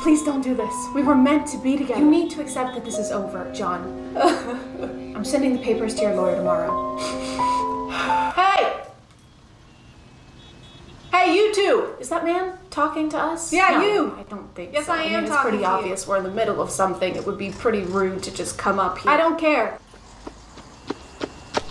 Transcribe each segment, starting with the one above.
please don't do this. We were meant to be together. You need to accept that this is over, John. I'm sending the papers to your lawyer tomorrow. Hey! Hey, you two! Is that man talking to us? Yeah, no, you! I don't think yes, so. I am it's talking pretty to obvious. We're in the middle of something. It would be pretty rude to just come up here. I don't care.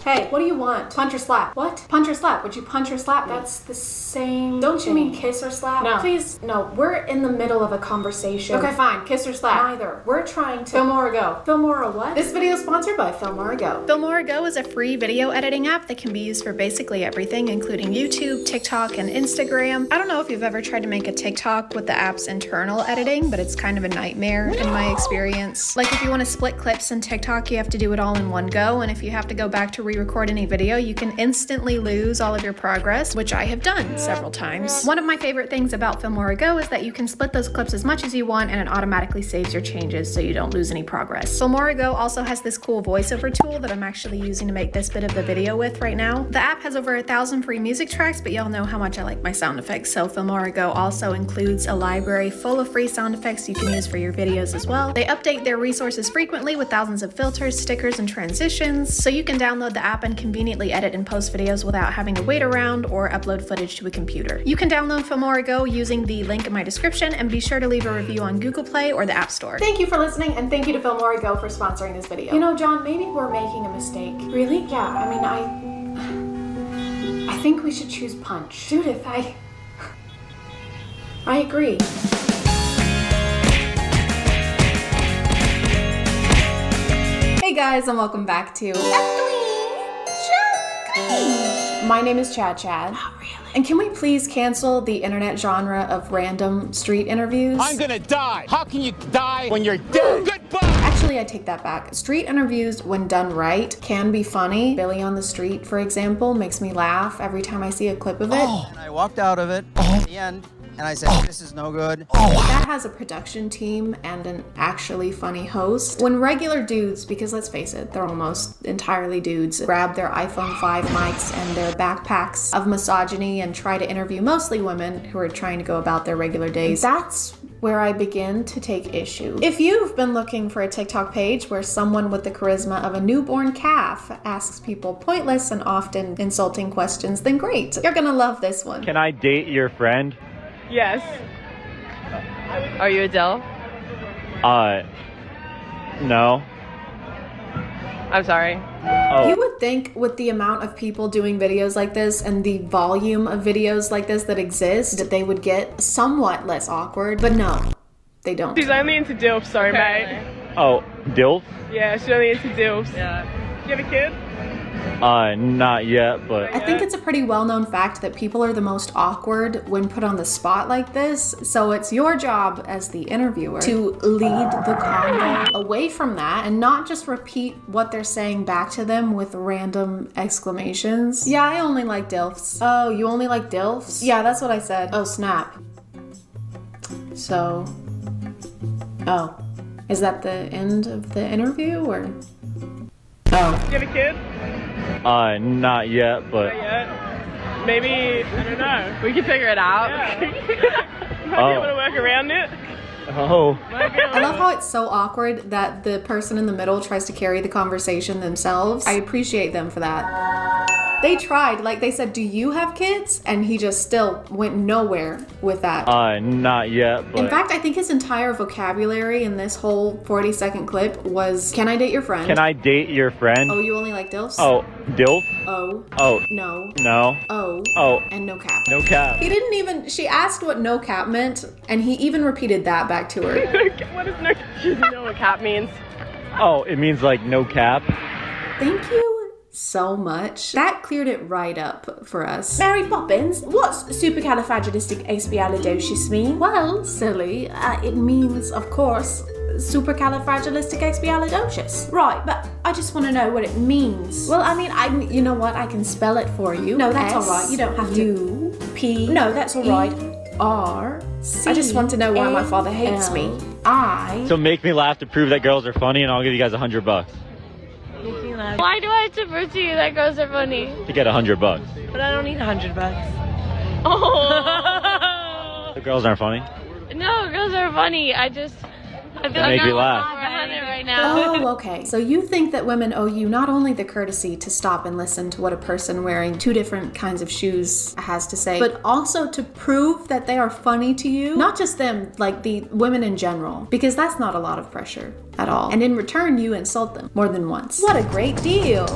Hey, what do you want? Punch or slap? What? Punch or slap? Would you punch or slap me? That's the same. Don't you mean kiss or slap? No. Please, no. We're in the middle of a conversation. Okay, fine. Kiss or slap? Neither. We're trying to... Filmora Go. Filmora what? This video is sponsored by Filmora Go. Filmora Go is a free video editing app that can be used for basically everything, including YouTube, TikTok, and Instagram. I don't know if you've ever tried to make a TikTok with the app's internal editing, but it's kind of a nightmare in my experience. Like if you want to split clips in TikTok, you have to do it all in one go, and if you have to go back to re-record any video, you can instantly lose all of your progress, which I have done several times. One of my favorite things about Filmora Go is that you can split those clips as much as you want and it automatically saves your changes so you don't lose any progress. Filmora Go also has this cool voiceover tool that I'm actually using to make this bit of the video with right now. The app has over 1,000 free music tracks, but y'all know how much I like my sound effects, so Filmora Go also includes a library full of free sound effects you can use for your videos as well. They update their resources frequently with thousands of filters, stickers, and transitions, so you can download the app and conveniently edit and post videos without having to wait around or upload footage to a computer. You can download Filmora Go using the link in my description, and be sure to leave a review on Google Play or the App Store. Thank you for listening, and thank you to Filmora Go for sponsoring this video. You know, John, maybe we're making a mistake. Really? Yeah, I mean, I think we should choose punch. Judith, I agree. Hey guys, and welcome back to My name is ChadChad. Not really. And can we please cancel the internet genre of random street interviews? I'm gonna die. How can you die when you're dead? Goodbye. Actually, I take that back. Street interviews, when done right, can be funny. Billy on the Street, for example, makes me laugh every time I see a clip of it. And I walked out of it at the end, and I said, this is no good. That has a production team and an actually funny host. When regular dudes, because let's face it, they're almost entirely dudes, grab their iPhone 5 mics and their backpacks of misogyny and try to interview mostly women who are trying to go about their regular days, that's where I begin to take issue. If you've been looking for a TikTok page where someone with the charisma of a newborn calf asks people pointless and often insulting questions, then great. You're gonna love this one. Can I date your friend? Yes. Are you Adele? No. I'm sorry. Oh. You would think with the amount of people doing videos like this and the volume of videos like this that exist, that they would get somewhat less awkward, but no, they don't. She's only into DILF, sorry mate. Oh, DILF? Yeah, she's only into DILFs. Yeah. Do you have a kid? Not yet, but... I think it's a pretty well-known fact that people are the most awkward when put on the spot like this, so it's your job as the interviewer to lead the convo away from that and not just repeat what they're saying back to them with random exclamations. Yeah, I only like DILFs. Oh, you only like DILFs? Yeah, that's what I said. Oh, snap. So... Oh. Is that the end of the interview, or...? Oh. Do you have a kid? Not yet, but... Not yet. Maybe, I don't know. We can figure it out. Yeah. Might be able to work around it. Oh. I love how it's so awkward that the person in the middle tries to carry the conversation themselves. I appreciate them for that. They tried, like they said, do you have kids? And he just still went nowhere with that. Not yet, but... In fact, I think his entire vocabulary in this whole 40-second clip was, can I date your friend? Can I date your friend? Oh, you only like DILFs? Oh, DILF? Oh. Oh. No. No. Oh. Oh. And no cap. No cap. He didn't even, she asked what no cap meant, and he even repeated that back to her. What does no cap? She doesn't know what cap means. Oh, it means like no cap? Thank you so much. That cleared it right up for us. Mary Poppins, what's supercalifragilisticexpialidocious mean? Well, silly, it means, of course, supercalifragilisticexpialidocious. Right, but I just want to know what it means. Well, I mean, you know what? I can spell it for you. No, that's all right. You don't have to. U-P. No, that's all right. R-C. I just want to know why my father hates me. So make me laugh to prove that girls are funny, and I'll give you guys $100. Why do I have to prove to you that girls are funny? To get $100. But I don't need $100. The girls aren't funny? No, girls are funny. I feel make me laugh. on it right now. Oh, okay. So you think that women owe you not only the courtesy to stop and listen to what a person wearing two different kinds of shoes has to say, but also to prove that they are funny to you? Not just them, like the women in general, because that's not a lot of pressure at all. And in return, you insult them more than once. What a great deal.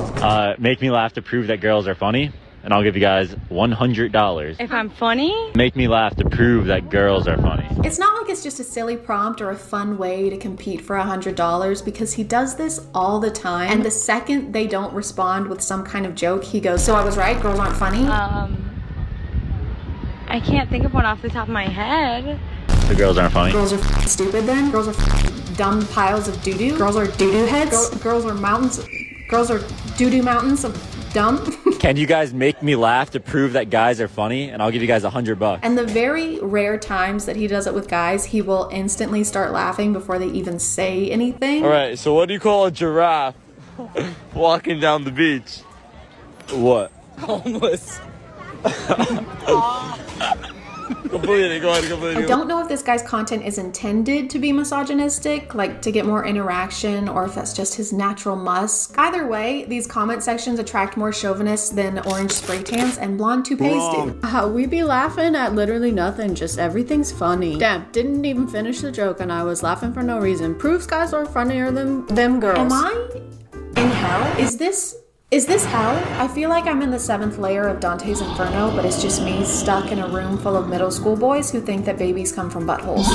Make me laugh to prove that girls are funny, and I'll give you guys $100. If I'm funny? Make me laugh to prove that girls are funny. It's not like it's just a silly prompt or a fun way to compete for $100, because he does this all the time. And the second they don't respond with some kind of joke, he goes, so I was right, girls aren't funny? I can't think of one off the top of my head. The girls aren't funny. Girls are stupid then? Girls are dumb piles of doo-doo? Girls are doo-doo heads? Girls are mountains? Girls are doo-doo mountains of dumb? Can you guys make me laugh to prove that guys are funny? And I'll give you guys $100. And the very rare times that he does it with guys, he will instantly start laughing before they even say anything. All right, so what do you call a giraffe walking down the beach? What? Homeless. Completely, go ahead. I don't know if this guy's content is intended to be misogynistic, like to get more interaction, or if that's just his natural musk. Either way, these comment sections attract more chauvinists than orange spray tans and blonde toupees do. We be laughing at literally nothing, just everything's funny. Damn, didn't even finish the joke and I was laughing for no reason. Proves guys are funnier than them girls. Am I in hell? Is this hell? I feel like I'm in the 7th layer of Dante's Inferno, but it's just me stuck in a room full of middle school boys who think that babies come from buttholes.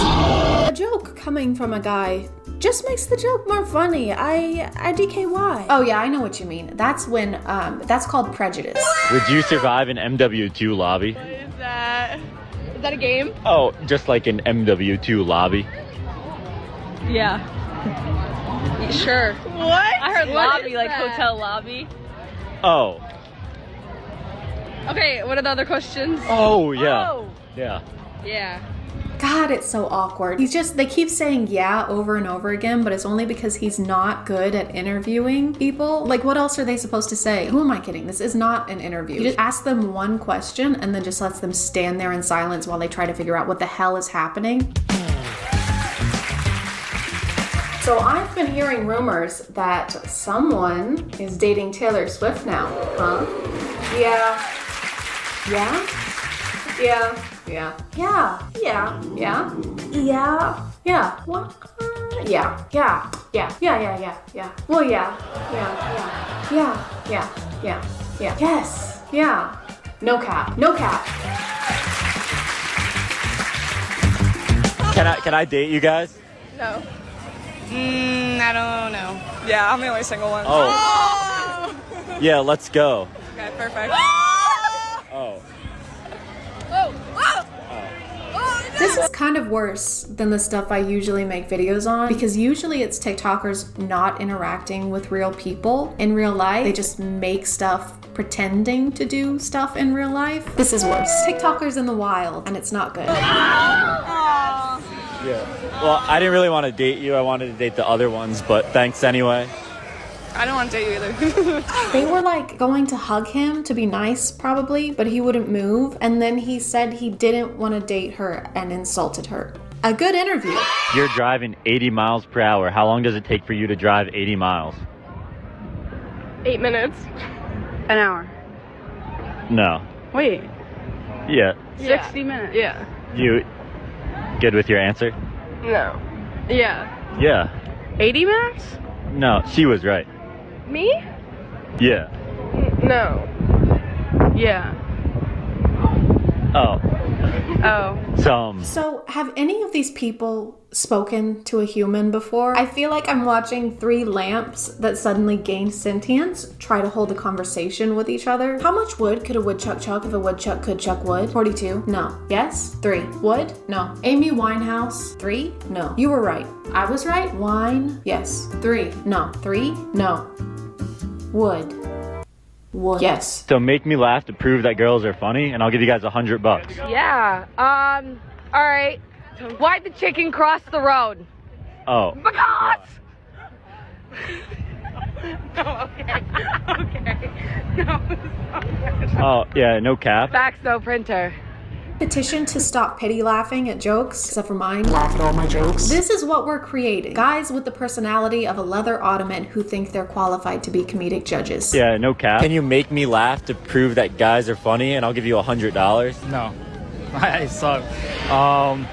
A joke coming from a guy just makes the joke more funny. I DKY. Oh yeah, I know what you mean. That's when, that's called prejudice. Would you survive an MW2 lobby? What is that? Is that a game? Oh, just like an MW2 lobby. Yeah. Sure. What? I heard What lobby, is like that? hotel lobby. Oh. Okay, what are the other questions? Oh, yeah. Oh. Yeah. Yeah. God, it's so awkward. They keep saying yeah over and over again, but it's only because he's not good at interviewing people. Like, what else are they supposed to say? Who am I kidding? This is not an interview. You just ask them one question and then just lets them stand there in silence while they try to figure out what the hell is happening. So I've been hearing rumors that someone is dating Taylor Swift now, huh? Yeah. Yeah? Yeah. Yeah. Yeah. Yeah. Yeah. Yeah. Yeah. What? Yeah. Yeah. Yeah. Yeah. Yeah. Yeah. Yeah. Well, yeah. Yeah. Yeah. Yeah. Yeah. Yeah. Yeah. Yes. Yeah. No cap. No cap. Can I date you guys? No. I don't know. Yeah, I'm the only single one. Oh. Yeah, let's go. Okay, perfect. Oh. This is kind of worse than the stuff I usually make videos on, because usually it's TikTokers not interacting with real people in real life. They just make stuff pretending to do stuff in real life. This is worse. TikTokers in the wild, and it's not good. Yeah. Well, I didn't really want to date you. I wanted to date the other ones, but thanks anyway. I don't want to date you either. They were like going to hug him to be nice probably, but he wouldn't move. And then he said he didn't want to date her and insulted her. A good interview. You're driving 80 miles per hour. How long does it take for you to drive 80 miles? 8 minutes. An hour. No. Wait. Yeah. 60 minutes. Yeah. You good with your answer? No. Yeah. Yeah. 80 minutes? No, she was right. Me? Yeah. No. Yeah. Oh. Oh. So have any of these people spoken to a human before? I feel like I'm watching 3 lamps that suddenly gain sentience try to hold a conversation with each other. How much wood could a woodchuck chuck if a woodchuck could chuck wood? 42. No. Yes? 3. Wood? No. Amy Winehouse? 3. No. You were right. I was right. Wine? Yes. 3. No. 3. No. Wood. Wood. Yes. So make me laugh to prove that girls are funny, and I'll give you guys $100. Yeah. All right. Why'd the chicken cross the road? Oh. Because. No, okay. Okay. No. Oh, yeah, no cap. Fax no printer. Petition to stop pity laughing at jokes, except for mine. Laugh at all my jokes. This is what we're creating. Guys with the personality of a leather ottoman who think they're qualified to be comedic judges. Yeah, no cap. Can you make me laugh to prove that guys are funny and I'll give you $100? No. I suck. I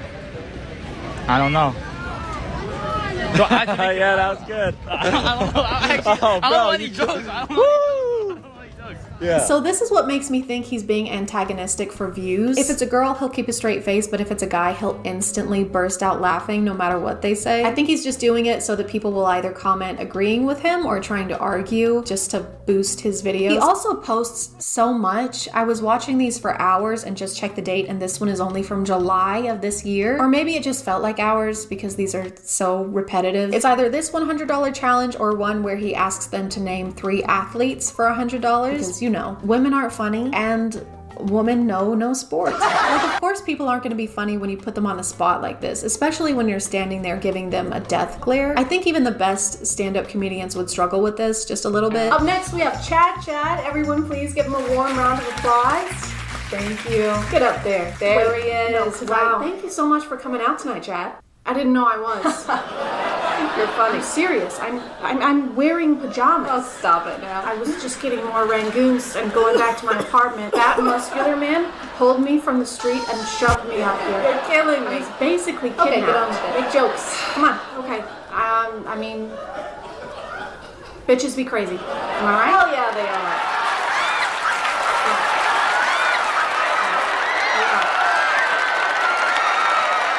don't know. So yeah, that was good. I don't know. Actually, I don't know any jokes. I don't know. Yeah. So this is what makes me think he's being antagonistic for views. If it's a girl, he'll keep a straight face, but if it's a guy, he'll instantly burst out laughing no matter what they say. I think he's just doing it so that people will either comment agreeing with him or trying to argue just to boost his videos. He also posts so much. I was watching these for hours and just checked the date, and this one is only from July of this year. Or maybe it just felt like hours because these are so repetitive. It's either this $100 challenge or one where he asks them to name 3 athletes for $100 because, you know, women aren't funny and women know no sports. Like, of course people aren't going to be funny when you put them on the spot like this, especially when you're standing there giving them a death glare. I think even the best stand-up comedians would struggle with this just a little bit. Up next we have ChadChad. Everyone please give him a warm round of applause. Thank you. Get up there. There he is. Wow. Thank you so much for coming out tonight, Chad. I didn't know I was. You're funny. I'm serious. I'm wearing pajamas. Oh, stop it now. I was just getting more rangoons and going back to my apartment. That muscular man pulled me from the street and shoved me up here. You're killing me. I was basically kidnapped. Okay, get on with it. Make jokes. Come on. Okay. I mean, bitches be crazy. Am I right? Hell yeah, they are.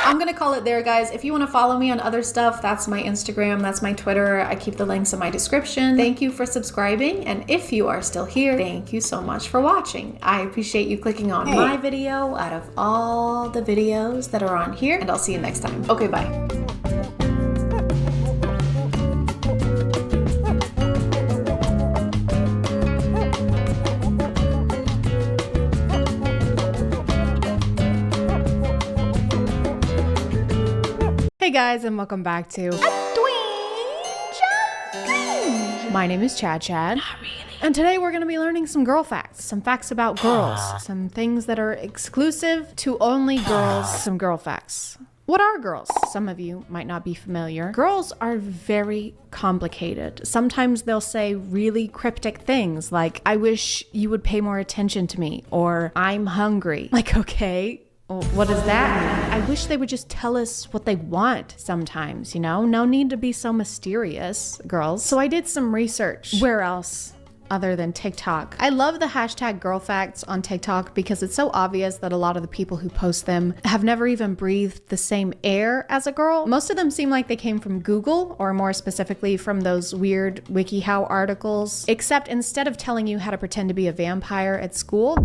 I'm gonna call it there, guys. If you want to follow me on other stuff, that's my Instagram, that's my Twitter. I keep the links in my description. Thank you for subscribing, and if you are still here, thank you so much for watching. I appreciate you clicking on my video out of all the videos that are on here, and I'll see you next time. Okay, bye. Hey guys, and welcome back to My name is ChadChad. And today we're going to be learning some girl facts, some facts about girls, some things that are exclusive to only girls, some girl facts. What are girls? Some of you might not be familiar. Girls are very complicated. Sometimes they'll say really cryptic things like, I wish you would pay more attention to me, or I'm hungry. Like, okay. What does that mean? I wish they would just tell us what they want sometimes, you know? No need to be so mysterious, girls. So I did some research. Where else other than TikTok? I love the hashtag girl facts on TikTok because it's so obvious that a lot of the people who post them have never even breathed the same air as a girl. Most of them seem like they came from Google, or more specifically from those weird WikiHow articles, except instead of telling you how to pretend to be a vampire at school,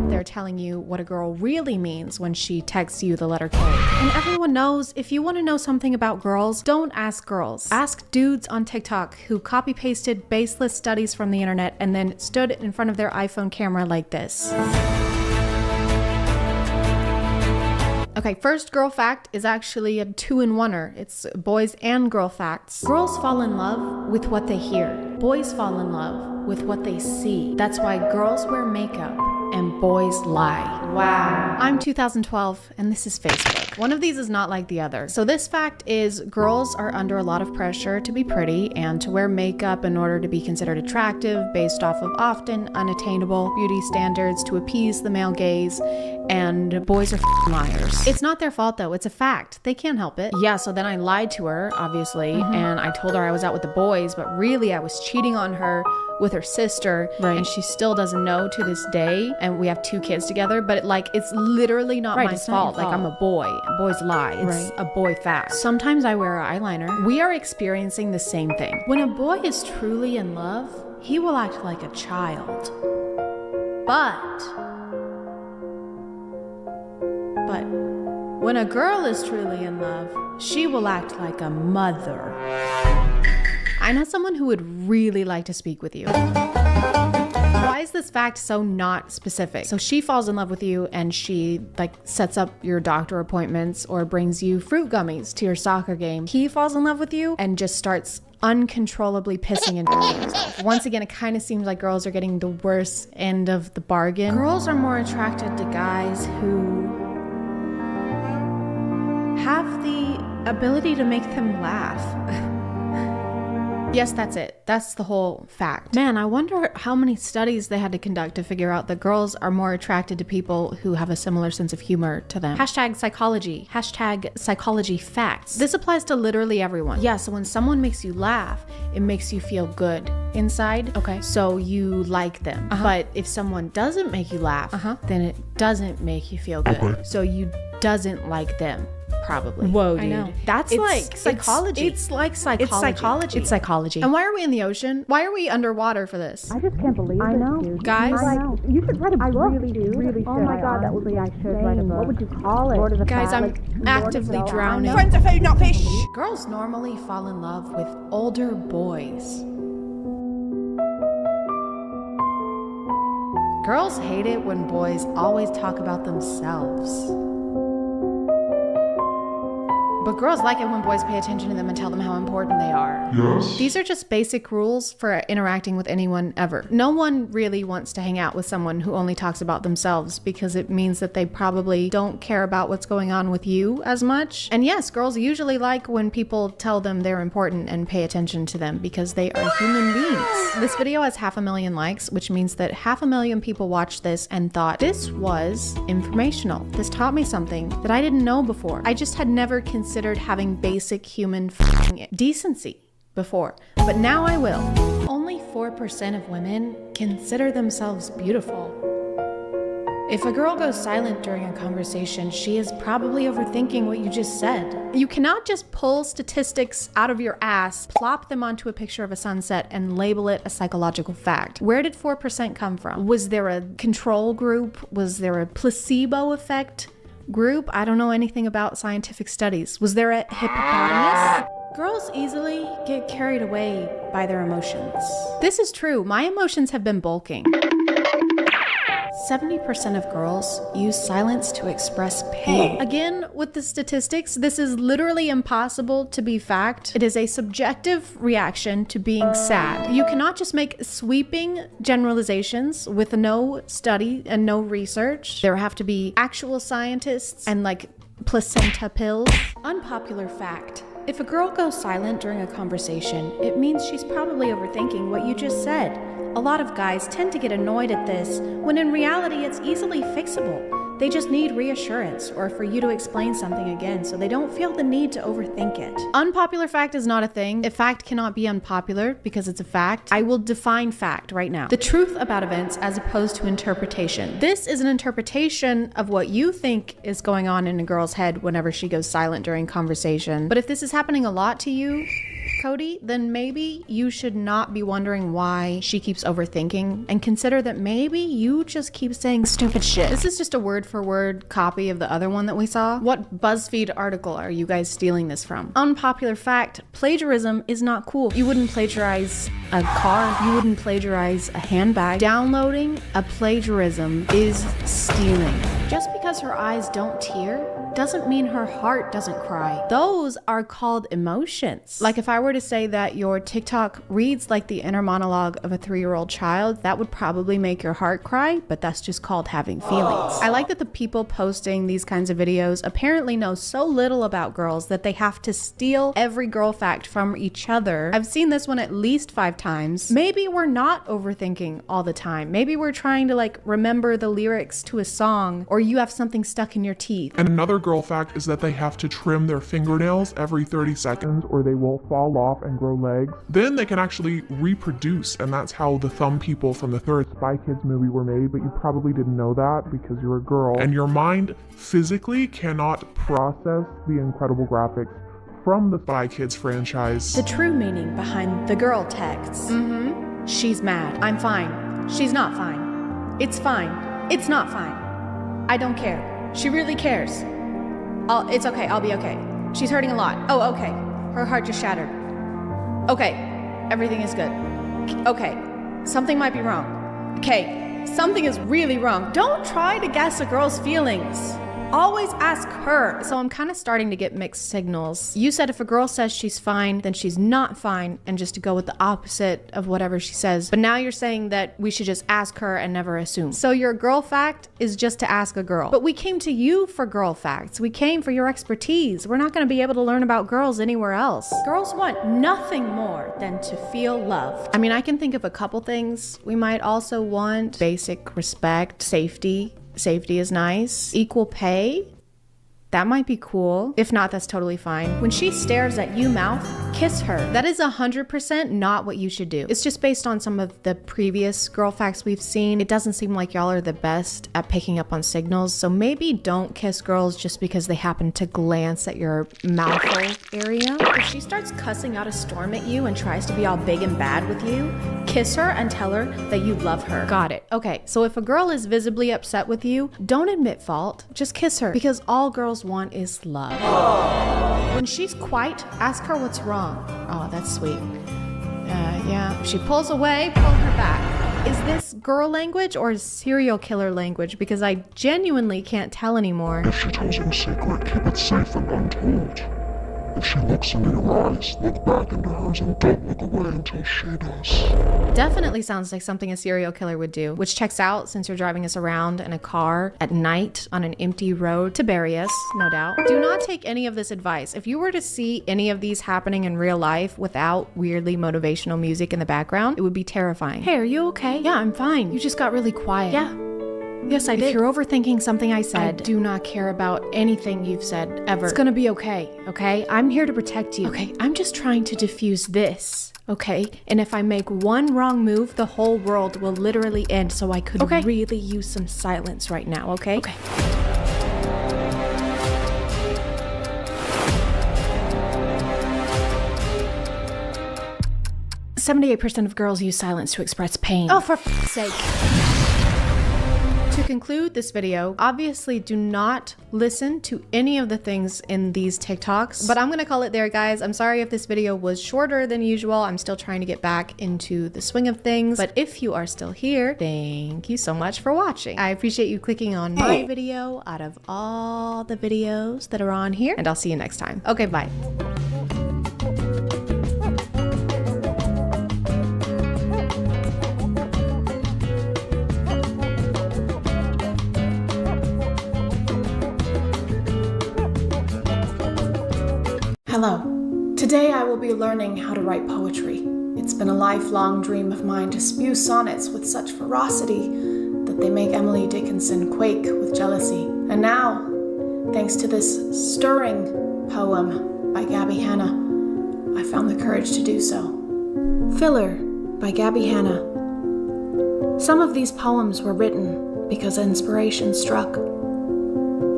they're telling you what a girl really means when she texts you the letter K. And everyone knows, if you want to know something about girls, don't ask girls. Ask dudes on TikTok who copy-pasted baseless studies from the internet and then stood in front of their iPhone camera like this. Okay, first girl fact is actually a 2-in-1er. It's boys and girl facts. Girls fall in love with what they hear. Boys fall in love with what they see. That's why girls wear makeup and boys lie. Wow. I'm 2012 and this is Facebook. One of these is not like the other. So this fact is girls are under a lot of pressure to be pretty and to wear makeup in order to be considered attractive based off of often unattainable beauty standards to appease the male gaze, and boys are liars. It's not their fault though, it's a fact. They can't help it. Yeah, so then I lied to her, obviously, and I told her I was out with the boys, but really I was cheating on her with her sister, and she still doesn't know to this day, and we have 2 kids together, but it's literally not my fault. Like, I'm a boy, and boys lie. It's a boy fact. Sometimes I wear eyeliner. We are experiencing the same thing. When a boy is truly in love, he will act like a child. But when a girl is truly in love, she will act like a mother. I know someone who would really like to speak with you. Why is this fact so not specific? So she falls in love with you and she like sets up your doctor appointments or brings you fruit gummies to your soccer game. He falls in love with you and just starts uncontrollably pissing and shitting himself. Once again, it kind of seems like girls are getting the worst end of the bargain. Girls are more attracted to guys who have the ability to make them laugh. Yes, that's it. That's the whole fact. Man, I wonder how many studies they had to conduct to figure out that girls are more attracted to people who have a similar sense of humor to them. Hashtag psychology. Hashtag psychology facts. This applies to literally everyone. Yeah, so when someone makes you laugh, it makes you feel good inside. Okay. So you like them. But if someone doesn't make you laugh, then it doesn't make you feel good. Okay. So you doesn't like them. Probably. Whoa, dude. I know. That's like psychology. It's like psychology. It's psychology. It's psychology. And why are we in the ocean? Why are we underwater for this? I just can't believe it. I know. Dude. Guys, I know. You should write a book. I really do. Really oh my god, that would be I should write a book. What would you call it? Lord of the Guys, I'm actively drowning. Friends are food, not fish. Girls normally fall in love with older boys. Girls hate it when boys always talk about themselves. But girls like it when boys pay attention to them and tell them how important they are. Yes. These are just basic rules for interacting with anyone ever. No one really wants to hang out with someone who only talks about themselves because it means that they probably don't care about what's going on with you as much. And yes, girls usually like when people tell them they're important and pay attention to them because they are human beings. This video has 500,000 likes, which means that 500,000 people watched this and thought this was informational. This taught me something that I didn't know before. I just had never considered having basic human decency before, but now I will. Only 4% of women consider themselves beautiful. If a girl goes silent during a conversation, she is probably overthinking what you just said. You cannot just pull statistics out of your ass, plop them onto a picture of a sunset, and label it a psychological fact. Where did 4% come from? Was there a control group? Was there a placebo effect group? I don't know anything about scientific studies. Was there a hippopotamus? Girls easily get carried away by their emotions. This is true. My emotions have been bulking. 70% of girls use silence to express pain. Again, with the statistics, this is literally impossible to be fact. It is a subjective reaction to being sad. You cannot just make sweeping generalizations with no study and no research. There have to be actual scientists and like placenta pills. Unpopular fact. If a girl goes silent during a conversation, it means she's probably overthinking what you just said. A lot of guys tend to get annoyed at this, when in reality it's easily fixable. They just need reassurance or for you to explain something again so they don't feel the need to overthink it. Unpopular fact is not a thing. A fact cannot be unpopular because it's a fact. I will define fact right now. The truth about events as opposed to interpretation. This is an interpretation of what you think is going on in a girl's head whenever she goes silent during conversation. But if this is happening a lot to you, Cody, then maybe you should not be wondering why she keeps overthinking and consider that maybe you just keep saying stupid shit. This is just a word for word copy of the other one that we saw. What BuzzFeed article are you guys stealing this from? Unpopular fact, plagiarism is not cool. You wouldn't plagiarize a car. You wouldn't plagiarize a handbag. Downloading a plagiarism is stealing. Just because her eyes don't tear doesn't mean her heart doesn't cry. Those are called emotions. Like if I were to say that your TikTok reads like the inner monologue of a 3-year-old child, that would probably make your heart cry, but that's just called having feelings. I like that the people posting these kinds of videos apparently know so little about girls that they have to steal every girl fact from each other. I've seen this one at least 5 times. Maybe we're not overthinking all the time. Maybe we're trying to like remember the lyrics to a song, or you have something stuck in your teeth. And another girl fact is that they have to trim their fingernails every 30 seconds or they will fall off and grow legs. Then they can actually reproduce, and that's how the thumb people from the third Spy Kids movie were made, but you probably didn't know that because you're a girl. And your mind physically cannot process the incredible graphics from the Spy Kids franchise. The true meaning behind the girl texts. She's mad. I'm fine. She's not fine. It's fine. It's not fine. I don't care. She really cares. It's okay. I'll be okay. She's hurting a lot. Oh, okay. Her heart just shattered. Okay. Everything is good. Okay. Something might be wrong. Okay, something is really wrong. Don't try to guess a girl's feelings. Always ask her. So I'm kind of starting to get mixed signals. You said if a girl says she's fine, then she's not fine, and just to go with the opposite of whatever she says. But now you're saying that we should just ask her and never assume. So your girl fact is just to ask a girl. But we came to you for girl facts. We came for your expertise. We're not going to be able to learn about girls anywhere else. Girls want nothing more than to feel loved. I mean, I can think of a couple things. We might also want basic respect, safety. Safety is nice. Equal pay? That might be cool. If not, that's totally fine. When she stares at you mouth, kiss her. That is 100% not what you should do. It's just based on some of the previous girl facts we've seen. It doesn't seem like y'all are the best at picking up on signals, so maybe don't kiss girls just because they happen to glance at your mouth hole area. If she starts cussing out a storm at you and tries to be all big and bad with you, kiss her and tell her that you love her. Got it. Okay, so if a girl is visibly upset with you, don't admit fault. Just kiss her, because all girls want is love. When she's quiet, ask her what's wrong. Oh, that's sweet. Yeah. If she pulls away, pull her back. Is this girl language or serial killer language? Because I genuinely can't tell anymore. If she tells you a secret, keep it safe and untold. If she looks into your eyes, look back into hers and don't look away until she does. Definitely sounds like something a serial killer would do, which checks out since you're driving us around in a car at night on an empty road to bury us, no doubt. Do not take any of this advice. If you were to see any of these happening in real life without weirdly motivational music in the background, it would be terrifying. Hey, are you okay? Yeah, I'm fine. You just got really quiet. Yeah. Yes, I did. If you're overthinking something I said, I do not care about anything you've said ever. It's gonna be okay, okay? I'm here to protect you. Okay, I'm just trying to diffuse this, okay? And if I make one wrong move, the whole world will literally end, so I could really use some silence right now, okay? Okay. "78% of girls use silence to express pain." Oh, for f***'s sake. To conclude this video, obviously do not listen to any of the things in these TikToks, but I'm gonna call it there, guys. I'm sorry if this video was shorter than usual. I'm still trying to get back into the swing of things, but if you are still here, thank you so much for watching. I appreciate you clicking on my video out of all the videos that are on here, and I'll see you next time. Okay, bye. Hello. Today I will be learning how to write poetry. It's been a lifelong dream of mine to spew sonnets with such ferocity that they make Emily Dickinson quake with jealousy. And now, thanks to this stirring poem by Gabby Hanna, I found the courage to do so. Filler by Gabby Hanna. Some of these poems were written because inspiration struck.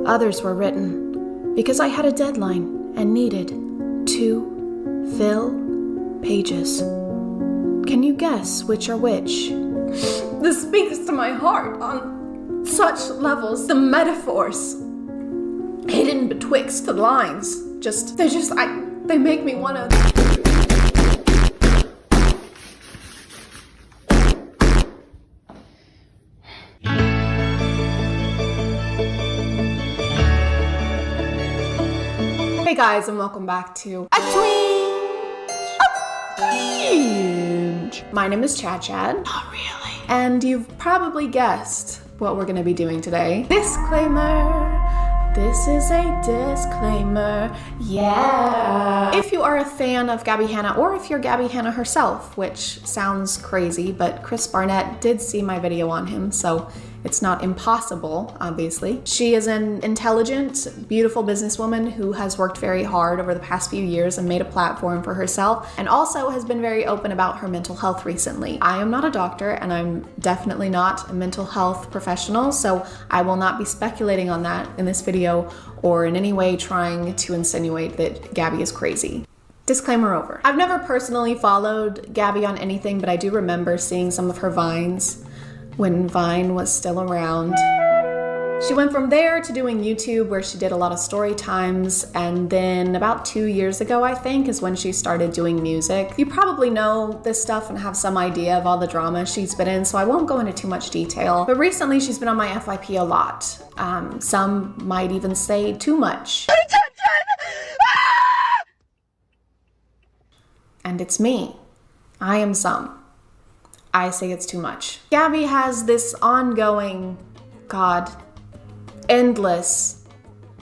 Others were written because I had a deadline and needed to fill pages. Can you guess which are which? This speaks to my heart on such levels. The metaphors hidden betwixt the lines, they make me wanna. Hey guys, and welcome back to A Twinge. My name is ChadChad. Not really. And you've probably guessed what we're gonna be doing today. Disclaimer. This is a disclaimer, yeah. If you are a fan of Gabby Hanna, or if you're Gabby Hanna herself, which sounds crazy, but Chris Barnett did see my video on him, so it's not impossible, obviously. She is an intelligent, beautiful businesswoman who has worked very hard over the past few years and made a platform for herself, and also has been very open about her mental health recently. I am not a doctor, and I'm definitely not a mental health professional, so I will not be speculating on that in this video or in any way trying to insinuate that Gabby is crazy. Disclaimer over. I've never personally followed Gabby on anything, but I do remember seeing some of her Vines when Vine was still around. She went from there to doing YouTube, where she did a lot of story times, and then about 2 years ago, I think, is when she started doing music. You probably know this stuff and have some idea of all the drama she's been in, so I won't go into too much detail. But recently, she's been on my FYP a lot. Some might even say too much. And it's me. I am some. I say it's too much. Gabby has this ongoing, endless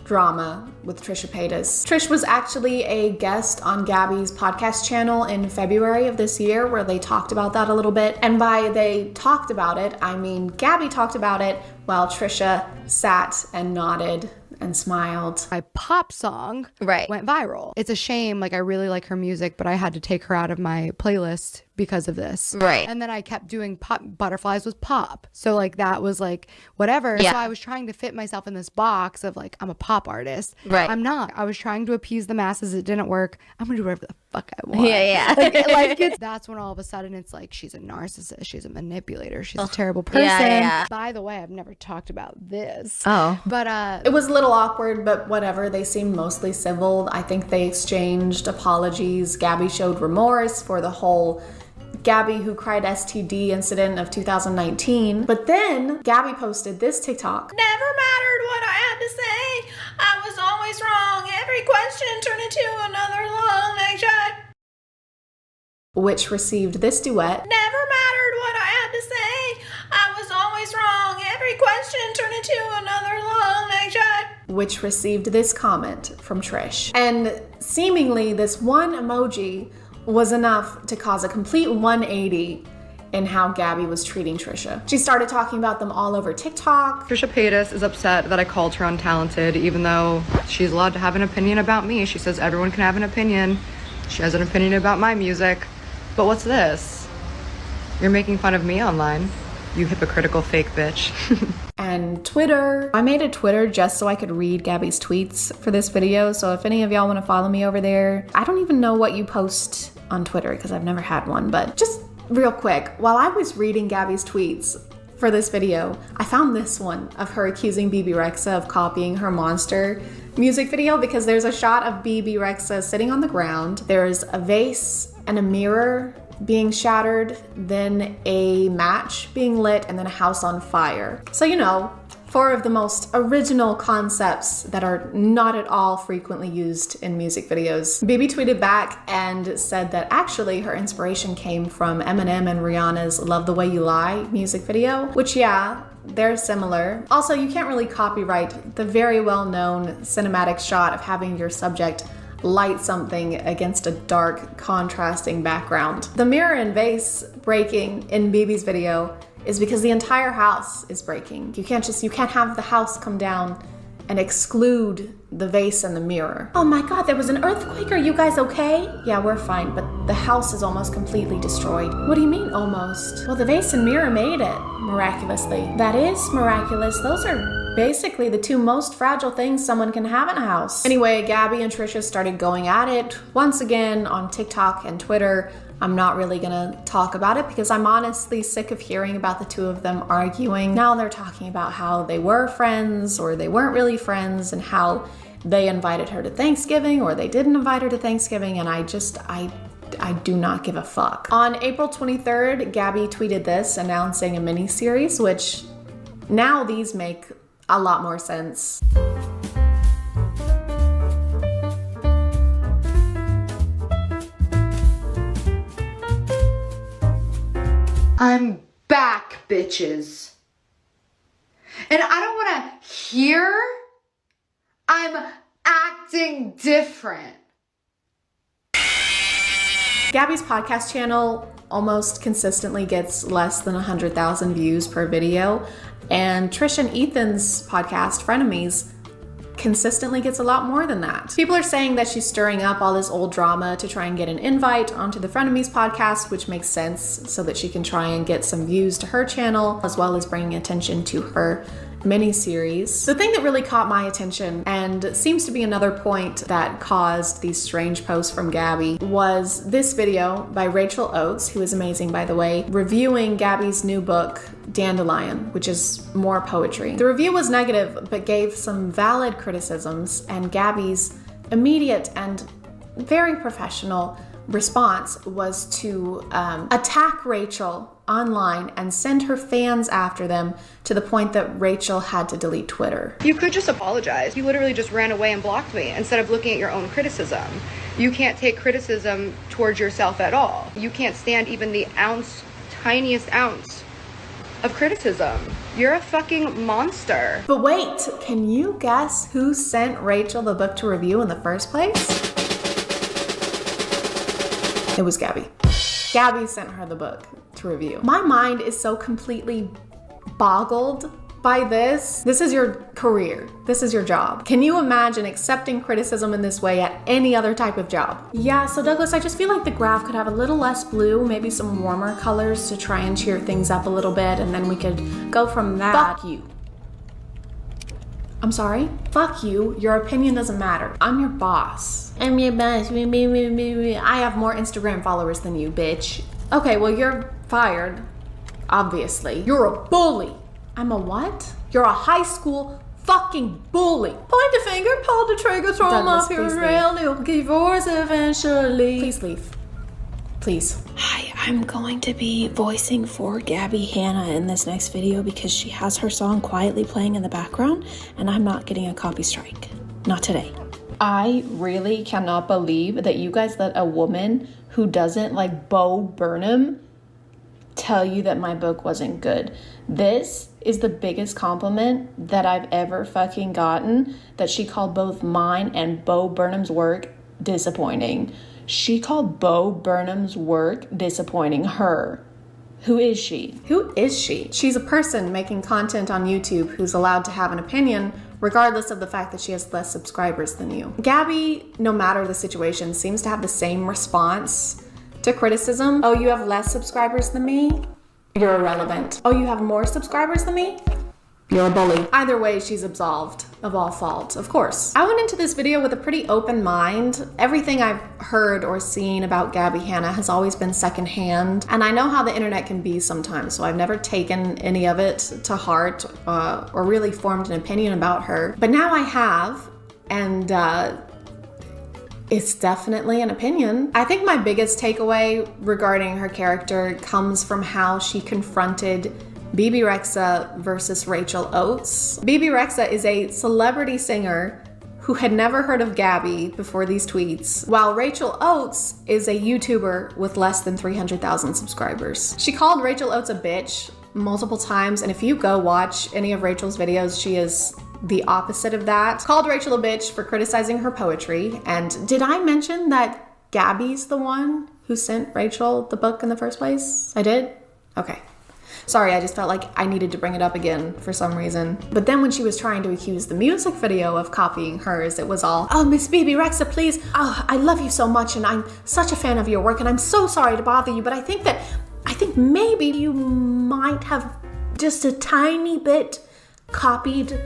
drama with Trisha Paytas. Trish was actually a guest on Gabby's podcast channel in February of this year, where they talked about that a little bit. And by they talked about it, I mean Gabby talked about it while Trisha sat and nodded and smiled. My pop song went viral. It's a shame, like I really like her music, but I had to take her out of my playlist because of this. Right. And then I kept doing pop. Butterflies was pop. So like that was like whatever. Yeah. So I was trying to fit myself in this box of like, I'm a pop artist. Right. I'm not. I was trying to appease the masses. It didn't work. I'm gonna do whatever the fuck I want. Yeah. That's when all of a sudden it's like, she's a narcissist. She's a manipulator. She's a terrible person. Yeah. By the way, I've never talked about this. Oh. But it was a little awkward, but whatever. They seemed mostly civil. I think they exchanged apologies. Gabby showed remorse for the whole Gabby who cried STD incident of 2019. But then Gabby posted this TikTok. Never mattered what I had to say. I was always wrong. Every question turned into another long night shot. Which received this duet. Never mattered what I had to say. I was always wrong. Every question turned into another long night shot. Which received this comment from Trish. And seemingly this one emoji was enough to cause a complete 180 in how Gabby was treating Trisha. She started talking about them all over TikTok. Trisha Paytas is upset that I called her untalented, even though she's allowed to have an opinion about me. She says everyone can have an opinion. She has an opinion about my music. But what's this? You're making fun of me online, you hypocritical fake bitch. And Twitter. I made a Twitter just so I could read Gabby's tweets for this video. So if any of y'all want to follow me over there, I don't even know what you post on Twitter because I've never had one, but just real quick, while I was reading Gabby's tweets for this video, I found this one of her accusing BB Rexa of copying her Monster music video, because there's a shot of BB Rexa sitting on the ground. There's a vase and a mirror being shattered, then a match being lit, and then a house on fire. So, you know, 4 of the most original concepts that are not at all frequently used in music videos. Bibi tweeted back and said that actually her inspiration came from Eminem and Rihanna's Love the Way You Lie music video, which yeah, they're similar. Also, you can't really copyright the very well-known cinematic shot of having your subject light something against a dark, contrasting background. The mirror and vase breaking in Bibi's video is because the entire house is breaking. You can't have the house come down and exclude the vase and the mirror. Oh my God, there was an earthquake. Are you guys okay? Yeah, we're fine, but the house is almost completely destroyed. What do you mean, almost? Well, the vase and mirror made it, miraculously. That is miraculous. Those are basically the 2 most fragile things someone can have in a house. Anyway, Gabby and Trisha started going at it once again on TikTok and Twitter. I'm not really gonna talk about it because I'm honestly sick of hearing about the 2 of them arguing. Now they're talking about how they were friends or they weren't really friends, and how they invited her to Thanksgiving or they didn't invite her to Thanksgiving, and I do not give a fuck. On April 23rd, Gabby tweeted this announcing a mini-series, which now these make a lot more sense. I'm back, bitches. And I don't want to hear I'm acting different. Gabby's podcast channel almost consistently gets less than 100,000 views per video, and Trish and Ethan's podcast, Frenemies, consistently gets a lot more than that. People are saying that she's stirring up all this old drama to try and get an invite onto the Frenemies podcast, which makes sense, so that she can try and get some views to her channel, as well as bringing attention to her miniseries. The thing that really caught my attention, and seems to be another point that caused these strange posts from Gabby, was this video by Rachel Oates, who is amazing by the way, reviewing Gabby's new book, Dandelion, which is more poetry. The review was negative, but gave some valid criticisms, and Gabby's immediate and very professional response was to attack Rachel online and send her fans after them to the point that Rachel had to delete Twitter. You could just apologize. You literally just ran away and blocked me instead of looking at your own criticism. You can't take criticism towards yourself at all. You can't stand even the tiniest ounce of criticism. You're a fucking monster. But wait, can you guess who sent Rachel the book to review in the first place? It was Gabby. Gabby sent her the book to review. My mind is so completely boggled by this. This is your career. This is your job. Can you imagine accepting criticism in this way at any other type of job? Yeah, so Douglas, I just feel like the graph could have a little less blue, maybe some warmer colors to try and cheer things up a little bit, and then we could go from that. Fuck you. I'm sorry? Fuck you. Your opinion doesn't matter. I'm your boss. I'm your boss. I have more Instagram followers than you, bitch. Okay, well, you're fired. Obviously. You're a bully. I'm a what? You're a high school fucking bully. Point the finger, pull the trigger, throw them up your rail, you'll divorce eventually. Please leave. Please. Hi, I'm going to be voicing for Gabby Hanna in this next video because she has her song quietly playing in the background and I'm not getting a copy strike. Not today. I really cannot believe that you guys let a woman who doesn't like Bo Burnham tell you that my book wasn't good. This is the biggest compliment that I've ever fucking gotten, that she called both mine and Bo Burnham's work disappointing. She called Bo Burnham's work disappointing. Her. Who is she? Who is she? She's a person making content on YouTube who's allowed to have an opinion regardless of the fact that she has less subscribers than you. Gabby, no matter the situation, seems to have the same response to criticism. Oh, you have less subscribers than me? You're irrelevant. Oh, you have more subscribers than me? You're a bully. Either way, she's absolved of all fault, of course. I went into this video with a pretty open mind. Everything I've heard or seen about Gabby Hanna has always been secondhand, and I know how the internet can be sometimes, so I've never taken any of it to heart or really formed an opinion about her. But now I have, and it's definitely an opinion. I think my biggest takeaway regarding her character comes from how she confronted BB Rexa versus Rachel Oates. BB Rexa is a celebrity singer who had never heard of Gabby before these tweets, while Rachel Oates is a YouTuber with less than 300,000 subscribers. She called Rachel Oates a bitch multiple times, and if you go watch any of Rachel's videos, she is the opposite of that. Called Rachel a bitch for criticizing her poetry. And did I mention that Gabby's the one who sent Rachel the book in the first place? I did? Okay. Sorry, I just felt like I needed to bring it up again for some reason. But then when she was trying to accuse the music video of copying hers, it was all, oh, Miss BB Rexa, please. Oh, I love you so much and I'm such a fan of your work and I'm so sorry to bother you, but I think maybe you might have just a tiny bit copied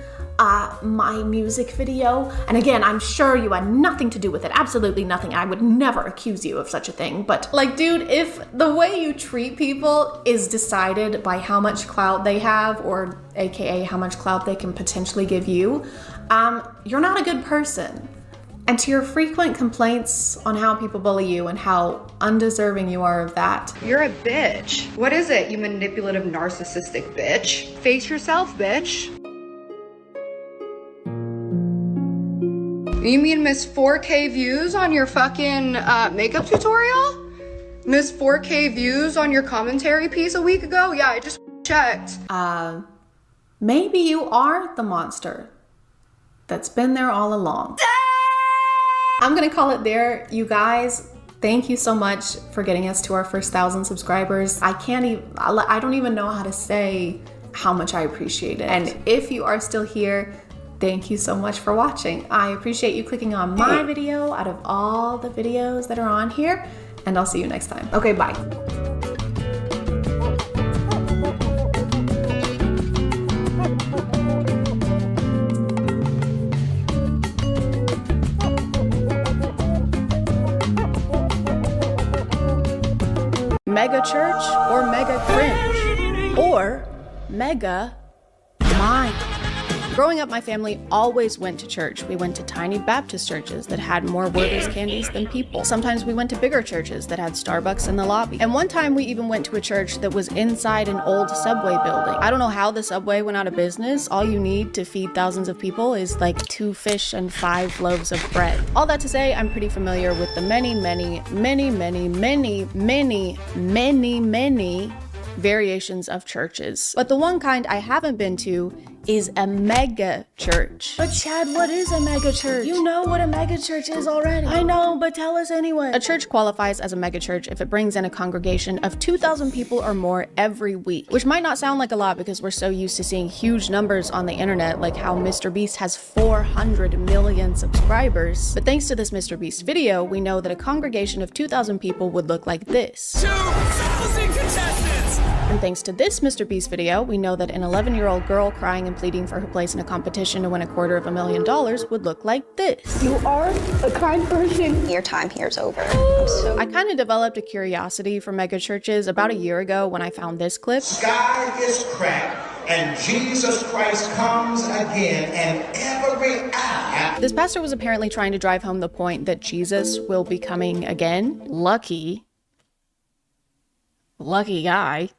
my music video. And again, I'm sure you had nothing to do with it. Absolutely nothing. I would never accuse you of such a thing. But like, dude, if the way you treat people is decided by how much clout they have, or AKA how much clout they can potentially give you, you're not a good person. And to your frequent complaints on how people bully you and how undeserving you are of that. You're a bitch. What is it, you manipulative, narcissistic bitch? Face yourself, bitch. You mean Miss 4K views on your fucking makeup tutorial? Miss 4K views on your commentary piece a week ago? Yeah, I just checked. Maybe you are the monster that's been there all along. I'm gonna call it there, you guys. Thank you so much for getting us to our first 1,000 subscribers. I don't even know how to say how much I appreciate it. And if you are still here, thank you so much for watching. I appreciate you clicking on my video out of all the videos that are on here, and I'll see you next time. Okay, bye. mega church or mega cringe or mega mind. Growing up, my family always went to church. We went to tiny Baptist churches that had more Werther's candies than people. Sometimes we went to bigger churches that had Starbucks in the lobby. And one time we even went to a church that was inside an old subway building. I don't know how the subway went out of business. All you need to feed thousands of people is like 2 fish and 5 loaves of bread. All that to say, I'm pretty familiar with the many variations of churches. But the one kind I haven't been to is a mega church. But Chad, what is a mega church? You know what a mega church is already. I know, but tell us anyway. A church qualifies as a mega church if it brings in a congregation of 2,000 people or more every week, which might not sound like a lot because we're so used to seeing huge numbers on the internet, like how Mr. Beast has 400 million subscribers. But thanks to this Mr. Beast video, we know that a congregation of 2,000 people would look like this. 2,000 contestants! And thanks to this Mr. Beast video, we know that an 11-year-old girl crying and pleading for her place in a competition to win $250,000 would look like this. You are a kind person. Your time here is over. I kind of developed a curiosity for mega churches about a year ago when I found this clip. Sky is cracked and Jesus Christ comes again and every eye. This pastor was apparently trying to drive home the point that Jesus will be coming again. Lucky guy.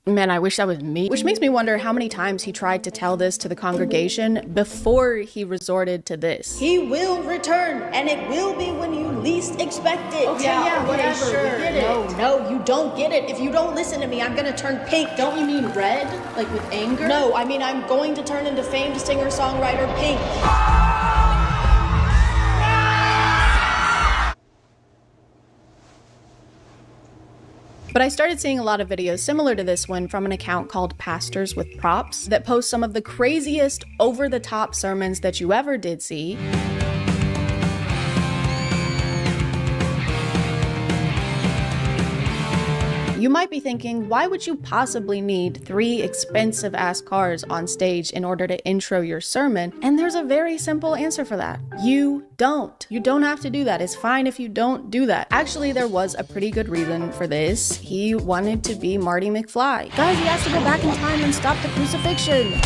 Man, I wish that was me. Which makes me wonder how many times he tried to tell this to the congregation before he resorted to this. He will return, and it will be when you least expect it. Okay, yeah, whatever, sure. we get it. No, you don't get it. If you don't listen to me, I'm gonna turn pink. Don't you mean red? Like with anger? No, I mean I'm going to turn into famed singer-songwriter Pink. But I started seeing a lot of videos similar to this one from an account called Pastors with Props that post some of the craziest over-the-top sermons that you ever did see. You might be thinking, why would you possibly need 3 expensive ass cars on stage in order to intro your sermon? And there's a very simple answer for that. You don't. You don't have to do that. It's fine if you don't do that. Actually, there was a pretty good reason for this. He wanted to be Marty McFly. Guys, he has to go back in time and stop the crucifixion,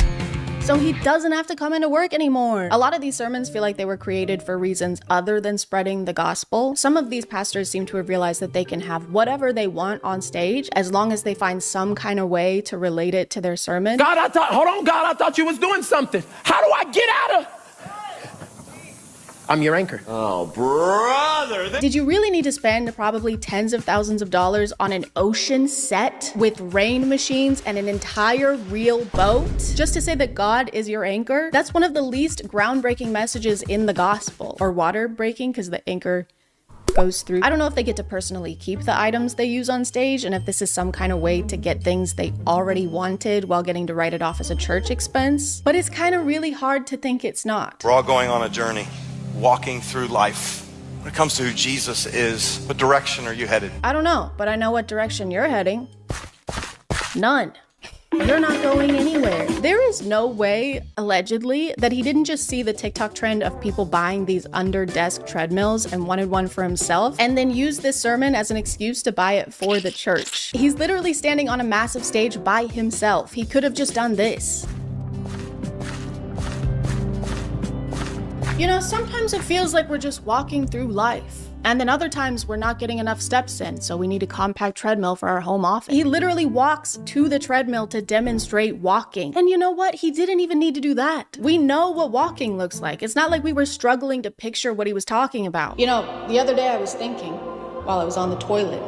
so he doesn't have to come into work anymore. A lot of these sermons feel like they were created for reasons other than spreading the gospel. Some of these pastors seem to have realized that they can have whatever they want on stage as long as they find some kind of way to relate it to their sermon. God, I thought you was doing something. How do I get out of? I'm your anchor. Oh, brother. Did you really need to spend probably tens of thousands of dollars on an ocean set with rain machines and an entire real boat just to say that God is your anchor? That's one of the least groundbreaking messages in the gospel. Or water breaking, because the anchor goes through. I don't know if they get to personally keep the items they use on stage and if this is some kind of way to get things they already wanted while getting to write it off as a church expense, but it's kind of really hard to think it's not. We're all going on a journey, walking through life. When it comes to who Jesus is, what direction are you headed? I don't know, but I know what direction you're heading. None. You're not going anywhere. There is no way, allegedly, that he didn't just see the TikTok trend of people buying these under-desk treadmills and wanted one for himself, and then use this sermon as an excuse to buy it for the church. He's literally standing on a massive stage by himself. He could have just done this. You know, sometimes it feels like we're just walking through life. And then other times we're not getting enough steps in, so we need a compact treadmill for our home office. He literally walks to the treadmill to demonstrate walking. And you know what? He didn't even need to do that. We know what walking looks like. It's not like we were struggling to picture what he was talking about. You know, the other day I was thinking, while I was on the toilet,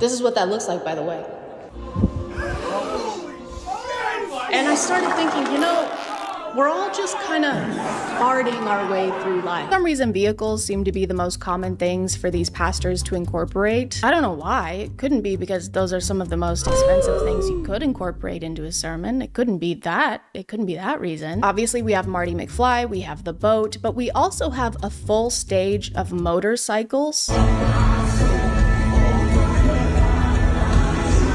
this is what that looks like, by the way. And I started thinking, you know, we're all just kind of farting our way through life. For some reason, vehicles seem to be the most common things for these pastors to incorporate. I don't know why. It couldn't be because those are some of the most expensive things you could incorporate into a sermon. It couldn't be that. It couldn't be that reason. Obviously, we have Marty McFly, we have the boat, but we also have a full stage of motorcycles,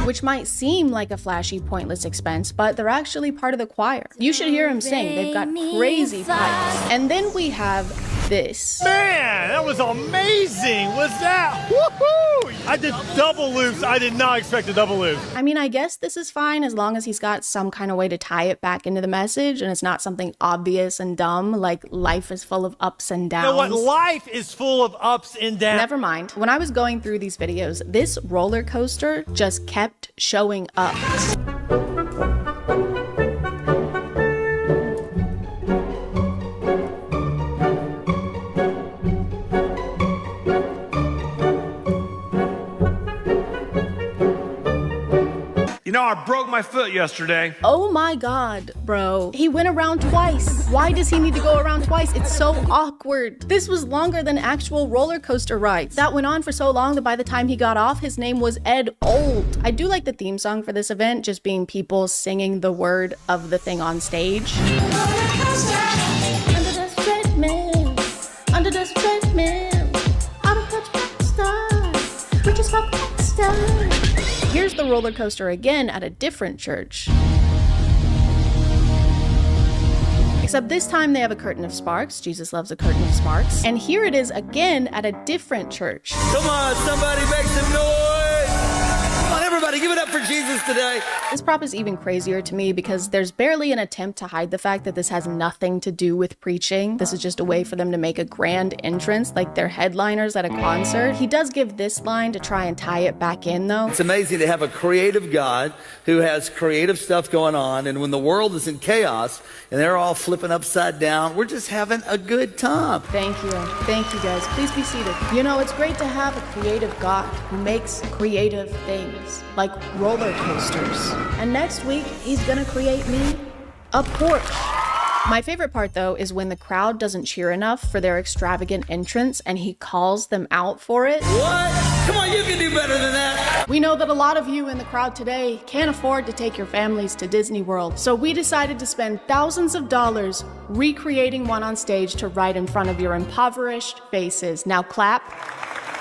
which might seem like a flashy, pointless expense, but they're actually part of the choir. You should hear them sing. They've got crazy pipes. And then we have this. Man, that was amazing. Was that? Woohoo! I did double loops. I did not expect a double loop. I mean, I guess this is fine as long as he's got some kind of way to tie it back into the message and it's not something obvious and dumb, like life is full of ups and downs. You know what? Life is full of ups and downs. Never mind. When I was going through these videos, this roller coaster just kept showing up. You know, I broke my foot yesterday. Oh my God, bro. He went around twice. Why does he need to go around twice? It's so awkward. This was longer than actual roller coaster rides. That went on for so long that by the time he got off, his name was Ed Old. I do like the theme song for this event, just being people singing the word of the thing on stage. Under the treadmill, under the treadmill, out of touch rock star, we just rock star. Here's the roller coaster again at a different church. Except this time they have a curtain of sparks. Jesus loves a curtain of sparks. And here it is again at a different church. Come on, somebody make some noise! Come on, everybody, give it up for Jesus today. This prop is even crazier to me because there's barely an attempt to hide the fact that this has nothing to do with preaching. This is just a way for them to make a grand entrance, like they're headliners at a concert. He does give this line to try and tie it back in, though. It's amazing to have a creative God who has creative stuff going on, and when the world is in chaos and they're all flipping upside down, we're just having a good time. Thank you. Thank you, guys. Please be seated. You know, it's great to have a creative God who makes creative things, like roller coasters. And next week, he's gonna create me a Porsche. My favorite part, though, is when the crowd doesn't cheer enough for their extravagant entrance and he calls them out for it. What? Come on, you can do better than that. We know that a lot of you in the crowd today can't afford to take your families to Disney World, so we decided to spend thousands of dollars recreating one on stage to right in front of your impoverished faces. Now clap.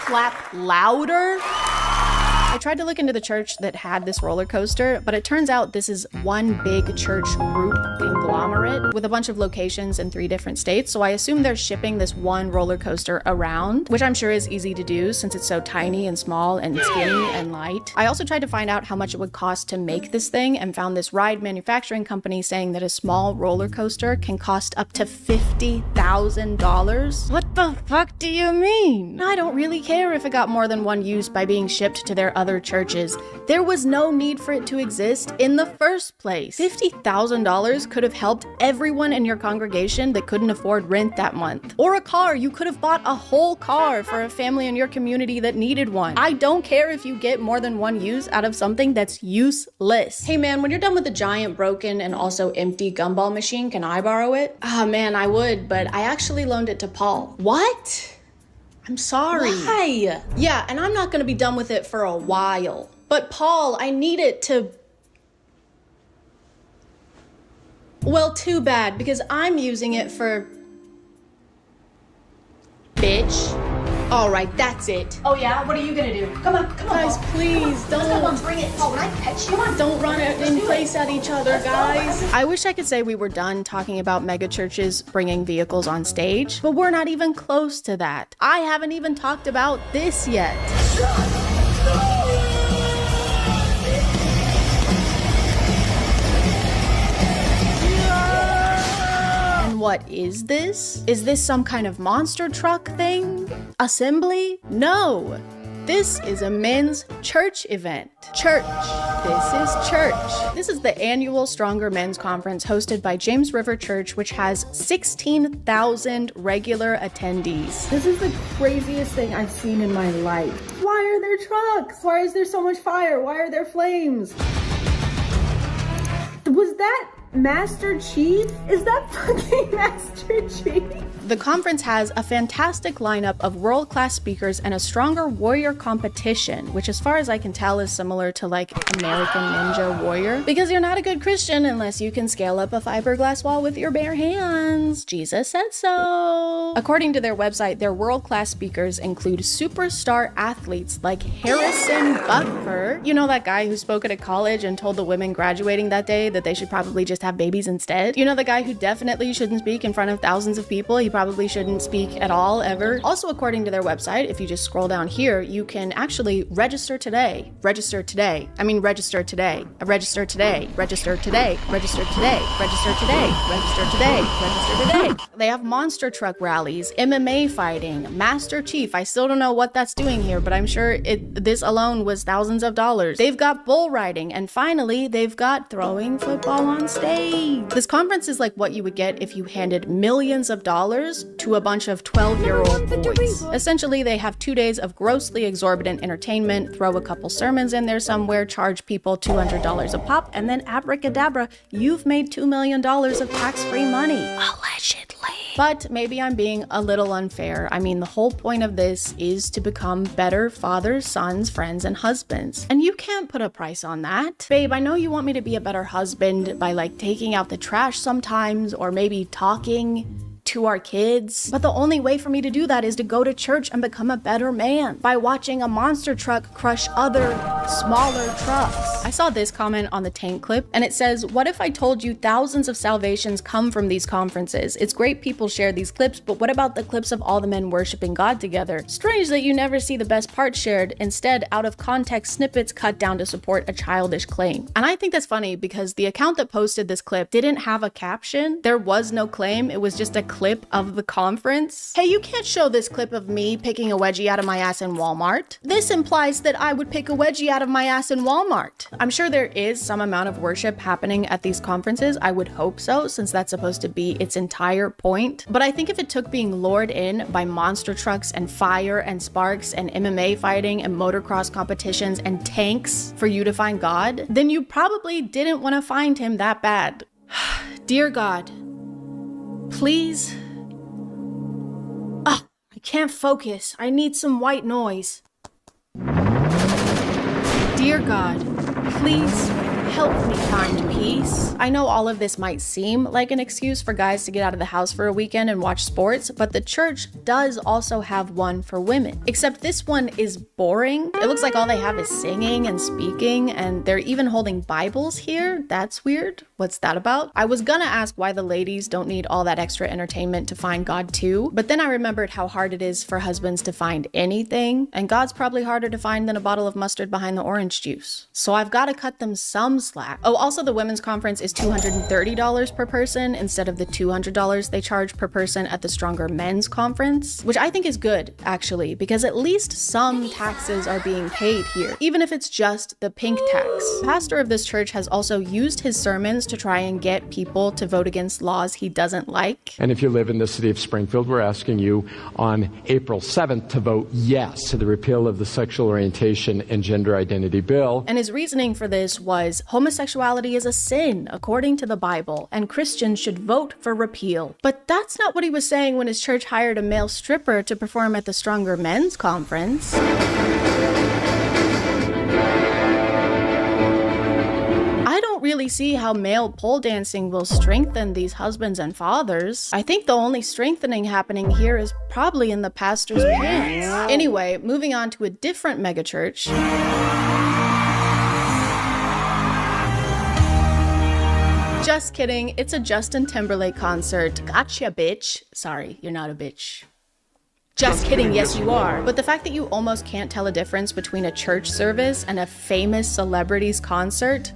Clap louder. I tried to look into the church that had this roller coaster, but it turns out this is one big church group conglomerate with a bunch of locations in 3 different states. So I assume they're shipping this one roller coaster around, which I'm sure is easy to do since it's so tiny and small and skinny and light. I also tried to find out how much it would cost to make this thing and found this ride manufacturing company saying that a small roller coaster can cost up to $50,000. What the fuck do you mean? I don't really care if it got more than one use by being shipped to their other churches. There was no need for it to exist in the first place. $50,000 could have helped everyone in your congregation that couldn't afford rent that month. Or a car. You could have bought a whole car for a family in your community that needed one. I don't care if you get more than one use out of something that's useless. Hey man, when you're done with the giant broken and also empty gumball machine, can I borrow it? Ah man, I would, but I actually loaned it to Paul. What? I'm sorry. Why? Yeah, and I'm not gonna be done with it for a while. But Paul, I need it to... Well, too bad, because I'm using it for... Bitch. All right, that's it. Oh yeah? What are you gonna do? Come on, guys, please, don't. Bring it. Oh, when I catch you, don't run it in place at each other, guys. I wish I could say we were done talking about mega churches bringing vehicles on stage, but we're not even close to that. I haven't even talked about this yet. What is this? Is this some kind of monster truck thing? Assembly? No. This is a men's church event. Church. This is church. This is the annual Stronger Men's Conference hosted by James River Church, which has 16,000 regular attendees. This is the craziest thing I've seen in my life. Why are there trucks? Why is there so much fire? Why are there flames? Was that Master Chief? Is that fucking Master Chief? The conference has a fantastic lineup of world-class speakers and a Stronger Warrior competition, which as far as I can tell is similar to like American Ninja Warrior, because you're not a good Christian unless you can scale up a fiberglass wall with your bare hands. Jesus said so. According to their website, their world-class speakers include superstar athletes like Harrison Butker. You know that guy who spoke at a college and told the women graduating that day that they should probably just have babies instead. You know, the guy who definitely shouldn't speak in front of thousands of people. He probably shouldn't speak at all, ever. Also, according to their website, if you just scroll down here, you can actually register today. Register today. I mean, register today. Register today. Register today. Register today. Register today. Register today. Register today. They have monster truck rallies, MMA fighting, Master Chief. I still don't know what that's doing here, but I'm sure this alone was thousands of dollars. They've got bull riding, and finally, they've got throwing football on stage. This conference is like what you would get if you handed millions of dollars to a bunch of 12-year-old boys. Essentially, they have 2 days of grossly exorbitant entertainment, throw a couple sermons in there somewhere, charge people $200 a pop, and then abracadabra, you've made $2 million of tax-free money. Allegedly. But maybe I'm being a little unfair. I mean, the whole point of this is to become better fathers, sons, friends, and husbands. And you can't put a price on that. Babe, I know you want me to be a better husband by like taking out the trash sometimes, or maybe talking to our kids. But the only way for me to do that is to go to church and become a better man by watching a monster truck crush other smaller trucks. I saw this comment on the Tank clip, and it says, what if I told you thousands of salvations come from these conferences? It's great people share these clips, but what about the clips of all the men worshiping God together? Strange that you never see the best part shared. Instead, out of context snippets cut down to support a childish claim. And I think that's funny because the account that posted this clip didn't have a caption. There was no claim. It was just a clip of the conference. Hey, you can't show this clip of me picking a wedgie out of my ass in Walmart. This implies that I would pick a wedgie out of my ass in Walmart. I'm sure there is some amount of worship happening at these conferences. I would hope so, since that's supposed to be its entire point. But I think if it took being lured in by monster trucks and fire and sparks and MMA fighting and motocross competitions and tanks for you to find God, then you probably didn't want to find him that bad. Dear God, please. I can't focus. I need some white noise. Dear God, please help me find peace. I know all of this might seem like an excuse for guys to get out of the house for a weekend and watch sports, but the church does also have one for women. Except this one is boring. It looks like all they have is singing and speaking, and they're even holding Bibles here. That's weird. What's that about? I was gonna ask why the ladies don't need all that extra entertainment to find God too, but then I remembered how hard it is for husbands to find anything, and God's probably harder to find than a bottle of mustard behind the orange juice. So I've gotta cut them some slack. Oh, also the women's conference is $230 per person instead of the $200 they charge per person at the Stronger Men's Conference, which I think is good, actually, because at least some taxes are being paid here, even if it's just the pink tax. The pastor of this church has also used his sermons to try and get people to vote against laws he doesn't like. And if you live in the city of Springfield, we're asking you on April 7th to vote yes to the repeal of the sexual orientation and gender identity bill. And his reasoning for this was homosexuality is a sin according to the Bible, and Christians should vote for repeal. But that's not what he was saying when his church hired a male stripper to perform at the Stronger Men's Conference. I don't really see how male pole dancing will strengthen these husbands and fathers. I think the only strengthening happening here is probably in the pastor's pants. Anyway, moving on to a different megachurch. Just kidding, it's a Justin Timberlake concert. Gotcha, bitch. Sorry, you're not a bitch. Just kidding, yes you are. But the fact that you almost can't tell a difference between a church service and a famous celebrity's concert,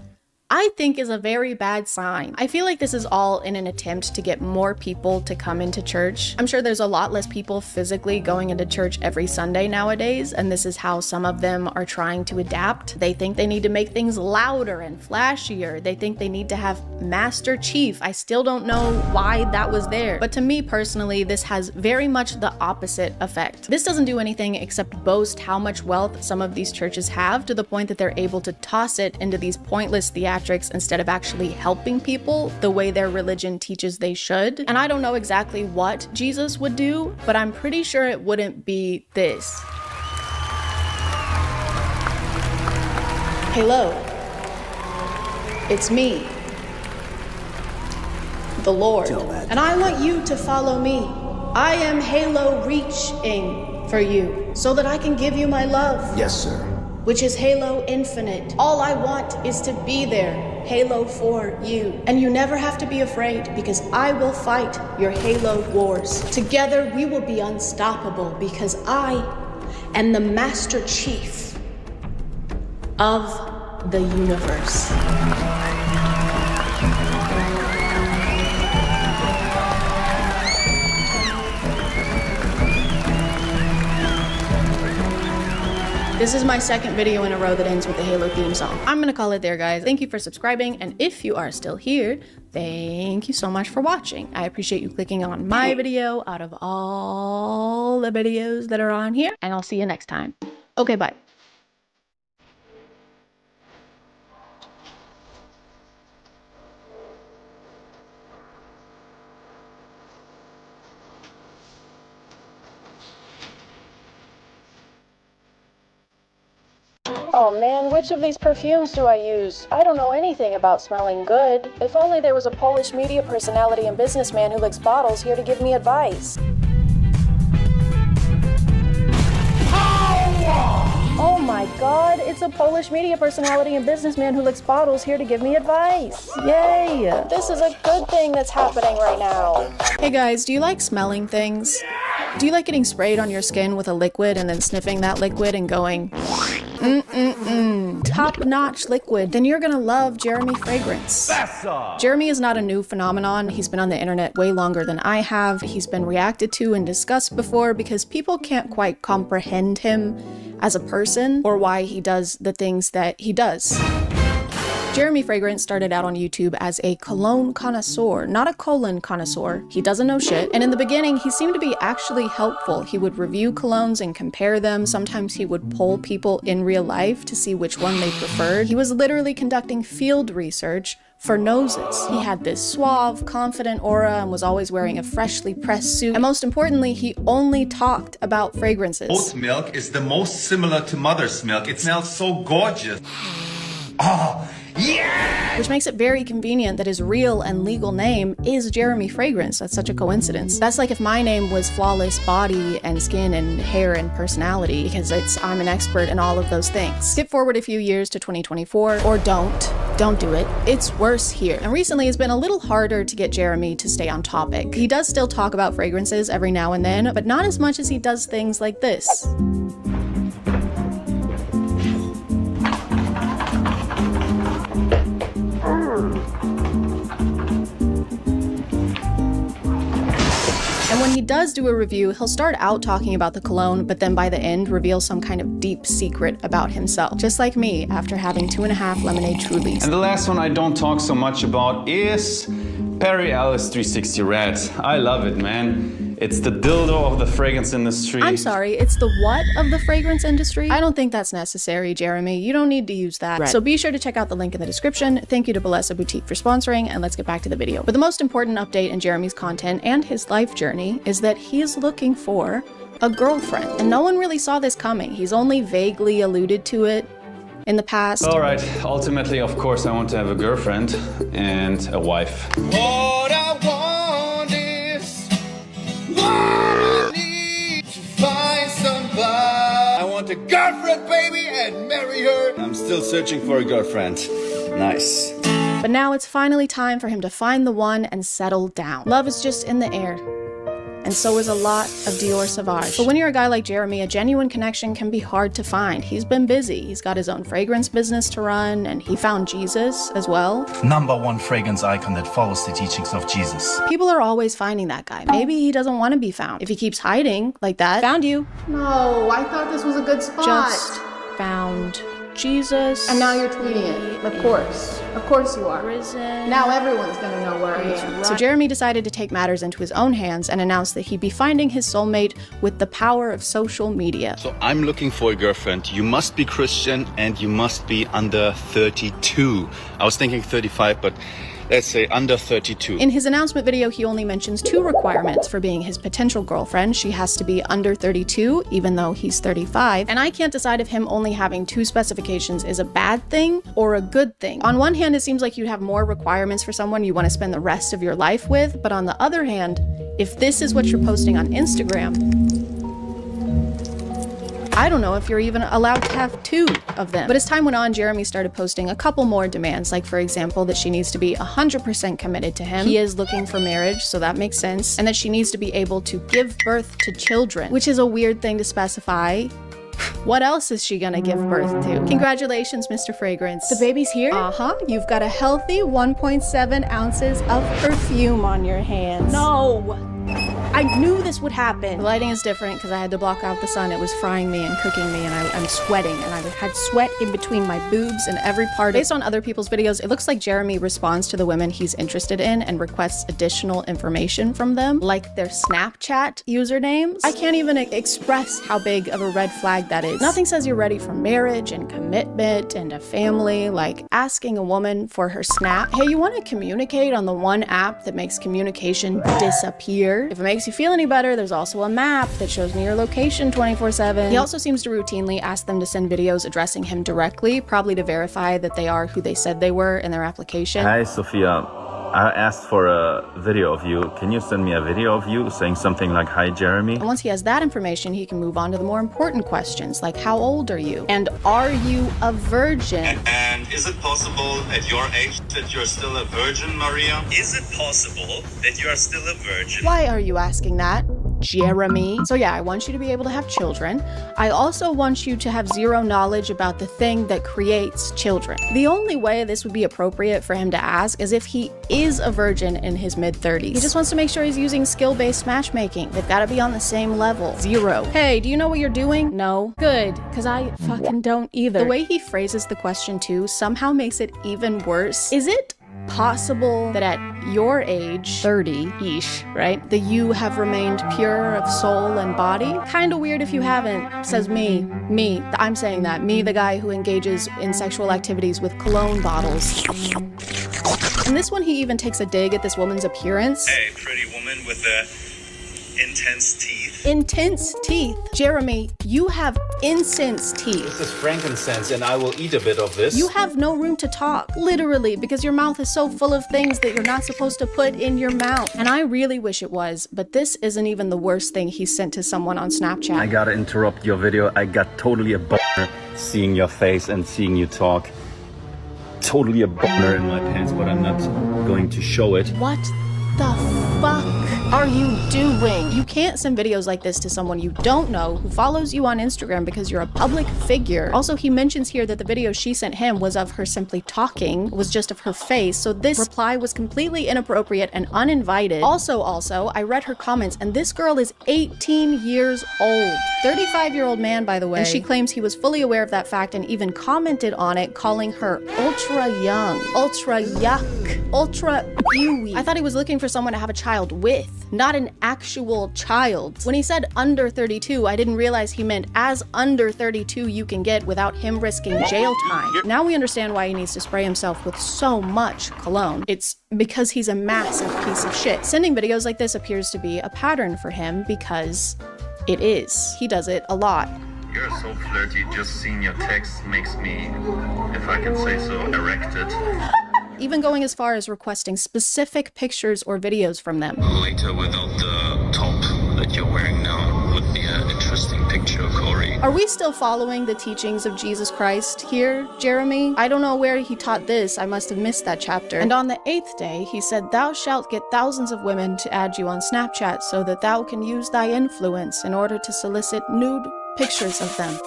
I think is a very bad sign. I feel like this is all in an attempt to get more people to come into church. I'm sure there's a lot less people physically going into church every Sunday nowadays, and this is how some of them are trying to adapt. They think they need to make things louder and flashier. They think they need to have Master Chief. I still don't know why that was there. But to me personally, this has very much the opposite effect. This doesn't do anything except boast how much wealth some of these churches have, to the point that they're able to toss it into these pointless theatrics instead of actually helping people the way their religion teaches they should. And I don't know exactly what Jesus would do, but I'm pretty sure it wouldn't be this. Hello, it's me, the Lord, and I want you to follow me. I am Halo reaching for you so that I can give you my love. Yes, sir. which is Halo Infinite. All I want is to be there, Halo for you. And you never have to be afraid, because I will fight your Halo wars. Together we will be unstoppable, because I am the Master Chief of the universe. This is my second video in a row that ends with the Halo theme song. I'm gonna call it there, guys. Thank you for subscribing, and if you are still here, thank you so much for watching. I appreciate you clicking on my video out of all the videos that are on here, and I'll see you next time. Okay, bye. Oh man, which of these perfumes do I use? I don't know anything about smelling good. If only there was a Polish media personality and businessman who licks bottles here to give me advice. Oh my god, it's a Polish media personality and businessman who licks bottles here to give me advice. Yay! This is a good thing that's happening right now. Hey guys, do you like smelling things? Do you like getting sprayed on your skin with a liquid and then sniffing that liquid and going, top-notch liquid? Then you're gonna love Jeremy Fragrance. Jeremy is not a new phenomenon. He's been on the internet way longer than I have. He's been reacted to and discussed before because people can't quite comprehend him as a person or why he does the things that he does. Jeremy Fragrance started out on YouTube as a cologne connoisseur, not a colon connoisseur. He doesn't know shit. And in the beginning, he seemed to be actually helpful. He would review colognes and compare them. Sometimes he would poll people in real life to see which one they preferred. He was literally conducting field research for noses. He had this suave, confident aura and was always wearing a freshly pressed suit. And most importantly, he only talked about fragrances. Oat milk is the most similar to mother's milk. It smells so gorgeous. Oh, yeah! Which makes it very convenient that his real and legal name is Jeremy Fragrance. That's such a coincidence. That's like if my name was Flawless Body and Skin and Hair and Personality, because I'm an expert in all of those things. Skip forward a few years to 2024, or don't do it. It's worse here. And recently it's been a little harder to get Jeremy to stay on topic. He does still talk about fragrances every now and then, but not as much as he does things like this. And when he does do a review, he'll start out talking about the cologne, but then by the end reveal some kind of deep secret about himself. Just like me after having 2.5 lemonade Trulies. And the last one I don't talk so much about is Perry Alice 360 Red. I love it, man. It's the dildo of the fragrance industry. I'm sorry, it's the what of the fragrance industry? I don't think that's necessary, Jeremy. You don't need to use that. Right. So be sure to check out the link in the description. Thank you to Bellesa Boutique for sponsoring, and let's get back to the video. But the most important update in Jeremy's content and his life journey is that he is looking for a girlfriend. And no one really saw this coming. He's only vaguely alluded to it in the past. All right, ultimately, of course, I want to have a girlfriend and a wife. What I want is what I need to find somebody. I want a girlfriend, baby, and marry her. I'm still searching for a girlfriend. Nice. But now it's finally time for him to find the one and settle down. Love is just in the air. And so is a lot of Dior Sauvage. But when you're a guy like Jeremy, a genuine connection can be hard to find. He's been busy. He's got his own fragrance business to run, and he found Jesus as well. #1 fragrance icon that follows the teachings of Jesus. People are always finding that guy. Maybe he doesn't want to be found. If he keeps hiding like that, found you. No, I thought this was a good spot. Just found Jesus. And now you're tweeting it. Of course. Of course you are. Risen. Now everyone's gonna know where I am. So Jeremy decided to take matters into his own hands and announced that he'd be finding his soulmate with the power of social media. So I'm looking for a girlfriend. You must be Christian and you must be under 32. I was thinking 35, but let's say under 32. In his announcement video, he only mentions 2 requirements for being his potential girlfriend. She has to be under 32, even though he's 35. And I can't decide if him only having 2 specifications is a bad thing or a good thing. On one hand, it seems like you have more requirements for someone you want to spend the rest of your life with. But on the other hand, if this is what you're posting on Instagram, I don't know if you're even allowed to have 2 of them. But as time went on, Jeremy started posting a couple more demands, like for example, that she needs to be 100% committed to him. He is looking for marriage, so that makes sense. And that she needs to be able to give birth to children, which is a weird thing to specify. What else is she gonna give birth to? Congratulations, Mr. Fragrance. The baby's here? Uh-huh. You've got a healthy 1.7 ounces of perfume on your hands. No! I knew this would happen. The lighting is different because I had to block out the sun. It was frying me and cooking me, and I'm sweating, and I had sweat in between my boobs and every part. Based on other people's videos, it looks like Jeremy responds to the women he's interested in and requests additional information from them, like their Snapchat usernames. I can't even express how big of a red flag that is. Nothing says you're ready for marriage and commitment and a family like asking a woman for her snap. Hey, you want to communicate on the one app that makes communication disappear? If it makes you feel any better, there's also a map that shows me your location 24/7. He also seems to routinely ask them to send videos addressing him directly, probably to verify that they are who they said they were in their application. Hi, Sophia. I asked for a video of you. Can you send me a video of you saying something like, "Hi, Jeremy"? And once he has that information, he can move on to the more important questions, like how old are you? And are you a virgin? And is it possible at your age that you're still a virgin, Maria? Is it possible that you are still a virgin? Why are you asking that, Jeremy? So yeah, I want you to be able to have children. I also want you to have zero knowledge about the thing that creates children. The only way this would be appropriate for him to ask is if he is a virgin in his mid-30s. He just wants to make sure he's using skill-based matchmaking. They've got to be on the same level. 0. Hey, do you know what you're doing? No. Good, because I fucking don't either. The way he phrases the question too somehow makes it even worse. Is it possible that at your age, 30-ish, right, that you have remained pure of soul and body? Kinda weird if you haven't, says me, I'm saying that, me, the guy who engages in sexual activities with cologne bottles. In this one, he even takes a dig at this woman's appearance. Hey, pretty woman with the intense teeth. Intense teeth? Jeremy, you have incense teeth. This is frankincense, and I will eat a bit of this. You have no room to talk, literally, because your mouth is so full of things that you're not supposed to put in your mouth. And I really wish it was, but this isn't even the worst thing he sent to someone on Snapchat. I gotta interrupt your video. I got totally a boner seeing your face and seeing you talk. Totally a boner in my pants, but I'm not going to show it. What the fuck are you doing? You can't send videos like this to someone you don't know who follows you on Instagram because you're a public figure. Also, he mentions here that the video she sent him was of her simply talking, was just of her face, so this reply was completely inappropriate and uninvited. Also, I read her comments, and this girl is 18 years old. 35-year-old man, by the way. And she claims he was fully aware of that fact and even commented on it, calling her ultra young, ultra yuck, ultra ewy. I thought he was looking for someone to have a child with, not an actual child. When he said under 32, I didn't realize he meant as under 32 you can get without him risking jail time. Now we understand why he needs to spray himself with so much cologne. It's because he's a massive piece of shit. Sending videos like this appears to be a pattern for him because it is. He does it a lot. You're so flirty. Just seeing your text makes me, if I can say so, erected. Even going as far as requesting specific pictures or videos from them. Later, without the top that you're wearing now, would be an interesting picture, Corey. Are we still following the teachings of Jesus Christ here, Jeremy? I don't know where he taught this. I must have missed that chapter. And on the 8th day, he said, "Thou shalt get thousands of women to add you on Snapchat so that thou can use thy influence in order to solicit nude pictures of them."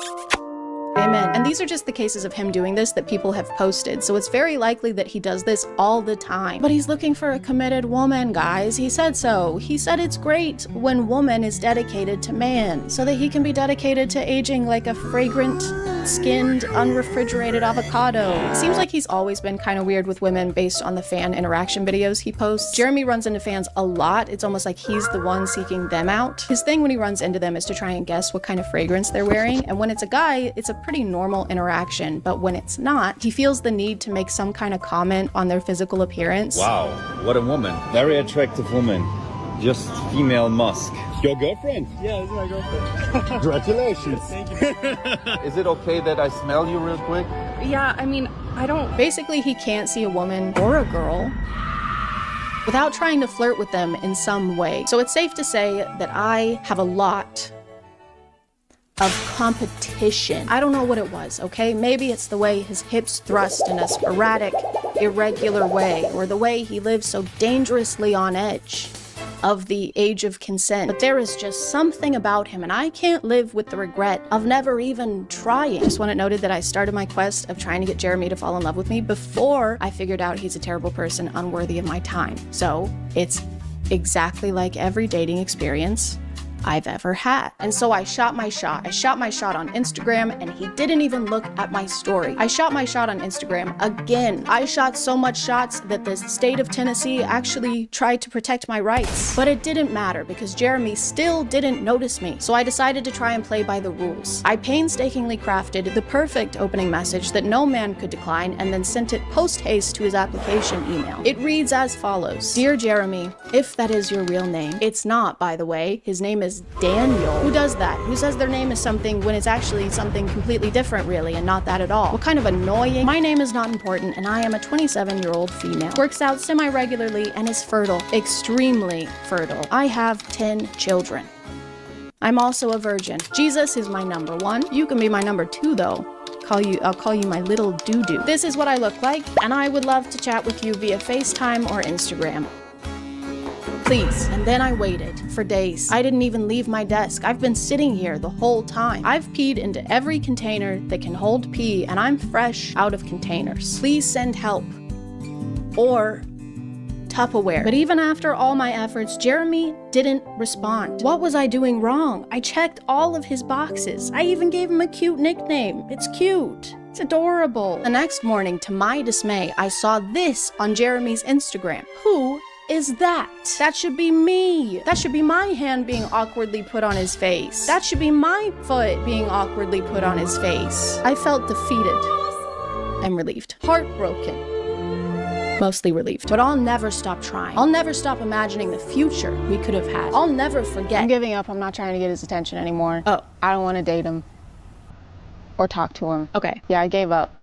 Amen. And these are just the cases of him doing this that people have posted, so it's very likely that he does this all the time. But he's looking for a committed woman, guys. He said so. He said it's great when woman is dedicated to man, so that he can be dedicated to aging like a fragrant, skinned, unrefrigerated avocado. It seems like he's always been kind of weird with women based on the fan interaction videos he posts. Jeremy runs into fans a lot. It's almost like he's the one seeking them out. His thing when he runs into them is to try and guess what kind of fragrance they're wearing, and when it's a guy, it's a pretty normal interaction, but when it's not, he feels the need to make some kind of comment on their physical appearance. Wow, what a woman. Very attractive woman. Just female Musk. Your girlfriend? Yeah, this is my girlfriend. Congratulations. Thank you. Is it okay that I smell you real quick? Yeah, I mean, I don't... Basically, he can't see a woman or a girl without trying to flirt with them in some way. So it's safe to say that I have a lot of competition. I don't know what it was, okay? Maybe it's the way his hips thrust in a sporadic, irregular way, or the way he lives so dangerously on edge of the age of consent. But there is just something about him, and I can't live with the regret of never even trying. Just want it noted that I started my quest of trying to get Jeremy to fall in love with me before I figured out he's a terrible person, unworthy of my time. So it's exactly like every dating experience I've ever had. And so I shot my shot. I shot my shot on Instagram, and he didn't even look at my story. I shot my shot on Instagram again. I shot so much shots that the state of Tennessee actually tried to protect my rights. But it didn't matter because Jeremy still didn't notice me. So I decided to try and play by the rules. I painstakingly crafted the perfect opening message that no man could decline, and then sent it post-haste to his application email. It reads as follows: Dear Jeremy, if that is your real name. It's not, by the way. His name is Daniel. Who does that? Who says their name is something when it's actually something completely different, really, and not that at all? What kind of annoying? My name is not important, and I am a 27-year-old female. Works out semi-regularly and is fertile. Extremely fertile. I have 10 children. I'm also a virgin. Jesus is my number 1. You can be my number 2, though. I'll call you my little doo-doo. This is what I look like, and I would love to chat with you via FaceTime or Instagram. Please. And then I waited for days. I didn't even leave my desk. I've been sitting here the whole time. I've peed into every container that can hold pee, and I'm fresh out of containers. Please send help. Or Tupperware. But even after all my efforts, Jeremy didn't respond. What was I doing wrong? I checked all of his boxes. I even gave him a cute nickname. It's cute. It's adorable. The next morning, to my dismay, I saw this on Jeremy's Instagram. Who is that? That should be me. That should be my hand being awkwardly put on his face. That should be my foot being awkwardly put on his face. I felt defeated and relieved. Heartbroken. Mostly relieved. But I'll never stop trying. I'll never stop imagining the future we could have had. I'll never forget. I'm giving up. I'm not trying to get his attention anymore. Oh. I don't want to date him or talk to him. Okay. Yeah, I gave up.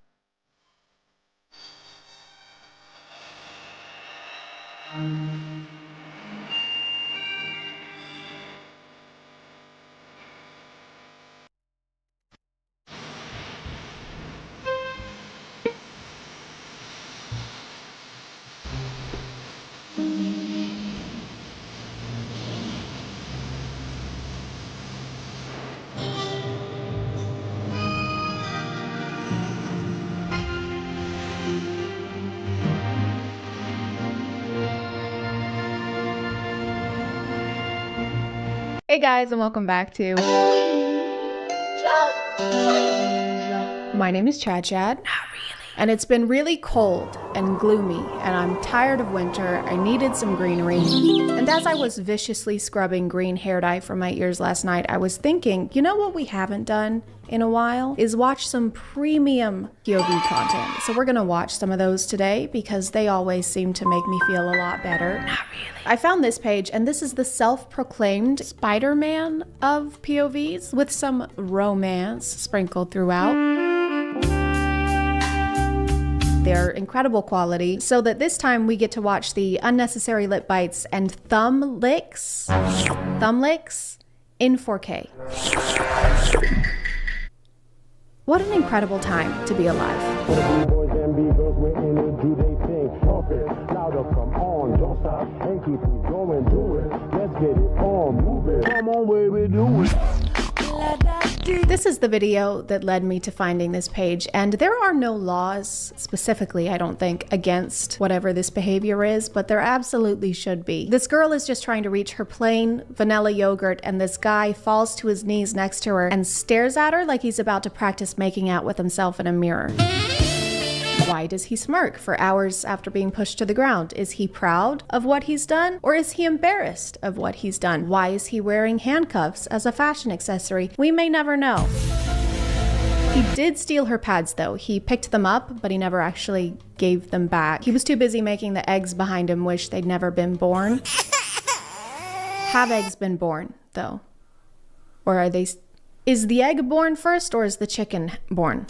Hey guys, and welcome back to My name is ChadChad. Not really. And it's been really cold and gloomy, and I'm tired of winter. I needed some greenery. And as I was viciously scrubbing green hair dye from my ears last night, I was thinking, you know what we haven't done in a while is watch some premium POV content. So we're gonna watch some of those today because they always seem to make me feel a lot better. Not really. I found this page, and this is the self-proclaimed Spider-Man of POVs with some romance sprinkled throughout. They're incredible quality, so that this time we get to watch the unnecessary lip bites and thumb licks in 4K. What an incredible time to be alive. This is the video that led me to finding this page, and there are no laws specifically, I don't think, against whatever this behavior is, but there absolutely should be. This girl is just trying to reach her plain vanilla yogurt, and this guy falls to his knees next to her and stares at her like he's about to practice making out with himself in a mirror. Why does he smirk for hours after being pushed to the ground? Is he proud of what he's done, or is he embarrassed of what he's done? Why is he wearing handcuffs as a fashion accessory? We may never know. He did steal her pads though. He picked them up, but he never actually gave them back. He was too busy making the eggs behind him wish they'd never been born. Have eggs been born though? Or are they... Is the egg born first, or is the chicken born?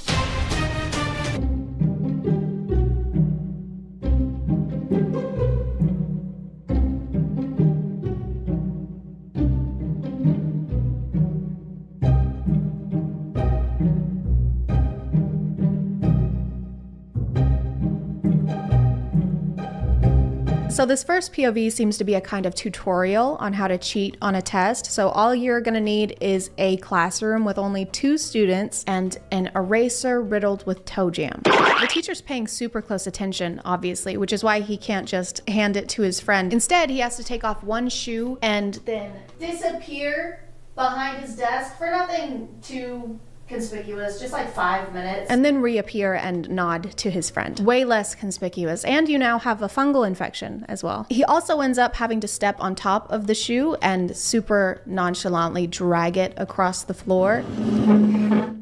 So this first POV seems to be a kind of tutorial on how to cheat on a test. So all you're gonna need is a classroom with only 2 students and an eraser riddled with toe jam. The teacher's paying super close attention, obviously, which is why he can't just hand it to his friend. Instead, he has to take off one shoe and then disappear behind his desk for nothing too conspicuous, just like 5 minutes. And then reappear and nod to his friend. Way less conspicuous. And you now have a fungal infection as well. He also ends up having to step on top of the shoe and super nonchalantly drag it across the floor.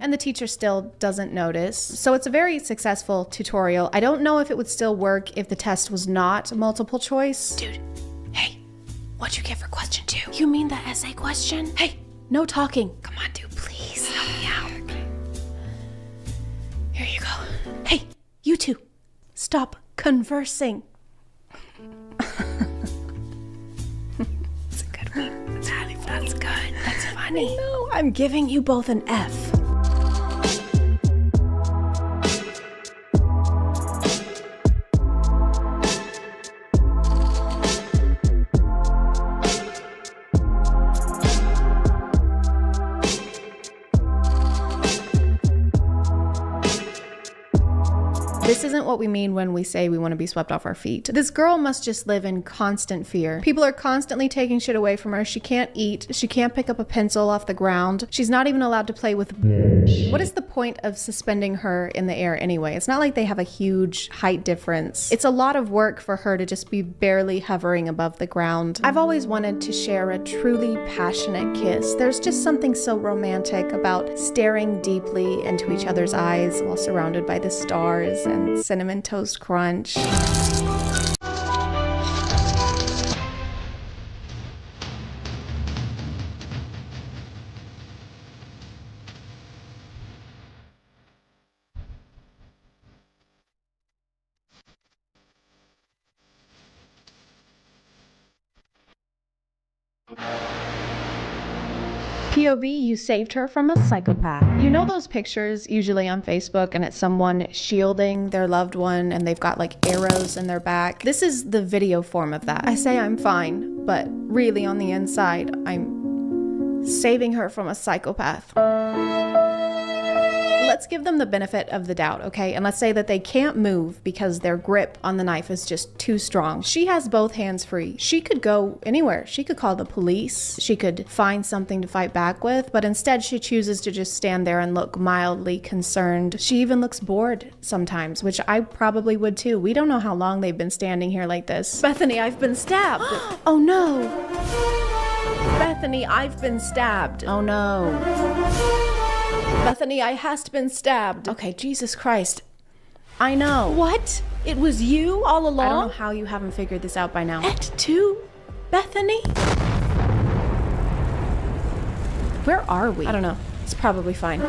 And the teacher still doesn't notice. So it's a very successful tutorial. I don't know if it would still work if the test was not multiple choice. Dude, hey, what'd you get for question 2? You mean the essay question? Hey, no talking. Come on, dude, please help me out. Here you go. Hey, you two, stop conversing. That's a good one. That's good. That's funny. No, I'm giving you both an F. This isn't what we mean when we say we want to be swept off our feet. This girl must just live in constant fear. People are constantly taking shit away from her. She can't eat. She can't pick up a pencil off the ground. She's not even allowed to play with... What is the point of suspending her in the air anyway? It's not like they have a huge height difference. It's a lot of work for her to just be barely hovering above the ground. I've always wanted to share a truly passionate kiss. There's just something so romantic about staring deeply into each other's eyes while surrounded by the stars and Cinnamon Toast Crunch. POV, you saved her from a psychopath. You know those pictures usually on Facebook and it's someone shielding their loved one and they've got like arrows in their back? This is the video form of that. I say I'm fine, but really on the inside, I'm saving her from a psychopath. Let's give them the benefit of the doubt, okay? And let's say that they can't move because their grip on the knife is just too strong. She has both hands free. She could go anywhere. She could call the police. She could find something to fight back with, but instead she chooses to just stand there and look mildly concerned. She even looks bored sometimes, which I probably would too. We don't know how long they've been standing here like this. Bethany, I've been stabbed. Oh no. Bethany, I've been stabbed. Oh no. Bethany, I hast been stabbed. Okay, Jesus Christ. I know. What? It was you all along? I don't know how you haven't figured this out by now. Et tu, Bethany? Where are we? I don't know. It's probably fine.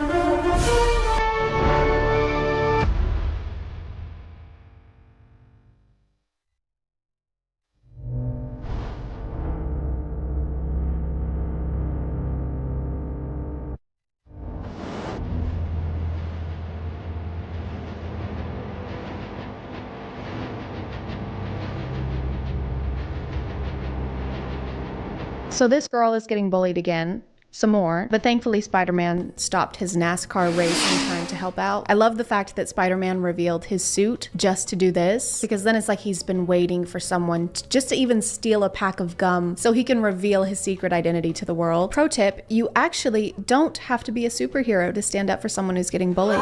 So this girl is getting bullied again, some more, but thankfully Spider-Man stopped his NASCAR race in time to help out. I love the fact that Spider-Man revealed his suit just to do this, because then it's like he's been waiting for someone just to even steal a pack of gum so he can reveal his secret identity to the world. Pro tip, you actually don't have to be a superhero to stand up for someone who's getting bullied.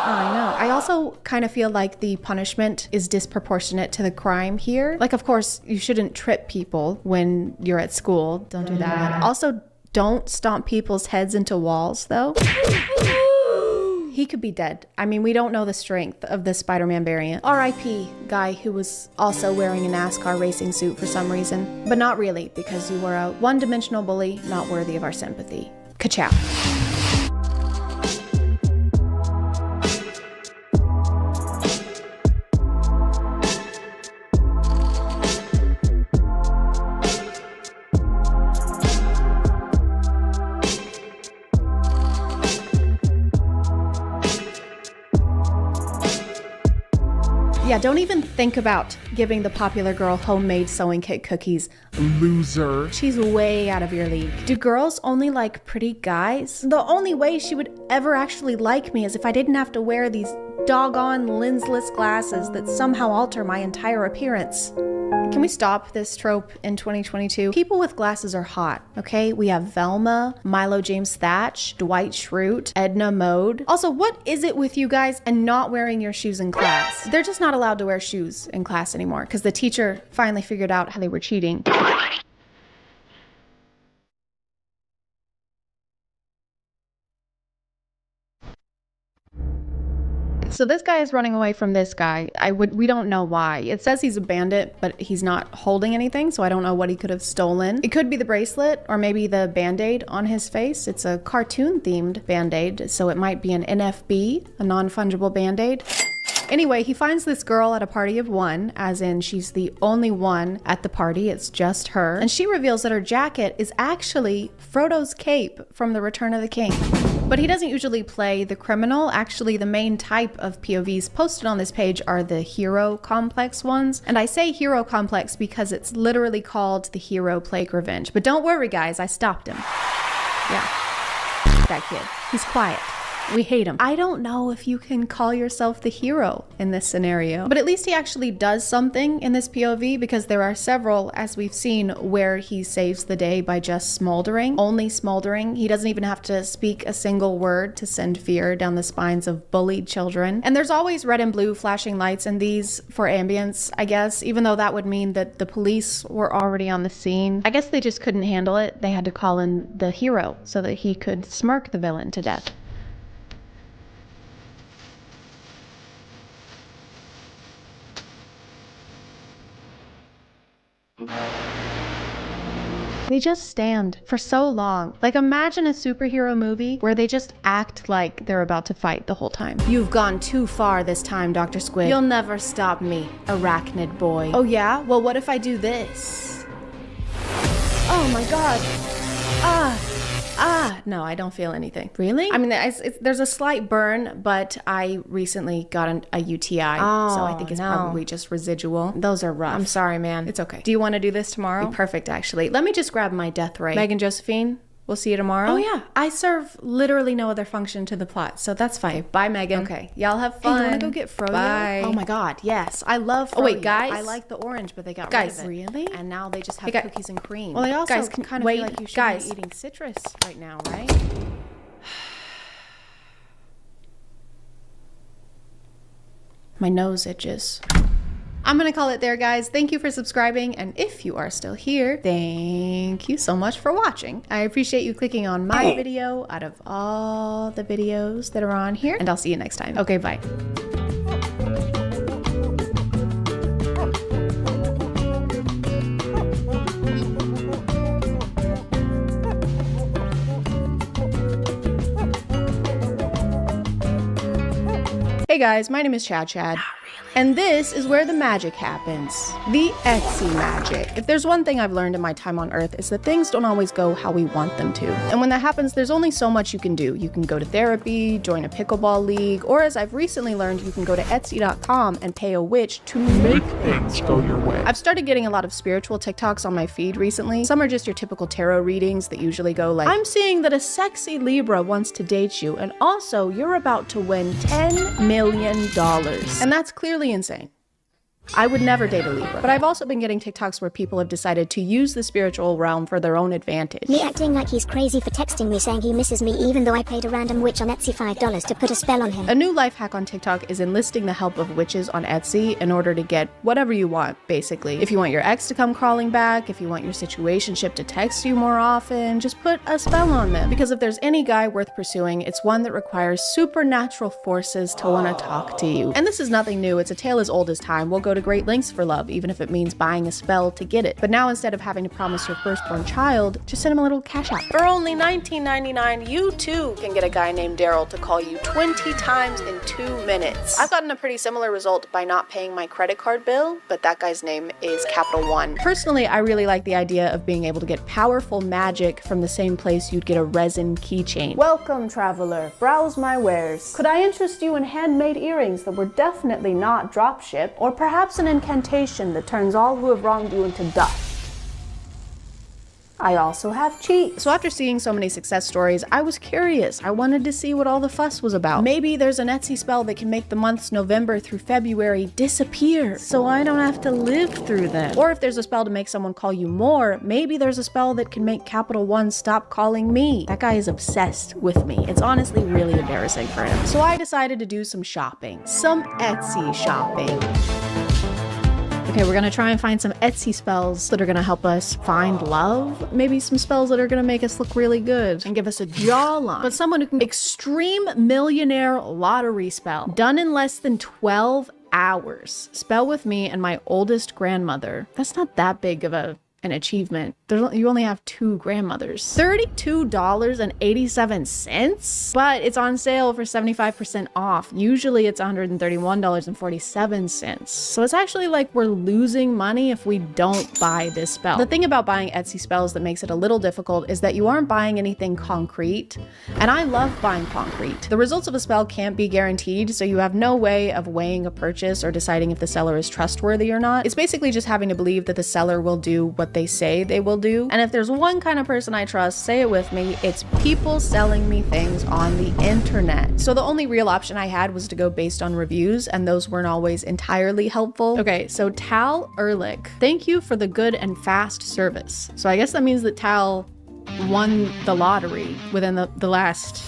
I know. I also kind of feel like the punishment is disproportionate to the crime here. Like, of course, you shouldn't trip people when you're at school. Don't do that. Also, don't stomp people's heads into walls, though. He could be dead. I mean, we don't know the strength of this Spider-Man variant. R.I.P. guy who was also wearing a NASCAR racing suit for some reason. But not really, because you were a one-dimensional bully not worthy of our sympathy. Ka-chow. Yeah, don't even think about giving the popular girl homemade sewing kit cookies. Loser. She's way out of your league. Do girls only like pretty guys? The only way she would ever actually like me is if I didn't have to wear these doggone lensless glasses that somehow alter my entire appearance. Can we stop this trope in 2022? People with glasses are hot, okay? We have Velma, Milo James Thatch, Dwight Schrute, Edna Mode. Also, what is it with you guys and not wearing your shoes in class? They're just not allowed to wear shoes in class anymore because the teacher finally figured out how they were cheating. So this guy is running away from this guy. We don't know why. It says he's a bandit, but he's not holding anything, so I don't know what he could have stolen. It could be the bracelet or maybe the band-aid on his face. It's a cartoon-themed band-aid, so it might be an NFB, a non-fungible band-aid. Anyway, he finds this girl at a party of one, as in she's the only one at the party, it's just her. And she reveals that her jacket is actually Frodo's cape from The Return of the King. But he doesn't usually play the criminal. Actually, the main type of POVs posted on this page are the hero complex ones. And I say hero complex because it's literally called the Hero Plague Revenge. But don't worry guys, I stopped him. Yeah, that kid, he's quiet. We hate him. I don't know if you can call yourself the hero in this scenario, but at least he actually does something in this POV because there are several, as we've seen, where he saves the day by just smoldering, only smoldering. He doesn't even have to speak a single word to send fear down the spines of bullied children. And there's always red and blue flashing lights in these for ambience, I guess, even though that would mean that the police were already on the scene. I guess they just couldn't handle it. They had to call in the hero so that he could smirk the villain to death. They just stand for so long. Like, imagine a superhero movie where they just act like they're about to fight the whole time. You've gone too far this time, Dr. Squid. You'll never stop me, arachnid boy. Oh yeah? Well, what if I do this? Oh my god. No, I don't feel anything. Really? I mean, there's a slight burn, but I recently got a UTI, so I think it's probably just residual. Those are rough. I'm sorry, man. It's okay. Do you want to do this tomorrow? Perfect, actually. Let me just grab my death ray. Megan Josephine, we'll see you tomorrow. Oh yeah, I serve literally no other function to the plot, so that's fine. Okay, bye, Megan. Okay, y'all have fun. Hey, you want to go get froyo? Bye. Oh my god, yes. I love froyo. Oh wait, guys. I like the orange, but they got rid of it. Really? And now they just have cookies and cream. Well, they also kind of feel like you should be eating citrus right now, right? My nose itches. I'm gonna call it there, guys. Thank you for subscribing, and if you are still here, thank you so much for watching. I appreciate you clicking on my video out of all the videos that are on here, and I'll see you next time. Okay, bye. Hey guys, my name is ChadChad. And this is where the magic happens. The Etsy magic. If there's one thing I've learned in my time on Earth, is that things don't always go how we want them to. And when that happens, there's only so much you can do. You can go to therapy, join a pickleball league, or as I've recently learned, you can go to Etsy.com and pay a witch to make things go your way. I've started getting a lot of spiritual TikToks on my feed recently. Some are just your typical tarot readings that usually go like, I'm seeing that a sexy Libra wants to date you, and also you're about to win $10 million. And that's clearly insane. I would never date a Libra. But I've also been getting TikToks where people have decided to use the spiritual realm for their own advantage. Me acting like he's crazy for texting me saying he misses me even though I paid a random witch on Etsy $5 to put a spell on him. A new life hack on TikTok is enlisting the help of witches on Etsy in order to get whatever you want, basically. If you want your ex to come crawling back, if you want your situationship to text you more often, just put a spell on them. Because if there's any guy worth pursuing, it's one that requires supernatural forces to want to talk to you. And this is nothing new. It's a tale as old as time. We'll go to to great lengths for love, even if it means buying a spell to get it. But now instead of having to promise your firstborn child, just send him a little cash app. For only $19.99, you too can get a guy named Daryl to call you 20 times in 2 minutes. I've gotten a pretty similar result by not paying my credit card bill, but that guy's name is Capital One. Personally, I really like the idea of being able to get powerful magic from the same place you'd get a resin keychain. Welcome, traveler. Browse my wares. Could I interest you in handmade earrings that were definitely not dropship, or perhaps an incantation that turns all who have wronged you into dust? I also have cheats. So after seeing so many success stories, I was curious. I wanted to see what all the fuss was about. Maybe there's an Etsy spell that can make the months November through February disappear, so I don't have to live through them. Or if there's a spell to make someone call you more, maybe there's a spell that can make Capital One stop calling me. That guy is obsessed with me. It's honestly really embarrassing for him. So I decided to do some shopping. Some Etsy shopping. Okay, we're gonna try and find some Etsy spells that are gonna help us find love. Maybe some spells that are gonna make us look really good and give us a jawline. But someone who can extreme millionaire lottery spell. Done in less than 12 hours. Spell with me and my oldest grandmother. That's not that big of an achievement. You only have 2 grandmothers. $32.87, but it's on sale for 75% off. Usually it's $131.47. So it's actually like we're losing money if we don't buy this spell. The thing about buying Etsy spells that makes it a little difficult is that you aren't buying anything concrete, and I love buying concrete. The results of a spell can't be guaranteed, so you have no way of weighing a purchase or deciding if the seller is trustworthy or not. It's basically just having to believe that the seller will do what they say they will do. And if there's one kind of person I trust, say it with me, it's people selling me things on the internet. So the only real option I had was to go based on reviews, and those weren't always entirely helpful. Okay, so Tal Ehrlich, thank you for the good and fast service. So I guess that means that Tal won the lottery within the last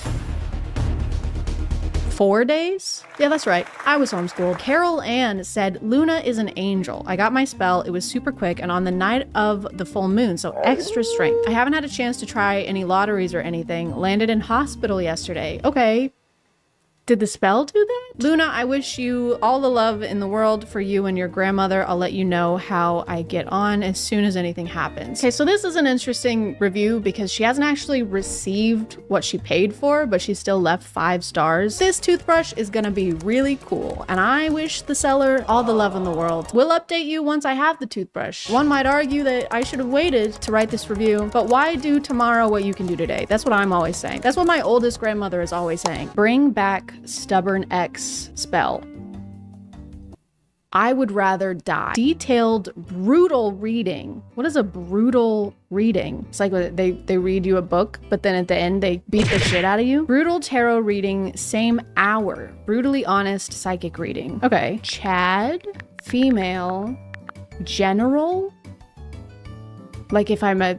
4 days? Yeah, that's right. I was homeschooled. Carol Ann said, Luna is an angel. I got my spell. It was super quick and on the night of the full moon, so extra strength. I haven't had a chance to try any lotteries or anything. Landed in hospital yesterday. Okay. Did the spell do that? Luna, I wish you all the love in the world for you and your grandmother. I'll let you know how I get on as soon as anything happens. Okay, so this is an interesting review because she hasn't actually received what she paid for, but she still left 5 stars. This toothbrush is gonna be really cool, and I wish the seller all the love in the world. We'll update you once I have the toothbrush. One might argue that I should have waited to write this review, but why do tomorrow what you can do today? That's what I'm always saying. That's what my oldest grandmother is always saying. Bring back Stubborn X spell. I would rather die. Detailed, brutal reading. What is a brutal reading? It's like they read you a book, but then at the end they beat the shit out of you. Brutal tarot reading, same hour. Brutally honest psychic reading. Okay. Chad, female, general. Like if I'm a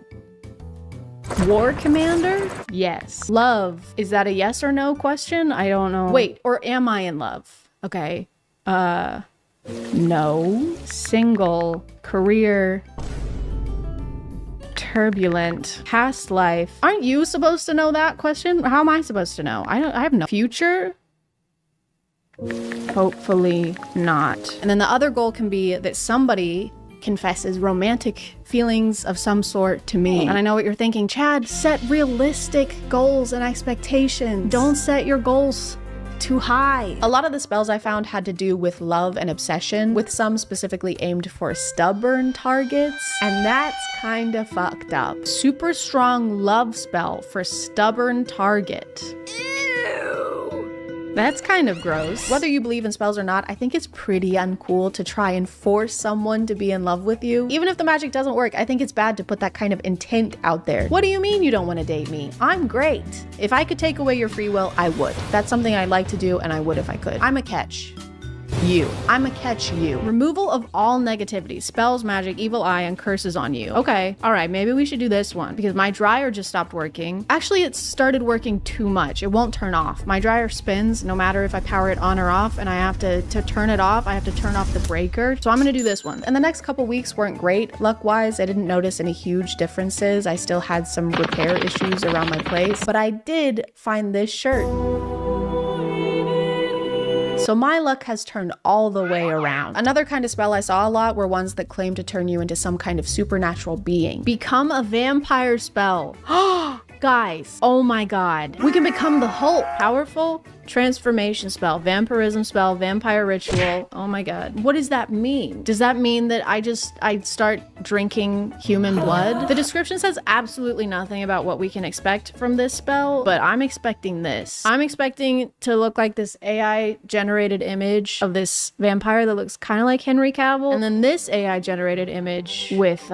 war commander? Yes. Love. Is that a yes or no question? I don't know. Wait, or am I in love? Okay. No. Single. Career. Turbulent. Past life. Aren't you supposed to know that question? How am I supposed to know? I have no future. Hopefully not. And then the other goal can be that somebody confesses romantic feelings of some sort to me. And I know what you're thinking, Chad, set realistic goals and expectations. Don't set your goals too high. A lot of the spells I found had to do with love and obsession, with some specifically aimed for stubborn targets, and that's kind of fucked up. Super strong love spell for stubborn target. That's kind of gross. Whether you believe in spells or not, I think it's pretty uncool to try and force someone to be in love with you. Even if the magic doesn't work, I think it's bad to put that kind of intent out there. What do you mean you don't want to date me? I'm great. If I could take away your free will, I would. That's something I'd like to do, and I would if I could. I'm a catch. You. I'm a catch you. Removal of all negativity, spells, magic, evil eye, and curses on you. Okay, all right, maybe we should do this one because my dryer just stopped working. Actually, it started working too much. It won't turn off. My dryer spins no matter if I power it on or off, and I have to turn it off, I have to turn off the breaker. So I'm gonna do this one. And the next couple weeks weren't great. Luck-wise, I didn't notice any huge differences. I still had some repair issues around my place, but I did find this shirt. So my luck has turned all the way around. Another kind of spell I saw a lot were ones that claim to turn you into some kind of supernatural being. Become a vampire spell. Guys, oh my god. We can become the Hulk. Powerful transformation spell, vampirism spell, vampire ritual. Oh my god. What does that mean? Does that mean that I start drinking human blood? The description says absolutely nothing about what we can expect from this spell, but I'm expecting this. I'm expecting to look like this AI generated image of this vampire that looks kind of like Henry Cavill, and then this AI generated image with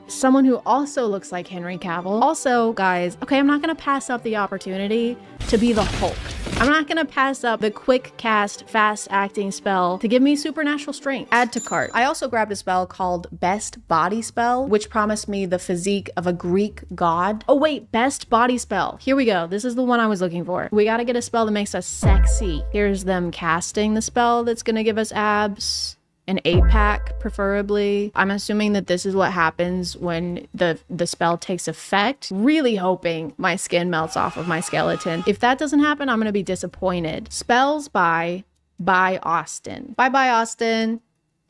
someone who also looks like Henry Cavill. Also, guys, okay, I'm not gonna pass up the opportunity to be the Hulk. I'm not gonna pass up the quick cast, fast acting spell to give me supernatural strength. Add to cart. I also grabbed a spell called Best Body Spell, which promised me the physique of a Greek god. Oh wait, Best Body Spell. Here we go. This is the one I was looking for. We gotta get a spell that makes us sexy. Here's them casting the spell that's gonna give us abs. An 8-pack, preferably. I'm assuming that this is what happens when the spell takes effect. Really hoping my skin melts off of my skeleton. If that doesn't happen, I'm gonna be disappointed. Spells by Austin. Bye-bye, Austin.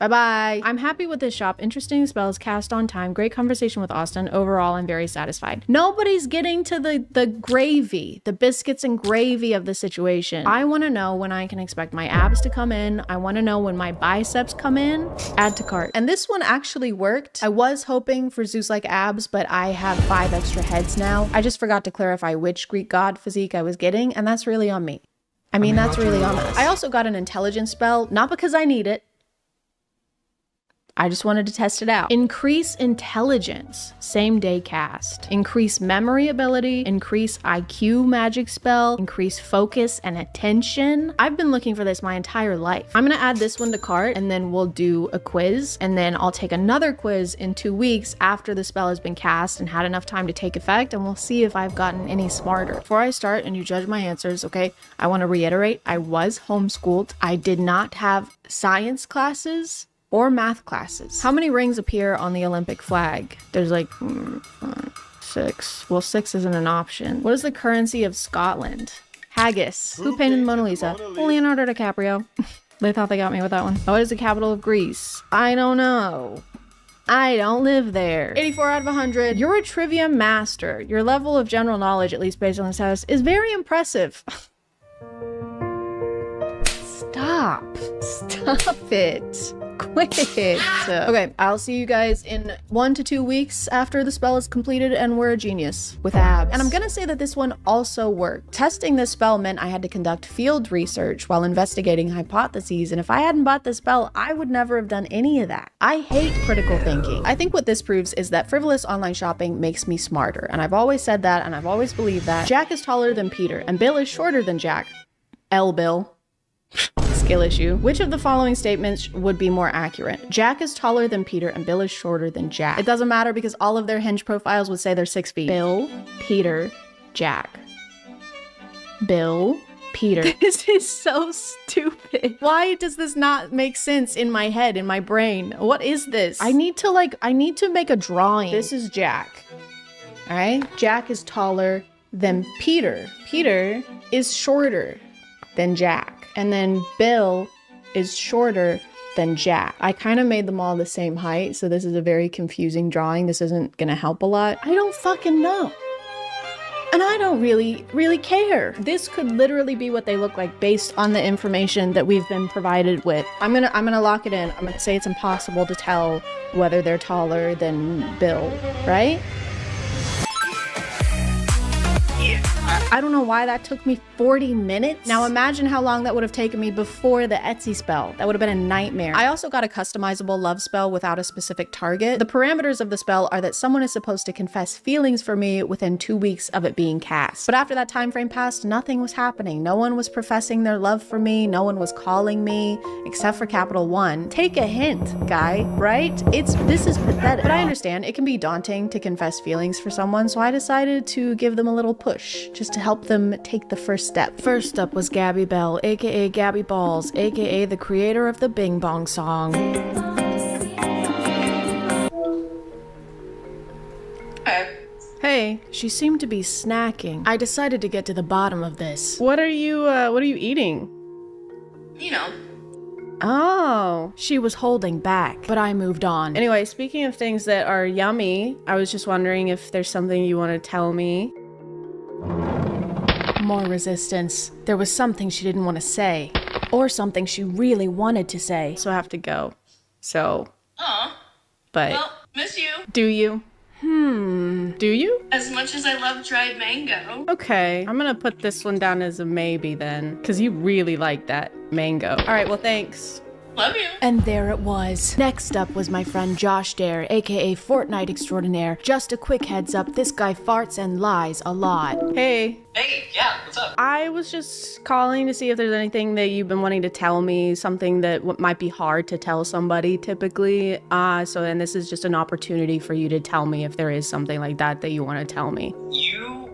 Bye-bye. I'm happy with this shop. Interesting spells, cast on time. Great conversation with Austin. Overall, I'm very satisfied. Nobody's getting to the gravy, the biscuits and gravy of the situation. I want to know when I can expect my abs to come in. I want to know when my biceps come in. Add to cart. And this one actually worked. I was hoping for Zeus-like abs, but I have 5 extra heads now. I just forgot to clarify which Greek god physique I was getting, and that's really on me. I mean, that's really on us. I also got an intelligence spell, not because I need it. I just wanted to test it out. Increase intelligence, same day cast. Increase memory ability, increase IQ magic spell, increase focus and attention. I've been looking for this my entire life. I'm gonna add this one to cart and then we'll do a quiz, and then I'll take another quiz in 2 weeks after the spell has been cast and had enough time to take effect, and we'll see if I've gotten any smarter. Before I start and you judge my answers, okay, I wanna reiterate, I was homeschooled. I did not have science classes or math classes. How many rings appear on the Olympic flag? There's like 6. Well, 6 isn't an option. What is the currency of Scotland? Haggis. Who painted the Mona Lisa? Leonardo DiCaprio. They thought they got me with that one. What is the capital of Greece? I don't know. I don't live there. 84 out of 100. You're a trivia master. Your level of general knowledge, at least based on this house, is very impressive. Stop it. Quit. Okay, I'll see you guys in 1 to 2 weeks after the spell is completed and we're a genius with abs. And I'm gonna say that this one also worked. Testing this spell meant I had to conduct field research while investigating hypotheses, and if I hadn't bought this spell, I would never have done any of that. I hate critical thinking. I think what this proves is that frivolous online shopping makes me smarter, and I've always said that, and I've always believed that. Jack is taller than Peter, and Bill is shorter than Jack. Bill. Skill issue. Which of the following statements would be more accurate? Jack is taller than Peter and Bill is shorter than Jack. It doesn't matter because all of their Hinge profiles would say they're 6 feet. Bill, Peter, Jack. Bill, Peter. This is so stupid. Why does this not make sense in my head, in my brain? What is this? I need to make a drawing. This is Jack. All right? Jack is taller than Peter. Peter is shorter than Jack. And then Bill is shorter than Jack. I kind of made them all the same height, so this is a very confusing drawing. This isn't gonna help a lot. I don't fucking know. And I don't really care. This could literally be what they look like based on the information that we've been provided with. I'm gonna lock it in. I'm gonna say it's impossible to tell whether they're taller than Bill, right? I don't know why that took me 40 minutes. Now imagine how long that would have taken me before the Etsy spell. That would have been a nightmare. I also got a customizable love spell without a specific target. The parameters of the spell are that someone is supposed to confess feelings for me within 2 weeks of it being cast. But after that time frame passed, nothing was happening. No one was professing their love for me. No one was calling me, except for Capital One. Take a hint, guy, right? This is pathetic. But I understand it can be daunting to confess feelings for someone, so I decided to give them a little push, just to help them take the first step. First up was Gabby Bell, aka Gabby Balls, aka the creator of the Bing Bong song. Hey, she seemed to be snacking. I decided to get to the bottom of this. What are you eating? you know. Oh, she was holding back, but I moved on. Anyway, speaking of things that are yummy, I was just wondering if there's something you want to tell me. More resistance. There was something she didn't want to say, or something she really wanted to say. So I have to go. So. Aw. But. Well, miss you. Do you? Do you? As much as I love dried mango. Okay, I'm gonna put this one down as a maybe then, because you really like that mango. All right, well, thanks. Love you. And there it was. Next up was my friend Josh Dare, aka Fortnite Extraordinaire. Just a quick heads up, this guy farts and lies a lot. Hey. Hey, yeah, what's up? I was just calling to see if there's anything that you've been wanting to tell me, something that might be hard to tell somebody typically. And this is just an opportunity for you to tell me if there is something like that that you want to tell me. You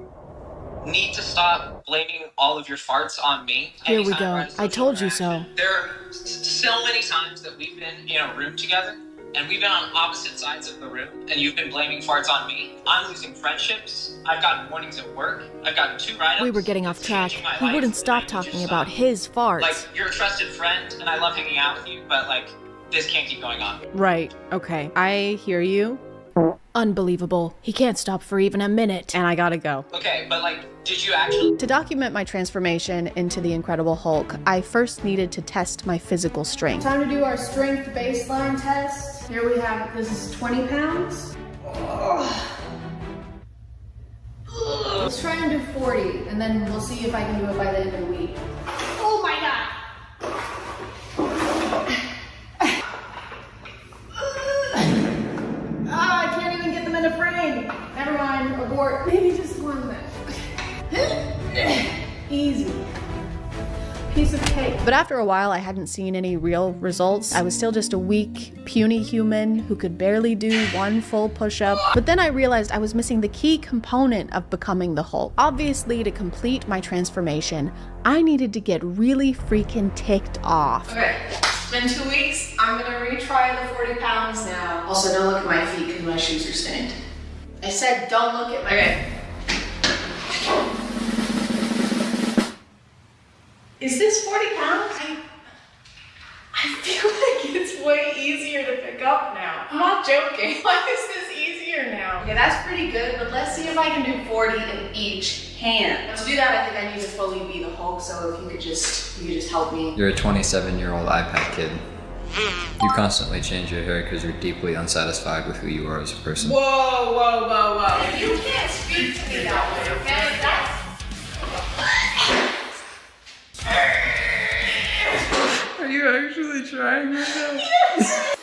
need to stop blaming all of your farts on me. Here we go. I told you so. There are so many times that we've been in a room together and we've been on opposite sides of the room and you've been blaming farts on me. I'm losing friendships. I've gotten warnings at work. I've gotten 2 write-ups. We were getting off track. He wouldn't stop talking about his farts. Like, you're a trusted friend and I love hanging out with you, but like, this can't keep going on. Right, okay. I hear you. Unbelievable. He can't stop for even a minute. And I gotta go. Okay, but like, did you actually... To document my transformation into the Incredible Hulk, I first needed to test my physical strength. Time to do our strength baseline test. Here we have, this is 20 pounds. Let's try and do 40, and then we'll see if I can do it by the end of the week. Oh my God. I can't even get them in a frame. Never mind, abort. Maybe just one then. Easy. Piece of cake. But after a while, I hadn't seen any real results. I was still just a weak, puny human who could barely do 1 full push-up. But then I realized I was missing the key component of becoming the Hulk. Obviously, to complete my transformation, I needed to get really freaking ticked off. Okay, it's been 2 weeks. I'm gonna retry the 40 pounds now. Also, don't look at my feet because my shoes are stained. I said don't look at my... Okay. Is this 40 pounds? I feel like it's way easier to pick up now. I'm not joking. Why is this easier now? Okay, that's pretty good, but let's see if I can do 40 in each hand. But to do that, I think I need to fully be the Hulk, so if you could just help me. You're a 27-year-old iPad kid. You constantly change your hair because you're deeply unsatisfied with who you are as a person. Whoa, whoa, whoa, whoa. You can't speak to me that way, okay? That's... Are you actually trying right now? Yes!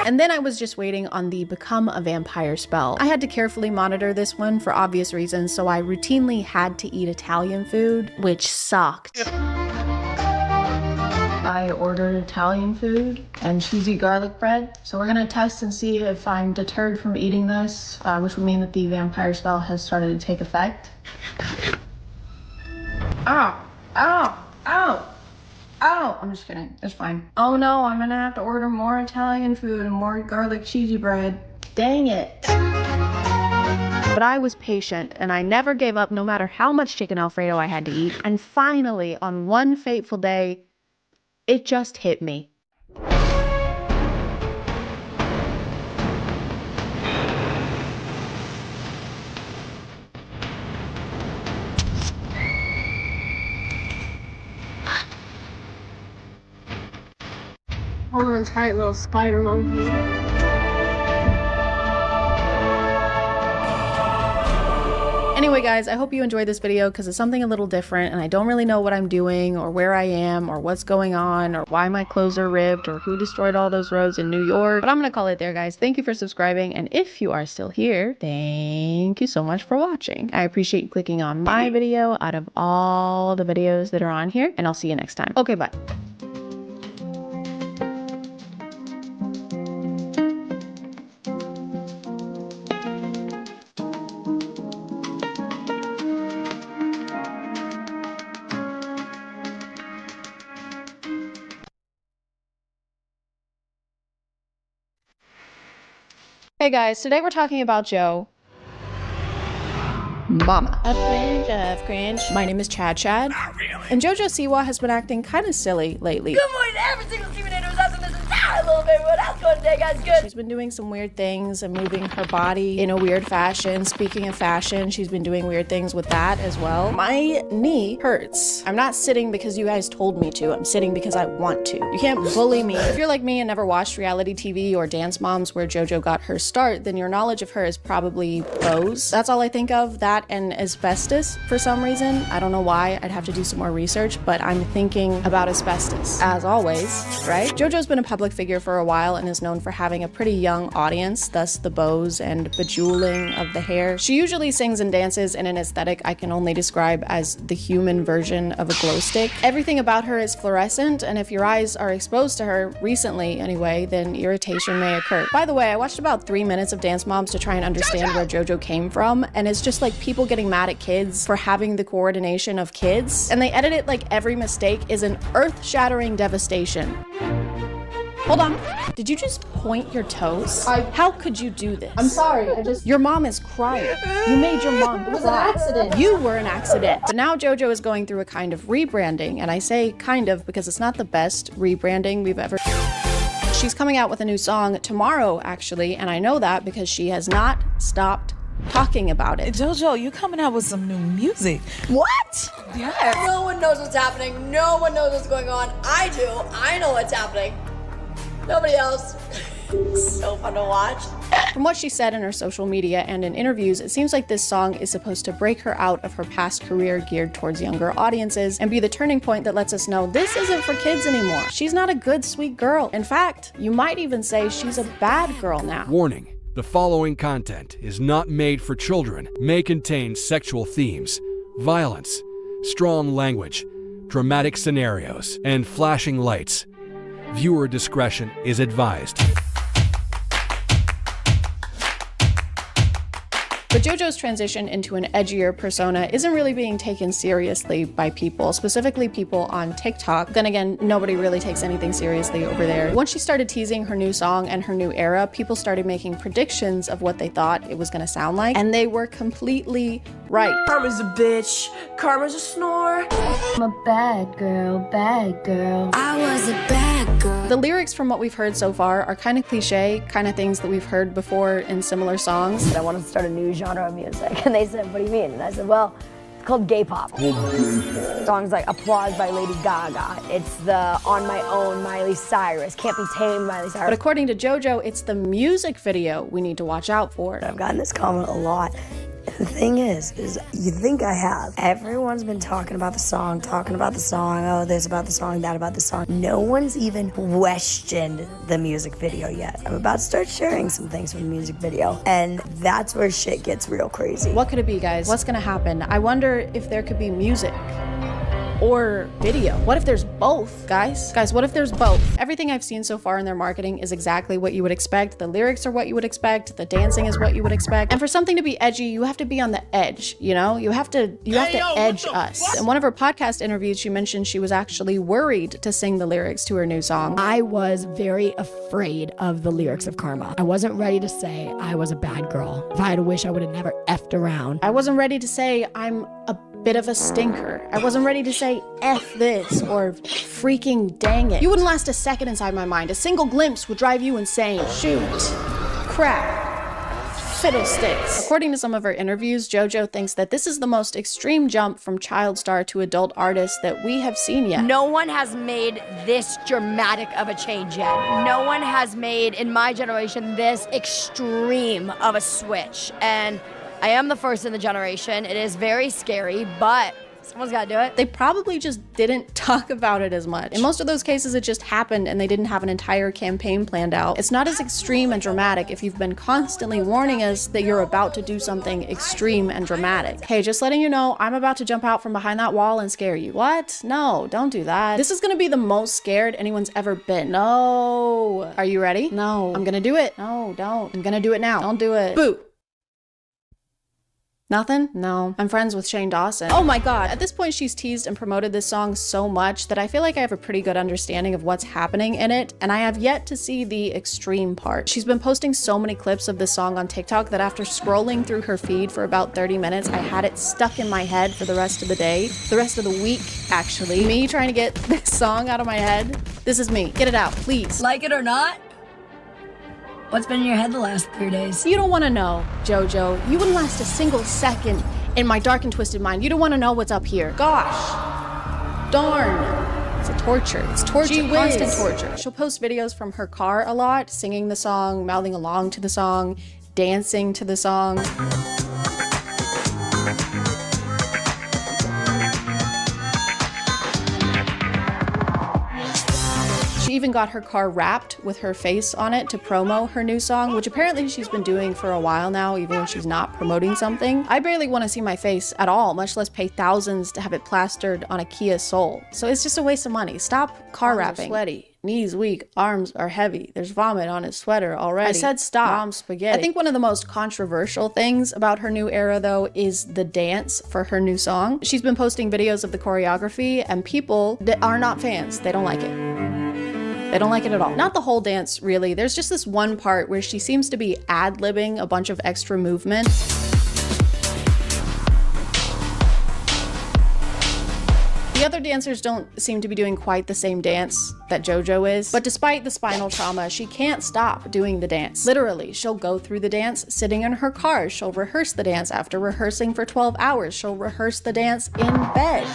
And then I was just waiting on the Become a Vampire spell. I had to carefully monitor this one for obvious reasons, so I routinely had to eat Italian food, which sucked. I ordered Italian food and cheesy garlic bread. So we're gonna test and see if I'm deterred from eating this, which would mean that the vampire spell has started to take effect. Ow, ow, ow. Oh, I'm just kidding. It's fine. Oh no, I'm gonna have to order more Italian food and more garlic cheesy bread. Dang it. But I was patient and I never gave up no matter how much chicken Alfredo I had to eat. And finally, on one fateful day, it just hit me. Hold on tight, little spider monkey. Anyway guys, I hope you enjoyed this video because it's something a little different and I don't really know what I'm doing or where I am or what's going on or why my clothes are ripped or who destroyed all those roads in New York. But I'm gonna call it there guys. Thank you for subscribing, and if you are still here, thank you so much for watching. I appreciate you clicking on my video out of all the videos that are on here, and I'll see you next time. Okay, bye. Hey guys, today we're talking about Joe. mama. A fringe of cringe. My name is ChadChad. Not really. And JoJo Siwa has been acting kind of silly lately. Good morning to every single Steven Andrews out in this entire little baby. How's it going today, guys? Good. She's been doing some weird things and moving her body in a weird fashion. Speaking of fashion, she's been doing weird things with that as well. My knee hurts. I'm not sitting because you guys told me to. I'm sitting because I want to. You can't bully me. If you're like me and never watched reality TV or Dance Moms where JoJo got her start, then your knowledge of her is probably bows. That's all I think of, that and asbestos for some reason. I don't know why. I'd have to do some more research, but I'm thinking about asbestos as always, right? JoJo's been a public figure for a while and is known for having a pretty young audience, thus the bows and bejeweling of the hair. She usually sings and dances in an aesthetic I can only describe as the human version of a glow stick. Everything about her is fluorescent, and if your eyes are exposed to her, recently anyway, then irritation may occur. By the way, I watched about 3 minutes of Dance Moms to try and understand where JoJo came from, and it's just like people getting mad at kids for having the coordination of kids, and they edit it like every mistake is an earth-shattering devastation. Hold on. Did you just point your toes? How could you do this? I'm sorry, Your mom is crying. You made your mom cry. It was an accident. You were an accident. But now JoJo is going through a kind of rebranding, and I say kind of because it's not the best rebranding we've ever. She's coming out with a new song tomorrow, actually, and I know that because she has not stopped talking about it. JoJo, you coming out with some new music. What? Yes. No one knows what's happening. No one knows what's going on. I do. I know what's happening. Nobody else. So fun to watch. From what she said in her social media and in interviews, it seems like this song is supposed to break her out of her past career geared towards younger audiences and be the turning point that lets us know this isn't for kids anymore. She's not a good, sweet girl. In fact, you might even say she's a bad girl now. Warning. The following content is not made for children, may contain sexual themes, violence, strong language, dramatic scenarios, and flashing lights. Viewer discretion is advised. But JoJo's transition into an edgier persona isn't really being taken seriously by people, specifically people on TikTok. Then again, nobody really takes anything seriously over there. Once she started teasing her new song and her new era, people started making predictions of what they thought it was gonna sound like, and they were completely right. Karma's a bitch. Karma's a snore. I'm a bad girl, bad girl. I was a bad girl. The lyrics from what we've heard so far are kind of cliche, kind of things that we've heard before in similar songs. I want to start a new genre of music. And they said, what do you mean? And I said, well, it's called gay pop. Songs like Applause by Lady Gaga. It's the On My Own Miley Cyrus. Can't Be Tamed Miley Cyrus. But according to JoJo, it's the music video we need to watch out for. I've gotten this comment a lot. The thing is you think I have. Everyone's been talking about the song, oh, this about the song, that about the song. No one's even questioned the music video yet. I'm about to start sharing some things from the music video, and that's where shit gets real crazy. What could it be, guys? What's gonna happen? I wonder if there could be music or video. What if there's both, guys? Guys, what if there's both? Everything I've seen so far in their marketing is exactly what you would expect. The lyrics are what you would expect. The dancing is what you would expect. And for something to be edgy, you have to be on the edge, you know? You have to edge us. In one of her podcast interviews, she mentioned she was actually worried to sing the lyrics to her new song. I was very afraid of the lyrics of Karma. I wasn't ready to say I was a bad girl. If I had a wish, I would have never effed around. I wasn't ready to say I'm a bit of a stinker. I wasn't ready to say F this or freaking dang it. You wouldn't last a second inside my mind. A single glimpse would drive you insane. Shoot. Crap. Fiddlesticks. According to some of her interviews, JoJo thinks that this is the most extreme jump from child star to adult artist that we have seen yet. No one has made this dramatic of a change yet. No one has made, in my generation, this extreme of a switch. And I am the first in the generation. It is very scary, but someone's gotta do it. They probably just didn't talk about it as much. In most of those cases, it just happened and they didn't have an entire campaign planned out. It's not as extreme and dramatic if you've been constantly warning us that you're about to do something extreme and dramatic. Hey, just letting you know, I'm about to jump out from behind that wall and scare you. What? No, don't do that. This is gonna be the most scared anyone's ever been. No. Are you ready? No. I'm gonna do it. No, don't. I'm gonna do it now. Don't do it. Boo. Nothing? No. I'm friends with Shane Dawson. Oh my god. At this point, she's teased and promoted this song so much that I feel like I have a pretty good understanding of what's happening in it, and I have yet to see the extreme part. She's been posting so many clips of this song on TikTok that after scrolling through her feed for about 30 minutes, I had it stuck in my head for the rest of the day. The rest of the week, actually. Me trying to get this song out of my head. This is me. Get it out, please. Like it or not? What's been in your head the last 3 days? You don't want to know, JoJo. You wouldn't last a single second in my dark and twisted mind. You don't want to know what's up here. Gosh. Darn. It's a torture. It's torture. Constant torture. She'll post videos from her car a lot, singing the song, mouthing along to the song, dancing to the song. She even got her car wrapped with her face on it to promo her new song, which apparently she's been doing for a while now, even when she's not promoting something. I barely want to see my face at all, much less pay thousands to have it plastered on a Kia Soul. So it's just a waste of money. Stop car wrapping. Sweaty, knees weak, arms are heavy. There's vomit on his sweater already. I said stop. Mom's spaghetti. I think one of the most controversial things about her new era, though, is the dance for her new song. She's been posting videos of the choreography, and people that are not fans, they don't like it. They don't like it at all. Not the whole dance, really. There's just this one part where she seems to be ad-libbing a bunch of extra movement. The other dancers don't seem to be doing quite the same dance that JoJo is, but despite the spinal trauma, she can't stop doing the dance. Literally, she'll go through the dance sitting in her car. She'll rehearse the dance after rehearsing for 12 hours. She'll rehearse the dance in bed.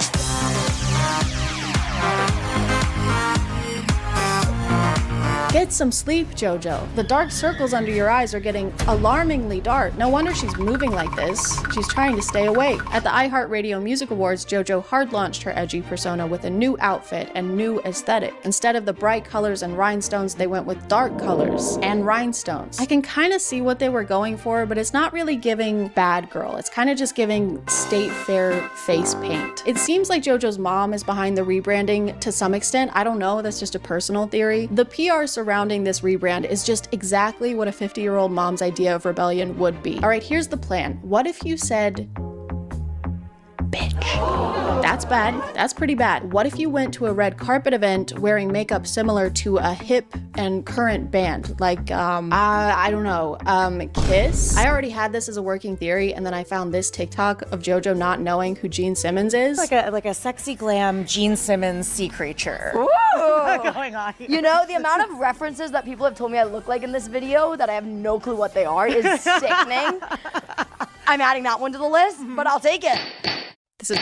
Get some sleep, JoJo. The dark circles under your eyes are getting alarmingly dark. No wonder she's moving like this. She's trying to stay awake. At the iHeartRadio Music Awards, JoJo hard launched her edgy persona with a new outfit and new aesthetic. Instead of the bright colors and rhinestones, they went with dark colors and rhinestones. I can kind of see what they were going for, but it's not really giving bad girl. It's kind of just giving state fair face paint. It seems like JoJo's mom is behind the rebranding to some extent. I don't know, that's just a personal theory. The PR surrounding this rebrand is just exactly what a 50-year-old mom's idea of rebellion would be. All right, here's the plan. What if you said, bitch? That's bad. That's pretty bad. What if you went to a red carpet event wearing makeup similar to a hip and current band? Like, I don't know, Kiss? I already had this as a working theory, and then I found this TikTok of JoJo not knowing who Gene Simmons is. Like a sexy glam Gene Simmons sea creature. Ooh. Going on here. You know, the amount of references that people have told me I look like in this video that I have no clue what they are is sickening. I'm adding that one to the list, but I'll take it.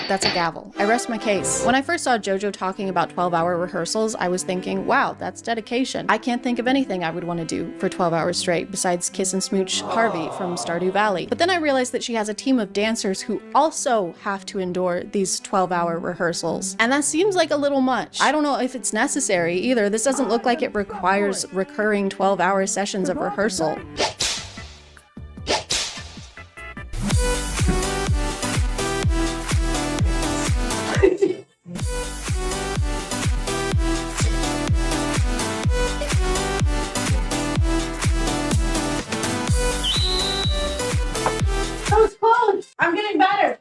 That's a gavel. I rest my case. When I first saw JoJo talking about 12-hour rehearsals, I was thinking, wow, that's dedication. I can't think of anything I would want to do for 12 hours straight besides kiss and smooch Harvey from Stardew Valley. But then I realized that she has a team of dancers who also have to endure these 12-hour rehearsals. And that seems like a little much. I don't know if it's necessary either. This doesn't look like it requires recurring 12-hour sessions of rehearsal. That was close. I'm getting better.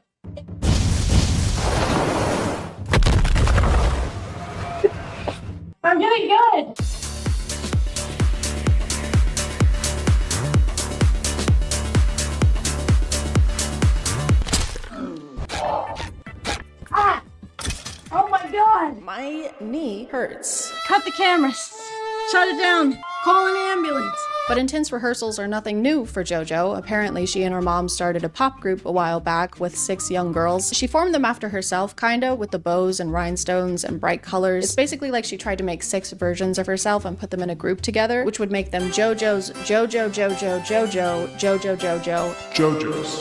I'm getting good. Ah! Oh my god! My knee hurts. Cut the cameras. Shut it down. Call an ambulance. But intense rehearsals are nothing new for JoJo. Apparently, she and her mom started a pop group a while back with 6 young girls. She formed them after herself, kinda, with the bows and rhinestones and bright colors. It's basically like she tried to make 6 versions of herself and put them in a group together, which would make them JoJo's, JoJo's.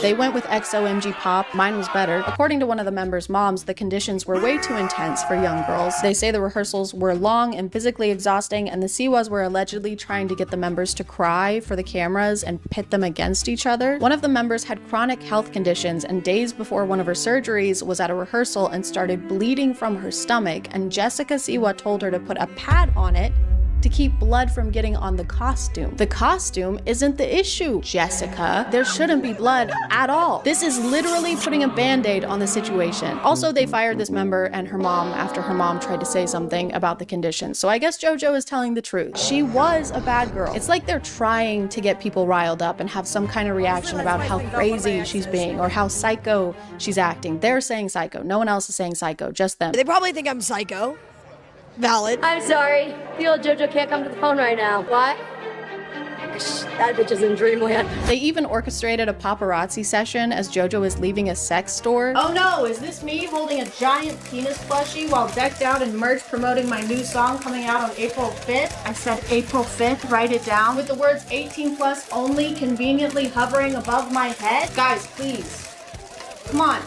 They went with XOMG Pop. Mine was better. According to one of the members' moms, the conditions were way too intense for young girls. They say the rehearsals were long and physically exhausting, and the Siwas were allegedly trying to get the members to cry for the cameras and pit them against each other. One of the members had chronic health conditions, and days before one of her surgeries was at a rehearsal and started bleeding from her stomach, and Jessica Siwa told her to put a pad on it to keep blood from getting on the costume. The costume isn't the issue, Jessica. There shouldn't be blood at all. This is literally putting a band-aid on the situation. Also, they fired this member and her mom after her mom tried to say something about the condition. So I guess JoJo is telling the truth. She was a bad girl. It's like they're trying to get people riled up and have some kind of reaction about how crazy she's being or how psycho she's acting. They're saying psycho. No one else is saying psycho, just them. They probably think I'm psycho. Valid. I'm sorry. The old JoJo can't come to the phone right now. Why? That bitch is in dreamland. They even orchestrated a paparazzi session as JoJo is leaving a sex store. Oh no, is this me holding a giant penis plushie while decked out in merch promoting my new song coming out on April 5th? I said April 5th, write it down. With the words 18 plus only conveniently hovering above my head? Guys, please. Come on.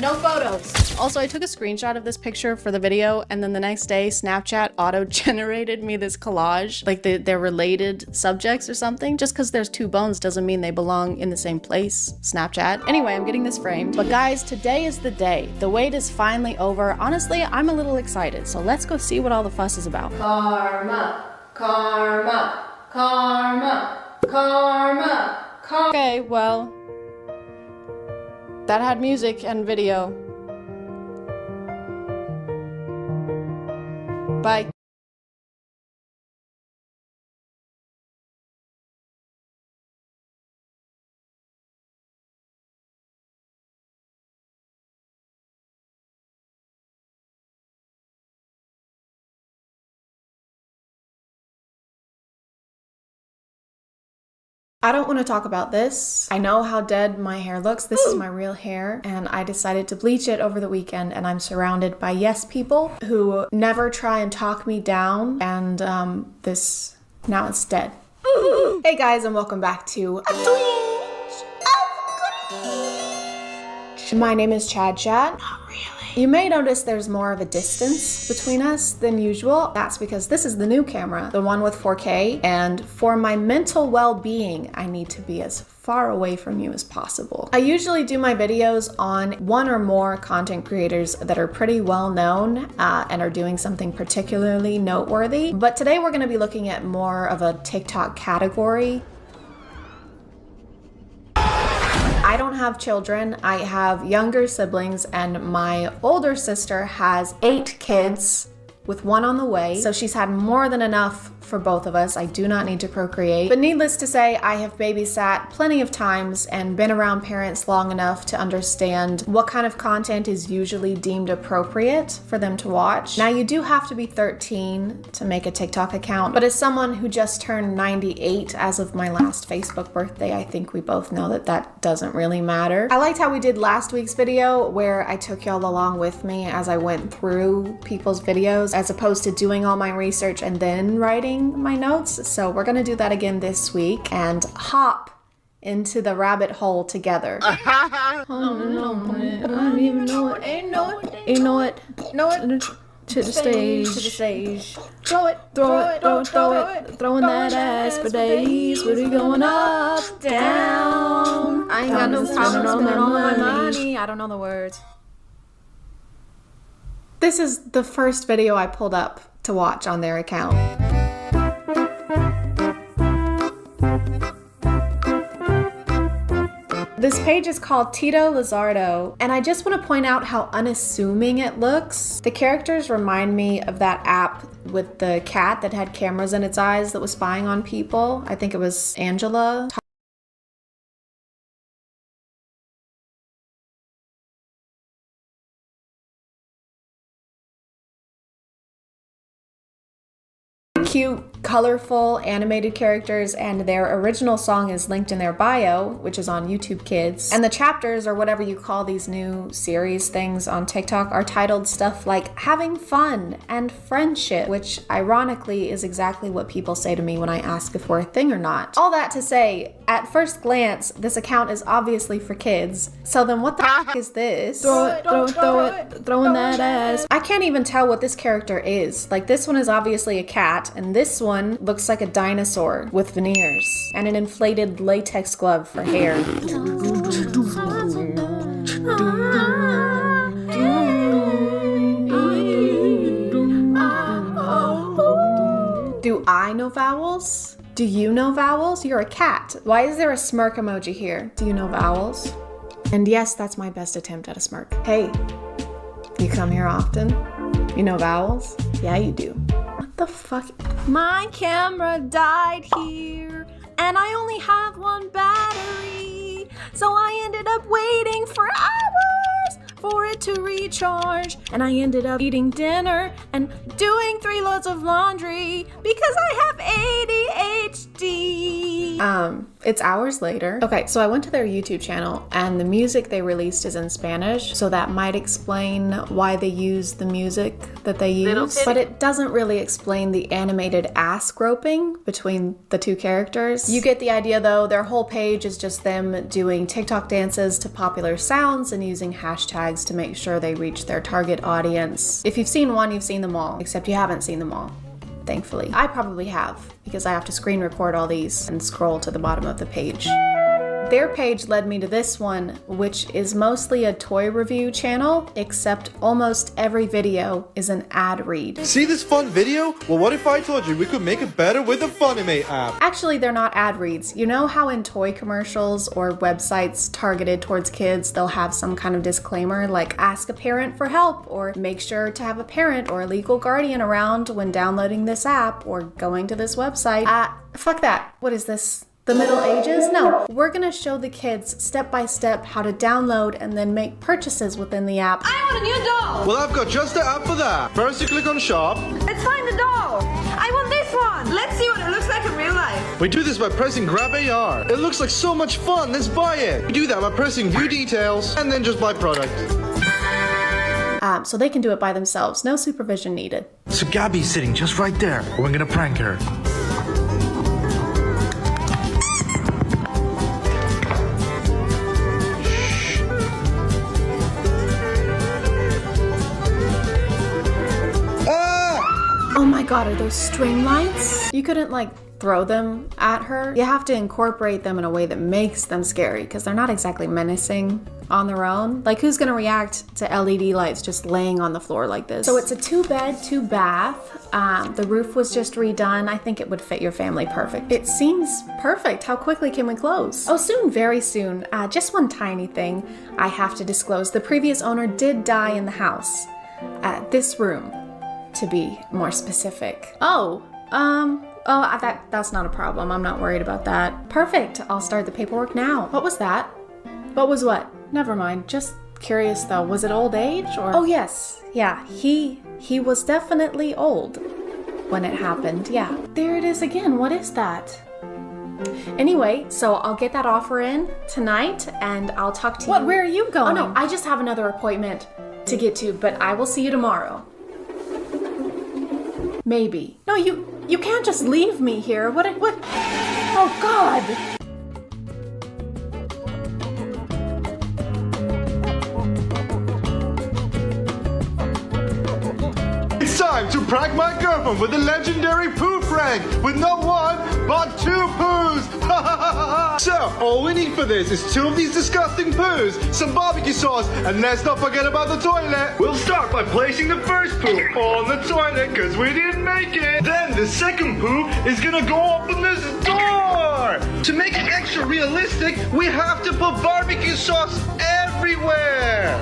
No photos. Also, I took a screenshot of this picture for the video, and then the next day, Snapchat auto-generated me this collage, like they're related subjects or something. Just because there's two bones doesn't mean they belong in the same place, Snapchat. Anyway, I'm getting this framed. But guys, today is the day. The wait is finally over. Honestly, I'm a little excited, so let's go see what all the fuss is about. Karma, karma, karma, karma, karma. Okay, well, that had music and video. Bye. I don't want to talk about this. I know how dead my hair looks. This is my real hair, and I decided to bleach it over the weekend, and I'm surrounded by yes people who never try and talk me down, and now it's dead. Hey guys, and welcome back to My name is ChadChad. Not really. You may notice there's more of a distance between us than usual. That's because this is the new camera, the one with 4K, and for my mental well-being, I need to be as far away from you as possible. I usually do my videos on one or more content creators that are pretty well known and are doing something particularly noteworthy, but today we're gonna be looking at more of a TikTok category. I don't have children, I have younger siblings, and my older sister has 8 kids with 1 on the way, so she's had more than enough for both of us. I do not need to procreate. But needless to say, I have babysat plenty of times and been around parents long enough to understand what kind of content is usually deemed appropriate for them to watch. Now, you do have to be 13 to make a TikTok account, but as someone who just turned 98 as of my last Facebook birthday, I think we both know that that doesn't really matter. I liked how we did last week's video where I took y'all along with me as I went through people's videos, as opposed to doing all my research and then writing my notes. So we're gonna do that again this week and hop into the rabbit hole together. I don't even know it. Ain't know it. Ain't know it. Know it. To the stage. To the stage. Throw it. Throw it. Throw it. Throw it. Throwing that ass for days. We're going up, down. I ain't got no problem spending all my money. I don't know the words. This is the first video I pulled up to watch on their account. This page is called Tito Lizardo, and I just want to point out how unassuming it looks. The characters remind me of that app with the cat that had cameras in its eyes that was spying on people. I think it was Angela. Cute, colorful, animated characters, and their original song is linked in their bio, which is on YouTube Kids. And the chapters, or whatever you call these new series things on TikTok, are titled stuff like having fun and friendship, which ironically is exactly what people say to me when I ask if we're a thing or not. All that to say, at first glance, this account is obviously for kids. So then what the f is this? Throw it, throw it, throw it, throwing that ass. I can't even tell what this character is. Like, this one is obviously a cat, and this one looks like a dinosaur with veneers and an inflated latex glove for hair. Do I know vowels? Do you know vowels? You're a cat. Why is there a smirk emoji here? Do you know vowels? And yes, that's my best attempt at a smirk. Hey, you come here often? You know vowels? Yeah, you do. What the fuck? My camera died here, and I only have one battery. So I ended up waiting for hours for it to recharge. And I ended up eating dinner and doing 3 loads of laundry because I have ADHD. It's hours later. Okay, so I went to their YouTube channel and the music they released is in Spanish, so that might explain why they use the music that they use. But it doesn't really explain the animated ass groping between the two characters. You get the idea though, their whole page is just them doing TikTok dances to popular sounds and using hashtags to make sure they reach their target audience. If you've seen one, you've seen them all, except you haven't seen them all. Thankfully. I probably have, because I have to screen record all these and scroll to the bottom of the page. Their page led me to this one, which is mostly a toy review channel, except almost every video is an ad read. See this fun video? Well, what if I told you we could make it better with the Funimate app? Actually, they're not ad reads. You know how in toy commercials or websites targeted towards kids, they'll have some kind of disclaimer like ask a parent for help, or make sure to have a parent or a legal guardian around when downloading this app or going to this website. Fuck that. What is this? The Middle Ages? No, we're gonna show the kids step by step how to download and then make purchases within the app. I want a new doll! Well, I've got just the app for that. First you click on shop. Let's find the doll! I want this one! Let's see what it looks like in real life. We do this by pressing grab AR. It looks like so much fun, let's buy it. We do that by pressing view details and then just buy product. So they can do it by themselves, no supervision needed. So Gabby's sitting just right there. We're gonna prank her. Oh my god, are those string lights? You couldn't like throw them at her. You have to incorporate them in a way that makes them scary because they're not exactly menacing on their own. Like who's gonna react to LED lights just laying on the floor like this? So it's a 2-bed, 2-bath. The roof was just redone. I think it would fit your family perfect. It seems perfect. How quickly can we close? Oh, soon, very soon. Just one tiny thing I have to disclose. The previous owner did die in the house. This room, to be more specific. That's not a problem. I'm not worried about that. Perfect. I'll start the paperwork now. What was that? What was what? Never mind. Just curious though. Was it old age or? Oh yes. Yeah. He was definitely old when it happened. Yeah. There it is again. What is that? Anyway, so I'll get that offer in tonight and I'll talk to you. What? Where are you going? Oh no, I just have another appointment to get to, but I will see you tomorrow. Maybe. No, you can't just leave me here. What? Oh God! It's time to prank my girlfriend with the legendary poo prank with not one, but 2 poos. So, all we need for this is 2 of these disgusting poos, some barbecue sauce, and let's not forget about the toilet. We'll start by placing the first poo on the toilet because we didn't make it. Then the second poo is gonna go open this door. To make it extra realistic, we have to put barbecue sauce everywhere.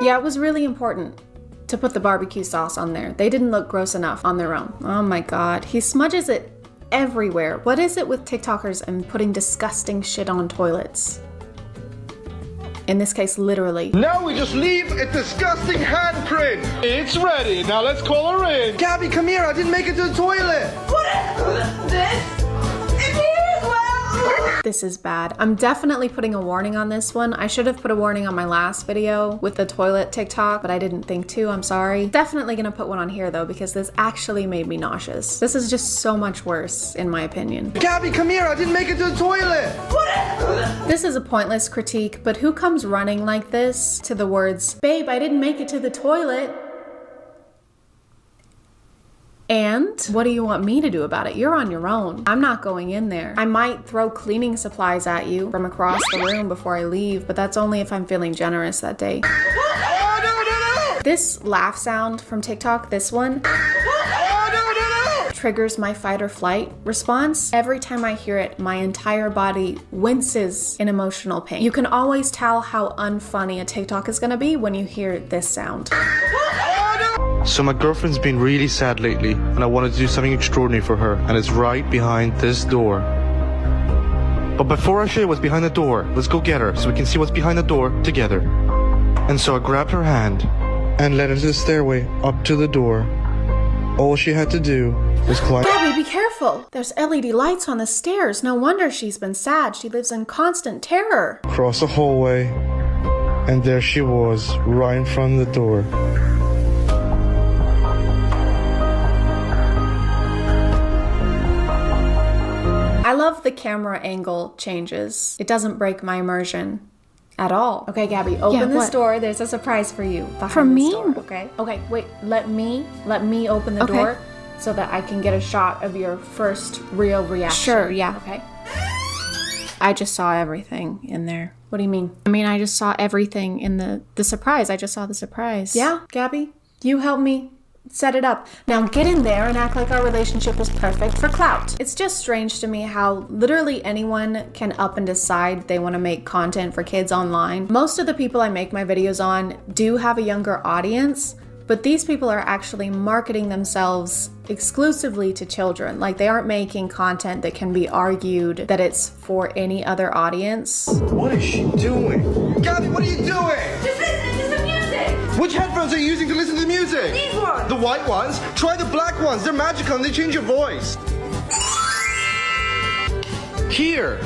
Yeah, it was really important to put the barbecue sauce on there. They didn't look gross enough on their own. Oh my God, he smudges it everywhere. What is it with TikTokers and putting disgusting shit on toilets? In this case, literally. Now we just leave a disgusting handprint. It's ready. Now let's call her in. Gabby, come here. I didn't make it to the toilet. What is this? It's here as well! This is bad. I'm definitely putting a warning on this one. I should have put a warning on my last video with the toilet TikTok, but I didn't think to. I'm sorry. Definitely gonna put one on here though, because this actually made me nauseous. This is just so much worse, in my opinion. Gabby, come here. I didn't make it to the toilet. This is a pointless critique, but who comes running like this to the words, "Babe, I didn't make it to the toilet"? And what do you want me to do about it? You're on your own. I'm not going in there. I might throw cleaning supplies at you from across the room before I leave, but that's only if I'm feeling generous that day. Oh, no. This laugh sound from TikTok, this one, triggers my fight or flight response. Every time I hear it, my entire body winces in emotional pain. You can always tell how unfunny a TikTok is gonna be when you hear this sound. So my girlfriend's been really sad lately, and I wanted to do something extraordinary for her, and it's right behind this door. But before I show you what's behind the door, let's go get her so we can see what's behind the door together. And so I grabbed her hand and led her to the stairway up to the door. All she had to do was climb. Gabby, be careful! There's LED lights on the stairs. No wonder she's been sad. She lives in constant terror. Across the hallway, and there she was, right in front of the door. I love the camera angle changes. It doesn't break my immersion at all. Okay, Gabby, open this door. There's a surprise for you. For me? Door, okay? Okay, wait, let me open the door so that I can get a shot of your first real reaction. Sure, yeah. Okay. I just saw everything in there. What do you mean? I mean, I just saw everything in the surprise. I just saw the surprise. Yeah, Gabby, you help me set it up. Now get in there and act like our relationship was perfect for clout. It's just strange to me how literally anyone can up and decide they want to make content for kids online. Most of the people I make my videos on do have a younger audience, but these people are actually marketing themselves exclusively to children. Like, they aren't making content that can be argued that it's for any other audience. What is she doing? Gabby, what are you doing? Just listen to some music. Which headphones are you using to listen to the music? These ones. The white ones? Try the black ones. They're magical and they change your voice. Here.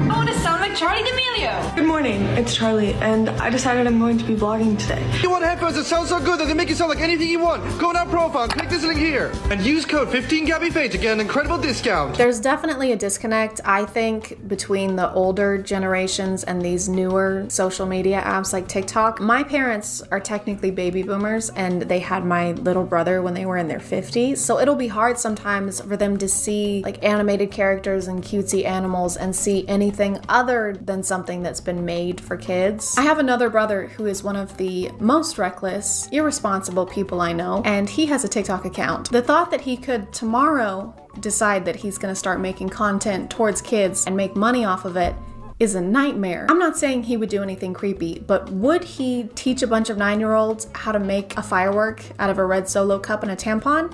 I want to sound like Charlie D'Amelio. Good morning, it's Charlie, and I decided I'm going to be vlogging today. You want headphones that sound so good that they make you sound like anything you want? Go in our profile, click this link here, and use code 15GabbyFaye to get an incredible discount. There's definitely a disconnect, I think, between the older generations and these newer social media apps like TikTok. My parents are technically baby boomers, and they had my little brother when they were in their 50s, so it'll be hard sometimes for them to see like animated characters and cutesy animals and see anything other than something that's been made for kids. I have another brother who is one of the most reckless, irresponsible people I know, and he has a TikTok account. The thought that he could tomorrow decide that he's gonna start making content towards kids and make money off of it is a nightmare. I'm not saying he would do anything creepy, but would he teach a bunch of 9-year-olds how to make a firework out of a red Solo cup and a tampon?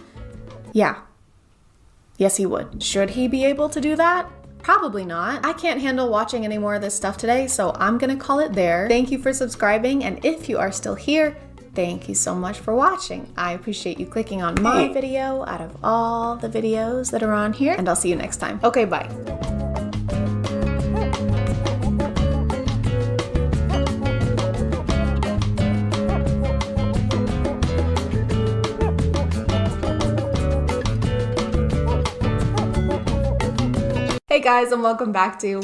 Yeah. Yes, he would. Should he be able to do that? Probably not. I can't handle watching any more of this stuff today, so I'm gonna call it there. Thank you for subscribing, and if you are still here, thank you so much for watching. I appreciate you clicking on my video out of all the videos that are on here, and I'll see you next time. Okay, bye. Hey guys, and welcome back to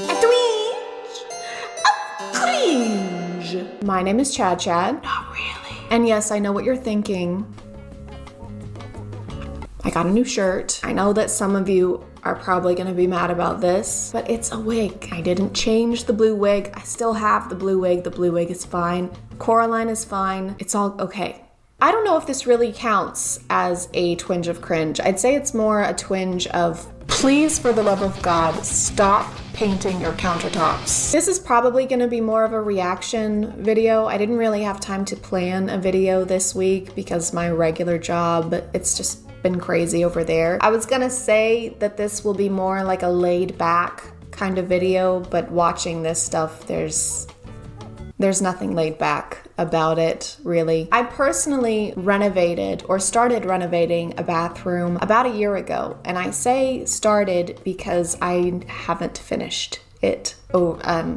Cringe. My name is ChadChad. Not really. And yes, I know what you're thinking. I got a new shirt. I know that some of you are probably gonna be mad about this, but it's a wig. I didn't change the blue wig. I still have the blue wig. The blue wig is fine. Coraline is fine. It's all okay. I don't know if this really counts as a twinge of cringe. I'd say it's more a twinge of, please, for the love of God, stop painting your countertops. This is probably gonna be more of a reaction video. I didn't really have time to plan a video this week because my regular job, it's just been crazy over there. I was gonna say that this will be more like a laid back kind of video, but watching this stuff, there's nothing laid back about it, really. I personally renovated or started renovating a bathroom about a year ago, and I say started because I haven't finished it.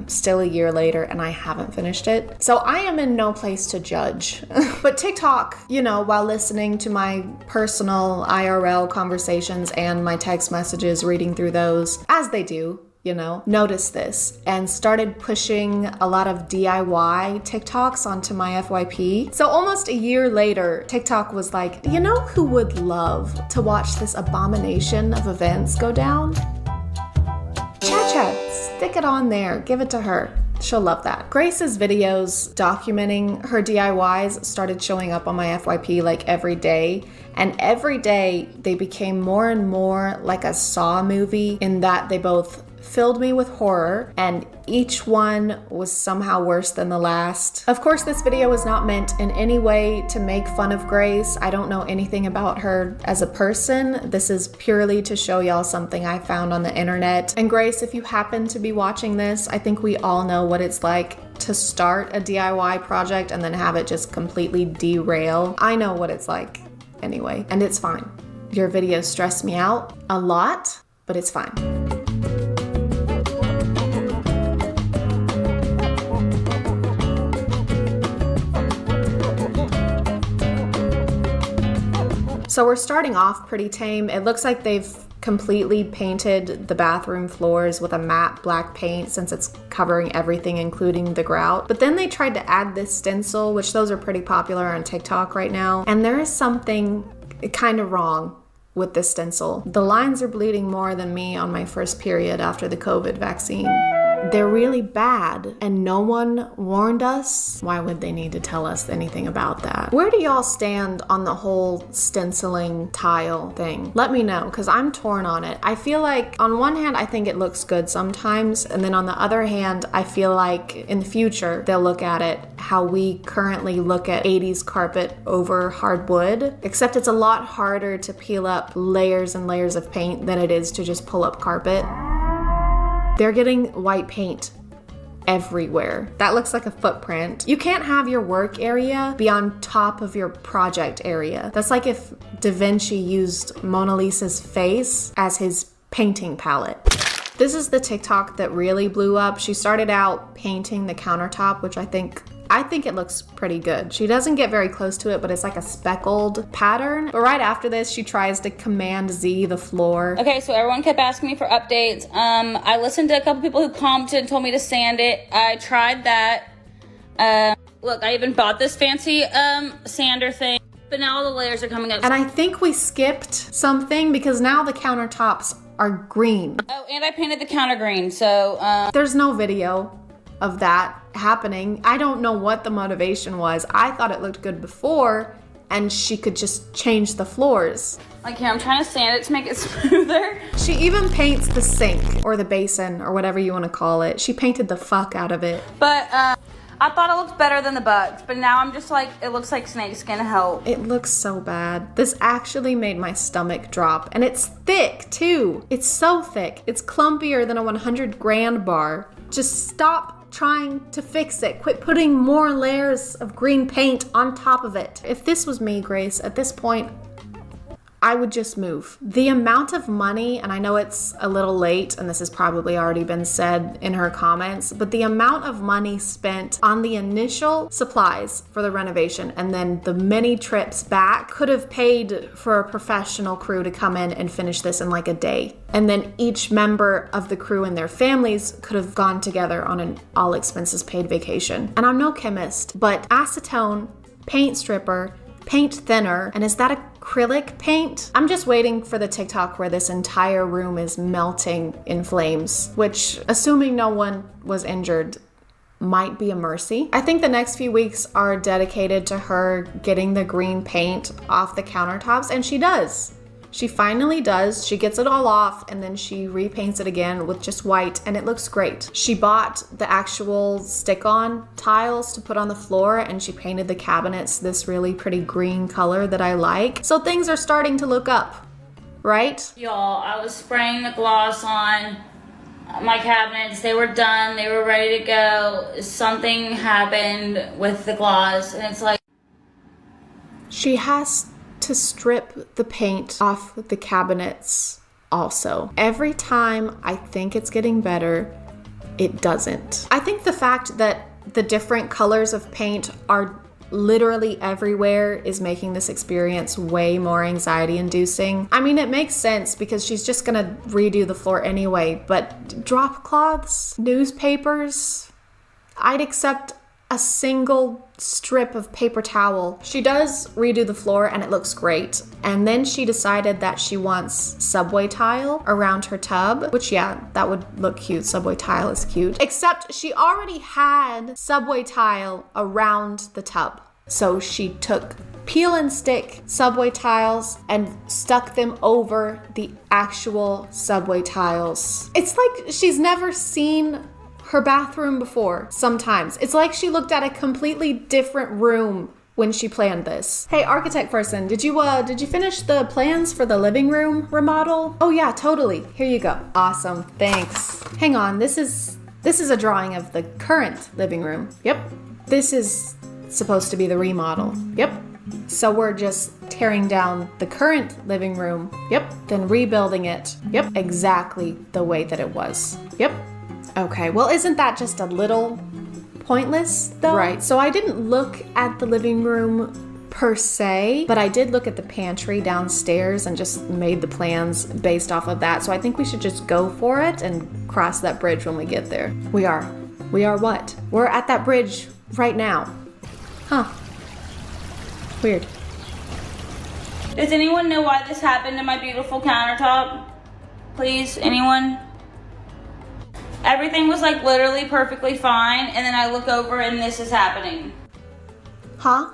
Still a year later and I haven't finished it. So I am in no place to judge. But TikTok, you know, while listening to my personal IRL conversations and my text messages, reading through those, as they do, you know, noticed this and started pushing a lot of DIY TikToks onto my FYP. So almost a year later, TikTok was like, you know who would love to watch this abomination of events go down? ChadChad, stick it on there, give it to her. She'll love that. Grace's videos documenting her DIYs started showing up on my FYP like every day. And every day they became more and more like a Saw movie in that they both filled me with horror, and each one was somehow worse than the last. Of course, this video was not meant in any way to make fun of Grace. I don't know anything about her as a person. This is purely to show y'all something I found on the internet. And Grace, if you happen to be watching this, I think we all know what it's like to start a DIY project and then have it just completely derail. I know what it's like anyway, and it's fine. Your videos stress me out a lot, but it's fine. So we're starting off pretty tame. It looks like they've completely painted the bathroom floors with a matte black paint since it's covering everything, including the grout. But then they tried to add this stencil, which those are pretty popular on TikTok right now. And there is something kind of wrong with this stencil. The lines are bleeding more than me on my first period after the COVID vaccine. They're really bad, and no one warned us. Why would they need to tell us anything about that? Where do y'all stand on the whole stenciling tile thing? Let me know, because I'm torn on it. I feel like, on one hand, I think it looks good sometimes, and then on the other hand, I feel like in the future, they'll look at it how we currently look at 80s carpet over hardwood, except it's a lot harder to peel up layers and layers of paint than it is to just pull up carpet. They're getting white paint everywhere. That looks like a footprint. You can't have your work area be on top of your project area. That's like if Da Vinci used Mona Lisa's face as his painting palette. This is the TikTok that really blew up. She started out painting the countertop, which I think it looks pretty good. She doesn't get very close to it, but it's like a speckled pattern. But right after this, she tries to Command Z the floor. Okay, so everyone kept asking me for updates. I listened to a couple people who commented and told me to sand it. I tried that. Look, I even bought this fancy sander thing, but now all the layers are coming up. And I think we skipped something because now the countertops are green. Oh, and I painted the counter green, so there's no video of that happening. I don't know what the motivation was. I thought it looked good before, and she could just change the floors. Like here, I'm trying to sand it to make it smoother. She even paints the sink or the basin or whatever you want to call it. She painted the fuck out of it. But I thought it looked better than the bugs, but now I'm just like, it looks like snakeskin help. It looks so bad. This actually made my stomach drop, and it's thick too. It's so thick. It's clumpier than a 100 grand bar. Just stop trying to fix it. Quit putting more layers of green paint on top of it. If this was me, Grace, at this point, I would just move. The amount of money, and I know it's a little late, and this has probably already been said in her comments, but the amount of money spent on the initial supplies for the renovation and then the many trips back could have paid for a professional crew to come in and finish this in like a day. And then each member of the crew and their families could have gone together on an all expenses paid vacation. And I'm no chemist, but acetone, paint stripper, paint thinner, and is that acrylic paint? I'm just waiting for the TikTok where this entire room is melting in flames, which, assuming no one was injured, might be a mercy. I think the next few weeks are dedicated to her getting the green paint off the countertops, and she does. She finally does. She gets it all off and then she repaints it again with just white, and it looks great. She bought the actual stick-on tiles to put on the floor, and she painted the cabinets this really pretty green color that I like. So things are starting to look up, right? Y'all, I was spraying the gloss on my cabinets. They were done. They were ready to go. Something happened with the gloss, and it's like... She has to strip the paint off the cabinets also. Every time I think it's getting better, it doesn't. I think the fact that the different colors of paint are literally everywhere is making this experience way more anxiety inducing. I mean, it makes sense because she's just gonna redo the floor anyway, but drop cloths, newspapers, I'd accept a single strip of paper towel. She does redo the floor and it looks great. And then she decided that she wants subway tile around her tub, which yeah, that would look cute. Subway tile is cute. Except she already had subway tile around the tub. So she took peel and stick subway tiles and stuck them over the actual subway tiles. It's like she's never seen her bathroom before. Sometimes it's like she looked at a completely different room when she planned this. Hey, architect person, did you finish the plans for the living room remodel? Oh yeah, totally. Here you go. Awesome. Thanks. Hang on. This is a drawing of the current living room. Yep. This is supposed to be the remodel. Yep. So we're just tearing down the current living room. Yep. Then rebuilding it. Yep. Exactly the way that it was. Yep. Okay, well, isn't that just a little pointless though? Right, so I didn't look at the living room per se, but I did look at the pantry downstairs and just made the plans based off of that. So I think we should just go for it and cross that bridge when we get there. We are what? We're at that bridge right now. Huh. Weird. Does anyone know why this happened to my beautiful countertop? Please, anyone? Everything was like literally perfectly fine, and then I look over and this is happening. Huh?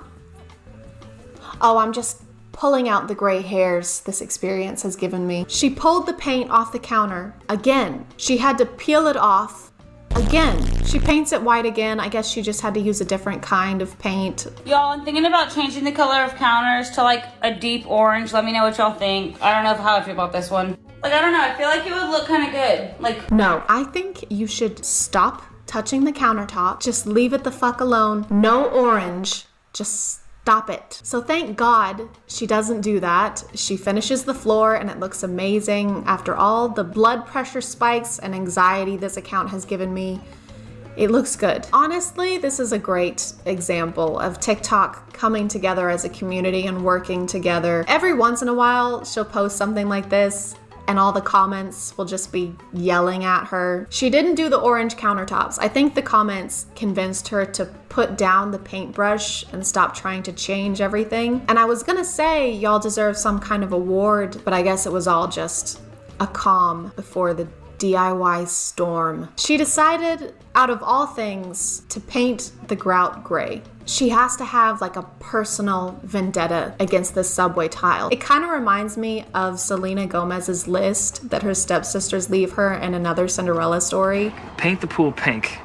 Oh, I'm just pulling out the gray hairs this experience has given me. She pulled the paint off the counter again. She had to peel it off again. She paints it white again. I guess she just had to use a different kind of paint. Y'all, I'm thinking about changing the color of counters to like a deep orange. Let me know what y'all think. I don't know how I feel about this one. Like, I don't know, I feel like it would look kind of good. Like, no, I think you should stop touching the countertop. Just leave it the fuck alone. No orange. Just stop it. So thank God she doesn't do that. She finishes the floor and it looks amazing. After all the blood pressure spikes and anxiety this account has given me, it looks good. Honestly, this is a great example of TikTok coming together as a community and working together. Every once in a while, she'll post something like this and all the comments will just be yelling at her. She didn't do the orange countertops. I think the comments convinced her to put down the paintbrush and stop trying to change everything. And I was gonna say y'all deserve some kind of award, but I guess it was all just a calm before the DIY storm. She decided, out of all things, to paint the grout gray. She has to have like a personal vendetta against this subway tile. It kind of reminds me of Selena Gomez's list that her stepsisters leave her in another Cinderella story. Paint the pool pink.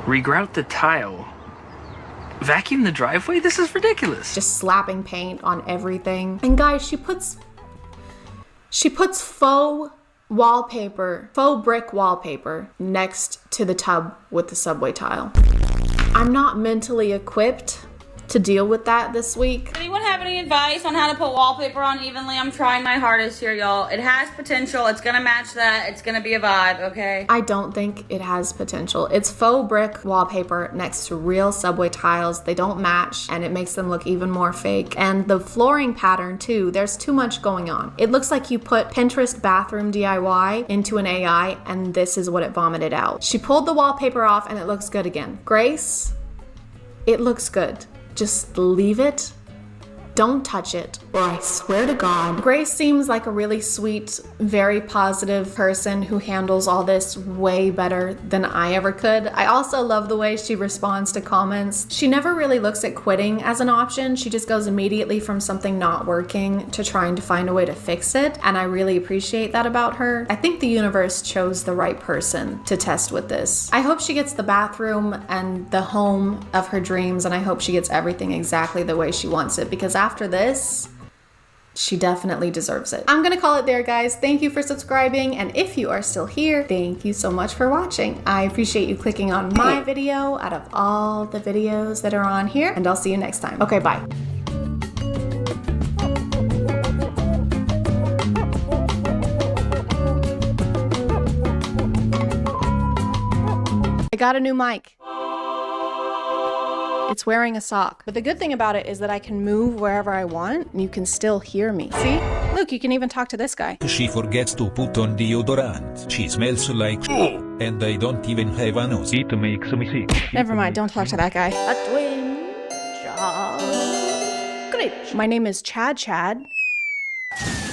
Regrout the tile. Vacuum the driveway? This is ridiculous. Just slapping paint on everything. And guys, she puts faux wallpaper, faux brick wallpaper next to the tub with the subway tile. I'm not mentally equipped to deal with that this week. Does anyone have any advice on how to put wallpaper on evenly? I'm trying my hardest here, y'all. It has potential. It's gonna match that. It's gonna be a vibe, okay? I don't think it has potential. It's faux brick wallpaper next to real subway tiles. They don't match and it makes them look even more fake. And the flooring pattern too, there's too much going on. It looks like you put Pinterest bathroom DIY into an AI and this is what it vomited out. She pulled the wallpaper off and it looks good again. Grace, it looks good. Just leave it. Don't touch it, or I swear to God. Grace seems like a really sweet, very positive person who handles all this way better than I ever could. I also love the way she responds to comments. She never really looks at quitting as an option. She just goes immediately from something not working to trying to find a way to fix it, and I really appreciate that about her. I think the universe chose the right person to test with this. I hope she gets the bathroom and the home of her dreams, and I hope she gets everything exactly the way she wants it, because after this, she definitely deserves it. I'm gonna call it there, guys. Thank you for subscribing, and if you are still here, thank you so much for watching. I appreciate you clicking on my video out of all the videos that are on here, and I'll see you next time. Okay, bye. I got a new mic. It's wearing a sock. But the good thing about it is that I can move wherever I want and you can still hear me. See? Look, you can even talk to this guy. She forgets to put on deodorant. She smells like and I don't even have a nose. It makes me sick. Never mind, don't talk to that guy. A twin job. Great. My name is ChadChad.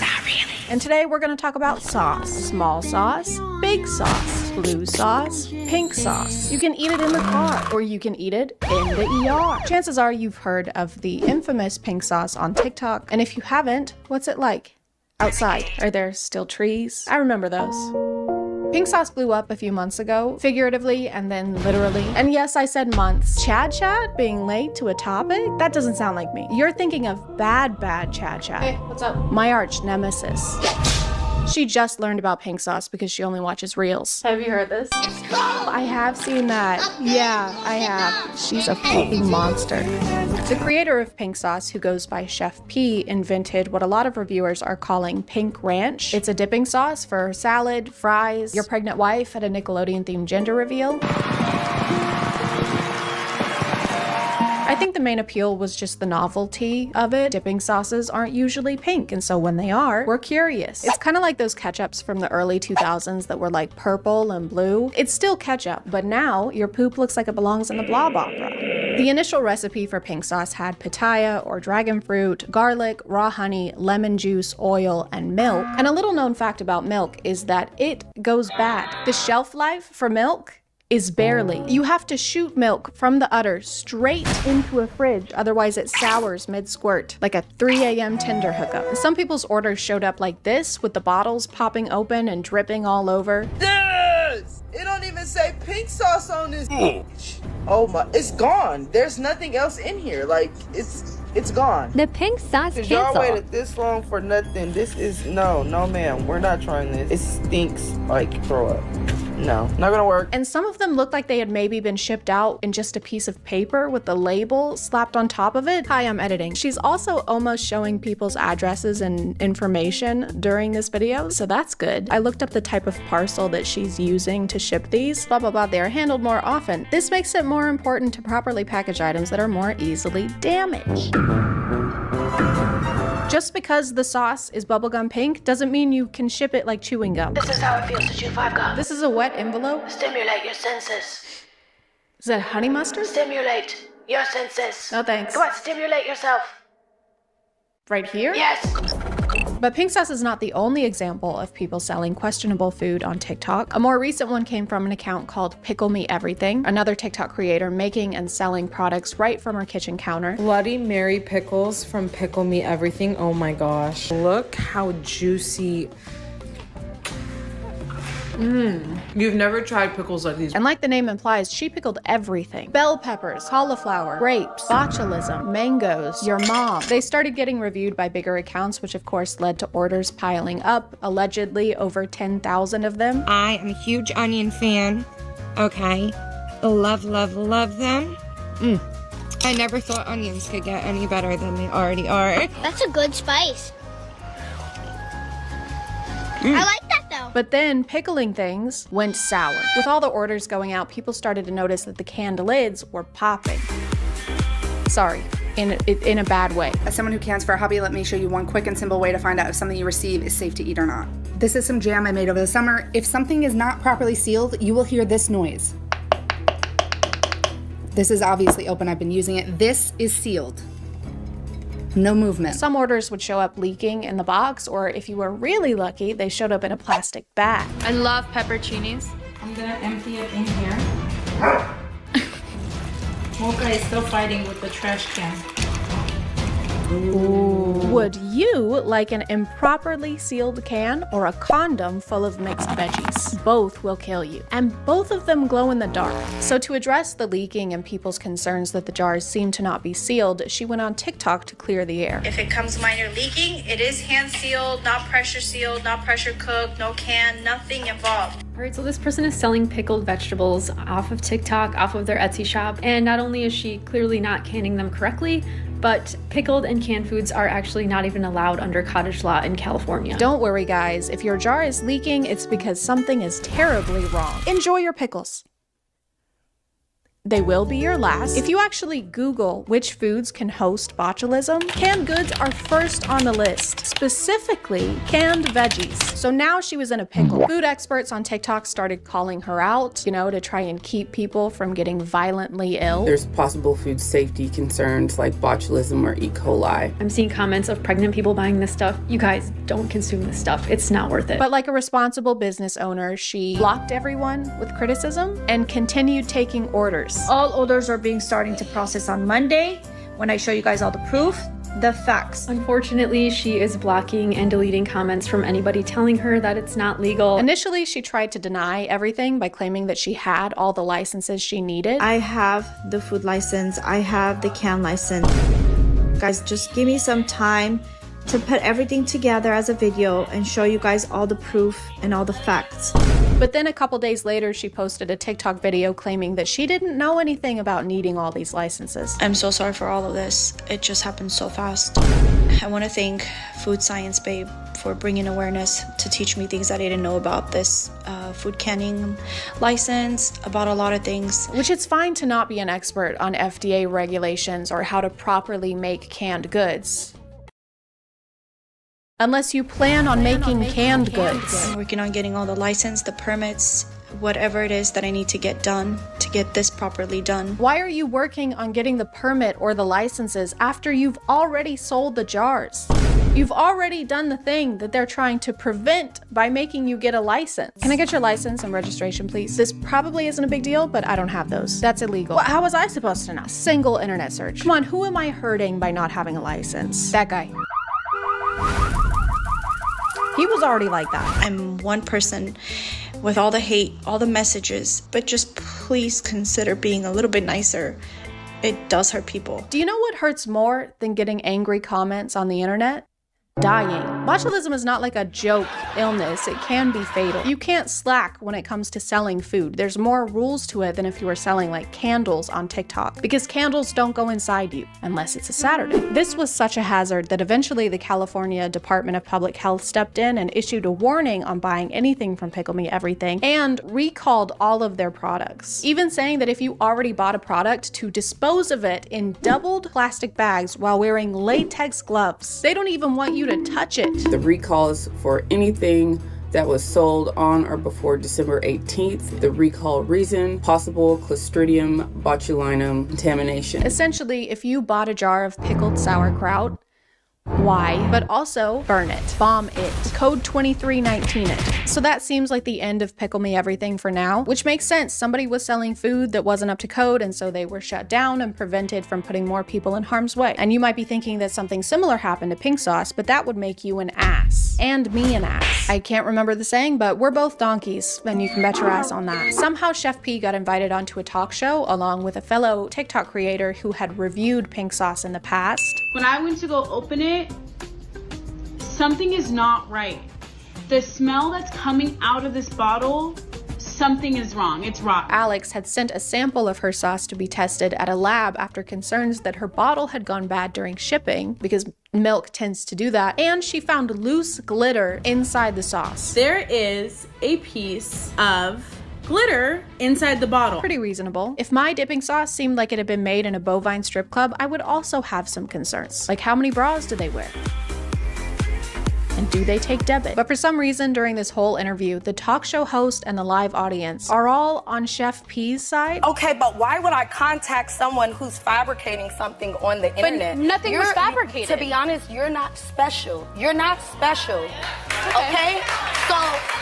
Not really. And today we're going to talk about sauce. Small sauce, big sauce, blue sauce, pink sauce. You can eat it in the car or you can eat it in the ER. Chances are you've heard of the infamous pink sauce on TikTok. And if you haven't, what's it like? Outside. Are there still trees? I remember those. Pink sauce blew up a few months ago, figuratively and then literally. And yes, I said months. ChadChad being late to a topic? That doesn't sound like me. You're thinking of bad ChadChad. Hey, what's up? My arch nemesis. She just learned about pink sauce because she only watches reels. Have you heard this? I have seen that. Yeah, I have. She's a fucking monster. The creator of pink sauce, who goes by Chef P, invented what a lot of reviewers are calling pink ranch. It's a dipping sauce for salad, fries, your pregnant wife at a Nickelodeon-themed gender reveal. I think the main appeal was just the novelty of it. Dipping sauces aren't usually pink, and so when they are, we're curious. It's kind of like those ketchups from the early 2000s that were like purple and blue. It's still ketchup, but now your poop looks like it belongs in the Blob Opera. The initial recipe for pink sauce had pitaya or dragon fruit, garlic, raw honey, lemon juice, oil, and milk. And a little known fact about milk is that it goes bad. The shelf life for milk is barely. You have to shoot milk from the udder straight into a fridge, otherwise it sours mid-squirt, like a 3 a.m. Tinder hookup. Some people's orders showed up like this, with the bottles popping open and dripping all over. Yes! It don't even say pink sauce on this bitch. Oh my, it's gone. There's nothing else in here. Like, it's gone. The pink sauce Cause y'all cancel. waited this long for nothing. This is, no ma'am, we're not trying this. It stinks like throw up. No, not gonna work. And some of them looked like they had maybe been shipped out in just a piece of paper with the label slapped on top of it. Hi, I'm editing. She's also almost showing people's addresses and information during this video, so that's good. I looked up the type of parcel that she's using to ship these. Blah, blah, blah. They are handled more often. This makes it more important to properly package items that are more easily damaged. Just because the sauce is bubblegum pink doesn't mean you can ship it like chewing gum. This is how it feels to chew 5 gum. This is a wet envelope? Stimulate your senses. Is that honey mustard? Stimulate your senses. No thanks. Come on, stimulate yourself. Right here? Yes. But pink sauce is not the only example of people selling questionable food on TikTok. A more recent one came from an account called Pickle Me Everything, another TikTok creator making and selling products right from her kitchen counter. Bloody Mary pickles from Pickle Me Everything. Oh my gosh. Look how juicy. You've never tried pickles like these. And like the name implies, she pickled everything. Bell peppers, cauliflower, grapes, botulism, mangoes, your mom. They started getting reviewed by bigger accounts, which of course led to orders piling up, allegedly over 10,000 of them. I am a huge onion fan. Okay. Love, love, love them. I never thought onions could get any better than they already are. That's a good spice. I like that though. But then pickling things went sour. With all the orders going out, people started to notice that the canned lids were popping. Sorry, in a bad way. As someone who cans for a hobby, let me show you one quick and simple way to find out if something you receive is safe to eat or not. This is some jam I made over the summer. If something is not properly sealed, you will hear this noise. This is obviously open, I've been using it. This is sealed. No movement. Some orders would show up leaking in the box, or if you were really lucky, they showed up in a plastic bag. I love pepperoncinis. I'm gonna empty it in here. Mocha is still fighting with the trash can. Ooh. Would you like an improperly sealed can or a condom full of mixed veggies? Both will kill you, and both of them glow in the dark. So to address the leaking and people's concerns that the jars seem to not be sealed, she went on TikTok to clear the air. If it comes minor leaking, it is hand sealed, not pressure cooked, no can, nothing involved. All right, so this person is selling pickled vegetables off of TikTok, off of their Etsy shop, and not only is she clearly not canning them correctly, but pickled and canned foods are actually not even allowed under cottage law in California. Don't worry, guys. If your jar is leaking, it's because something is terribly wrong. Enjoy your pickles. they will be your last. If you actually Google which foods can host botulism, canned goods are first on the list, specifically canned veggies. So now she was in a pickle. Food experts on TikTok started calling her out, you know, to try and keep people from getting violently ill. There's possible food safety concerns like botulism or E. coli. I'm seeing comments of pregnant people buying this stuff. You guys, don't consume this stuff. It's not worth it. But like a responsible business owner, she blocked everyone with criticism and continued taking orders. All orders are being starting to process on Monday when I show you guys all the proof, the facts. Unfortunately, she is blocking and deleting comments from anybody telling her that it's not legal. Initially, she tried to deny everything by claiming that she had all the licenses she needed. I have the food license, I have the can license. Guys, just give me some time to put everything together as a video and show you guys all the proof and all the facts. But then a couple days later, she posted a TikTok video claiming that she didn't know anything about needing all these licenses. I'm so sorry for all of this. It just happened so fast. I want to thank Food Science Babe for bringing awareness to teach me things that I didn't know about this food canning license, about a lot of things. Which it's fine to not be an expert on FDA regulations or how to properly make canned goods, unless you plan on making canned goods. I'm working on getting all the license, the permits, whatever it is that I need to get done to get this properly done. Why are you working on getting the permit or the licenses after you've already sold the jars? You've already done the thing that they're trying to prevent by making you get a license. Can I get your license and registration, please? This probably isn't a big deal, but I don't have those. That's illegal. How was I supposed to know? Single internet search. Come on, who am I hurting by not having a license? That guy. He was already like that. I'm one person with all the hate, all the messages, but just please consider being a little bit nicer. It does hurt people. Do you know what hurts more than getting angry comments on the internet? Dying. Botulism is not like a joke illness. It can be fatal. You can't slack when it comes to selling food. There's more rules to it than if you were selling like candles on TikTok, because candles don't go inside you unless it's a Saturday. This was such a hazard that eventually the California Department of Public Health stepped in and issued a warning on buying anything from Pickle Me Everything and recalled all of their products, even saying that if you already bought a product, to dispose of it in doubled plastic bags while wearing latex gloves. They don't even want you to touch it. The recall is for anything that was sold on or before December 18th. The recall reason, possible Clostridium botulinum contamination. Essentially, if you bought a jar of pickled sauerkraut, why? But also burn it, bomb it, code 2319 it. So that seems like the end of Pickle Me Everything for now, which makes sense. Somebody was selling food that wasn't up to code, and so they were shut down and prevented from putting more people in harm's way. And you might be thinking that something similar happened to Pink Sauce, but that would make you an ass. And me an ass. I can't remember the saying, but we're both donkeys, and you can bet your ass on that. Somehow Chef P got invited onto a talk show along with a fellow TikTok creator who had reviewed Pink Sauce in the past. When I went to go open it, something is not right. The smell that's coming out of this bottle, something is wrong. It's rotten. Alex had sent a sample of her sauce to be tested at a lab after concerns that her bottle had gone bad during shipping, because milk tends to do that, and she found loose glitter inside the sauce. There is a piece of glitter inside the bottle. Pretty reasonable. If my dipping sauce seemed like it had been made in a bovine strip club, I would also have some concerns. Like, how many bras do they wear? And do they take debit? But for some reason during this whole interview, the talk show host and the live audience are all on Chef P's side. Okay, but why would I contact someone who's fabricating something on the internet? But nothing was fabricated. To be honest, you're not special. You're not special. Okay? So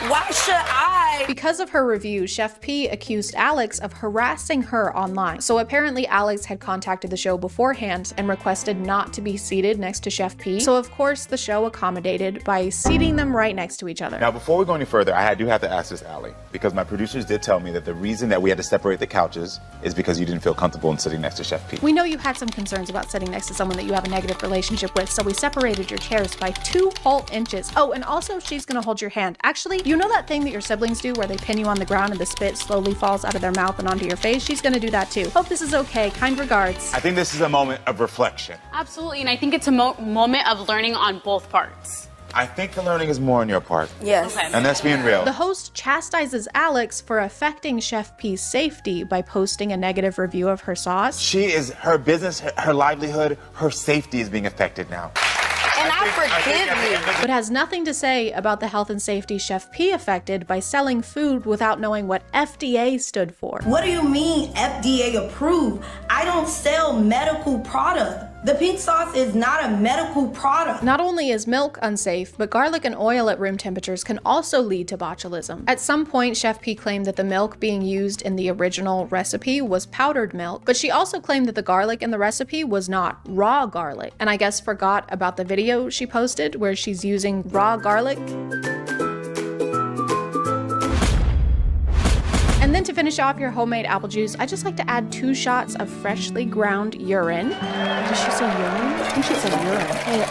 why should I? Because of her review, Chef P accused Alex of harassing her online. So apparently Alex had contacted the show beforehand and requested not to be seated next to Chef P. So of course the show accommodated by seating them right next to each other. Now, before we go any further, I do have to ask this, Allie, because my producers did tell me that the reason that we had to separate the couches is because you didn't feel comfortable in sitting next to Chef P. We know you had some concerns about sitting next to someone that you have a negative relationship with, so we separated your chairs by 2 whole inches. Oh, and also she's gonna hold your hand. Actually, you know that thing that your siblings do where they pin you on the ground and the spit slowly falls out of their mouth and onto your face? She's gonna do that too. Hope this is okay. Kind regards. I think this is a moment of reflection. Absolutely, and I think it's a moment of learning on both parts. I think the learning is more on your part. Yes. Okay. And that's being real. The host chastises Alex for affecting Chef P's safety by posting a negative review of her sauce. Her business, her livelihood, her safety is being affected now. And I forgive you. But has nothing to say about the health and safety Chef P affected by selling food without knowing what FDA stood for. What do you mean FDA approved? I don't sell medical product. The pink sauce is not a medical product. Not only is milk unsafe, but garlic and oil at room temperatures can also lead to botulism. At some point, Chef P claimed that the milk being used in the original recipe was powdered milk, but she also claimed that the garlic in the recipe was not raw garlic, and I guess forgot about the video she posted where she's using raw garlic. And then to finish off your homemade apple juice, I just like to add 2 shots of freshly ground urine. Did she say urine? I think she said urine. Hey,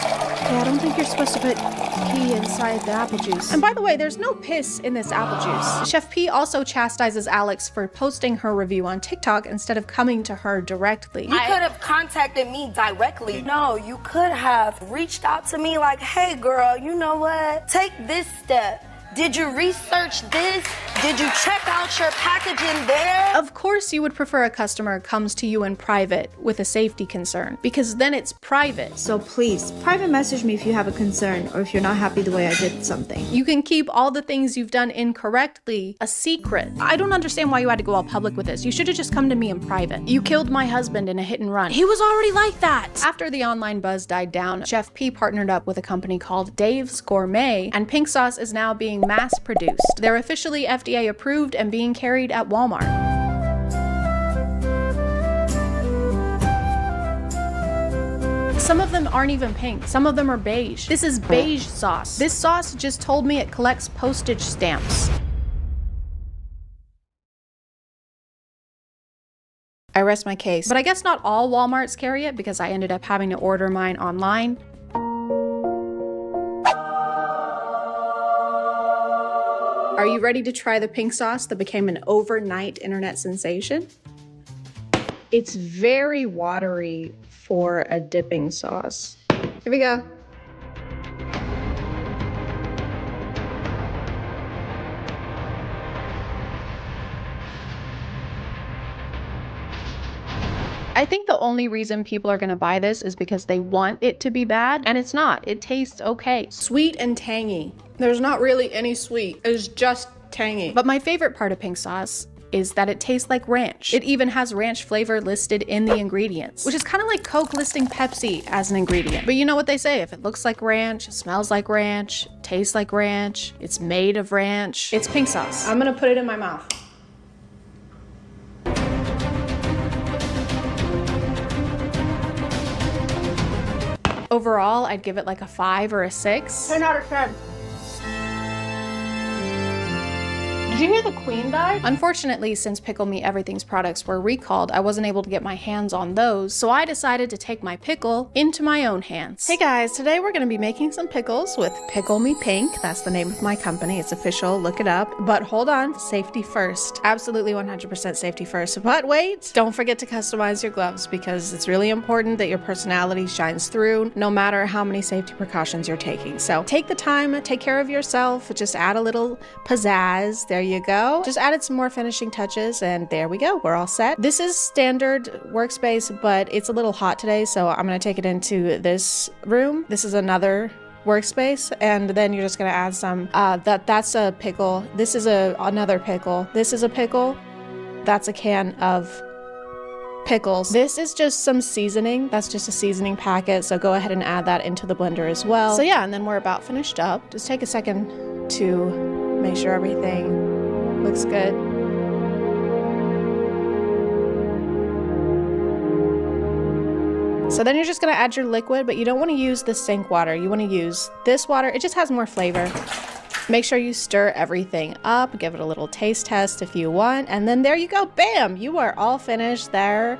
I don't think you're supposed to put pee inside the apple juice. And by the way, there's no piss in this apple juice. Chef P also chastises Alex for posting her review on TikTok instead of coming to her directly. You could have contacted me directly. No, you could have reached out to me like, hey girl, you know what? Take this step. Did you research this? Did you check out your packaging there? Of course you would prefer a customer comes to you in private with a safety concern, because then it's private. So please, private message me if you have a concern or if you're not happy the way I did something. You can keep all the things you've done incorrectly a secret. I don't understand why you had to go all public with this. You should have just come to me in private. You killed my husband in a hit and run. He was already like that. After the online buzz died down, Chef P partnered up with a company called Dave's Gourmet, and pink sauce is now being mass-produced. They're officially FDA approved and being carried at Walmart. Some of them aren't even pink. Some of them are beige. This is beige sauce. This sauce just told me it collects postage stamps. I rest my case. But I guess not all Walmarts carry it because I ended up having to order mine online. Are you ready to try the pink sauce that became an overnight internet sensation? It's very watery for a dipping sauce. Here we go. I think the only reason people are gonna buy this is because they want it to be bad, and it's not. It tastes okay. Sweet and tangy. There's not really any sweet, it's just tangy. But my favorite part of pink sauce is that it tastes like ranch. It even has ranch flavor listed in the ingredients, which is kind of like Coke listing Pepsi as an ingredient. But you know what they say, if it looks like ranch, it smells like ranch, tastes like ranch, it's made of ranch, it's pink sauce. I'm gonna put it in my mouth. Overall, I'd give it like a 5 or a 6. 10 out of 10. Did you hear the queen died? Unfortunately, since Pickle Me Everything's products were recalled, I wasn't able to get my hands on those, so I decided to take my pickle into my own hands. Hey guys, today we're gonna be making some pickles with Pickle Me Pink. That's the name of my company. It's official, look it up. But hold on, safety first. Absolutely 100% safety first. But wait, don't forget to customize your gloves because it's really important that your personality shines through no matter how many safety precautions you're taking. So take the time, take care of yourself, just add a little pizzazz. There you go. Just added some more finishing touches and there we go. We're all set. This is standard workspace, but it's a little hot today, so I'm gonna take it into this room. This is another workspace, and then you're just gonna add some, that's a pickle. This is another pickle. This is a pickle. That's a can of pickles. This is just some seasoning. That's just a seasoning packet, so go ahead and add that into the blender as well. So yeah, and then we're about finished up. Just take a second to make sure everything looks good. So then you're just gonna add your liquid, but you don't wanna use the sink water. You wanna use this water. It just has more flavor. Make sure you stir everything up, give it a little taste test if you want, and then there you go, bam! You are all finished. There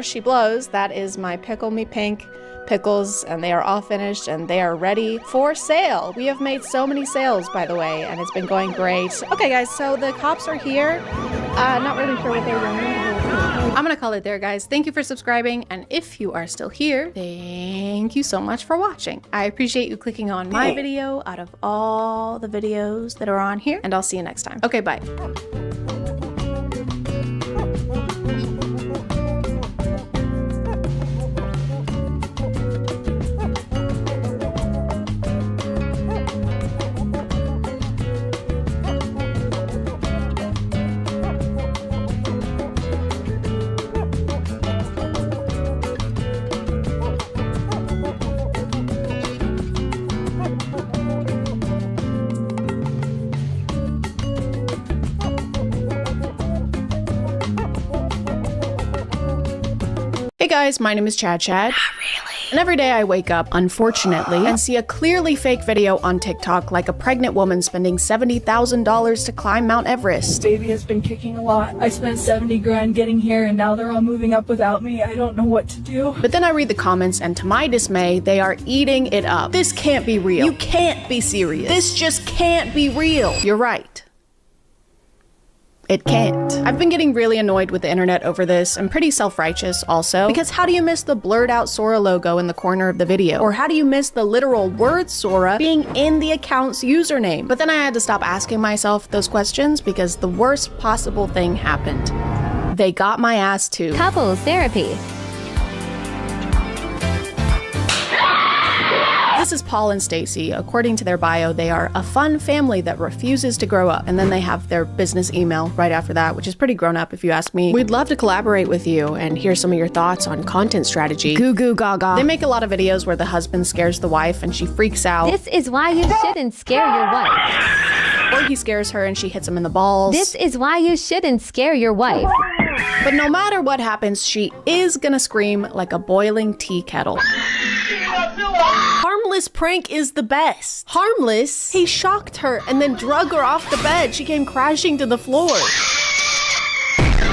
she blows. That is my Pickle Me Pink pickles, and they are all finished and they are ready for sale. We have made so many sales, by the way, and it's been going great. Okay guys, so the cops are here. Not really sure what they were. I'm gonna call it there, guys. Thank you for subscribing, and if you are still here, thank you so much for watching. I appreciate you clicking on my video out of all the videos that are on here, and I'll see you next time. Okay, bye. Hey guys, my name is ChadChad. Not really. And every day I wake up, unfortunately, and see a clearly fake video on TikTok like a pregnant woman spending $70,000 to climb Mount Everest. Baby has been kicking a lot. I spent 70 grand getting here and now they're all moving up without me. I don't know what to do. But then I read the comments and to my dismay, they are eating it up. This can't be real. You can't be serious. This just can't be real. You're right. It can't. I've been getting really annoyed with the internet over this. I'm pretty self-righteous also. Because how do you miss the blurred out Sora logo in the corner of the video? Or how do you miss the literal word Sora being in the account's username? But then I had to stop asking myself those questions because the worst possible thing happened. They got my ass too. Couples therapy. This is Paul and Stacy. According to their bio, they are a fun family that refuses to grow up. And then they have their business email right after that, which is pretty grown up if you ask me. We'd love to collaborate with you and hear some of your thoughts on content strategy. Goo goo gaga. They make a lot of videos where the husband scares the wife and she freaks out. This is why you shouldn't scare your wife. Or he scares her and she hits him in the balls. This is why you shouldn't scare your wife. But no matter what happens, she is gonna scream like a boiling tea kettle. Harmless prank is the best. Harmless? He shocked her and then drug her off the bed. She came crashing to the floor.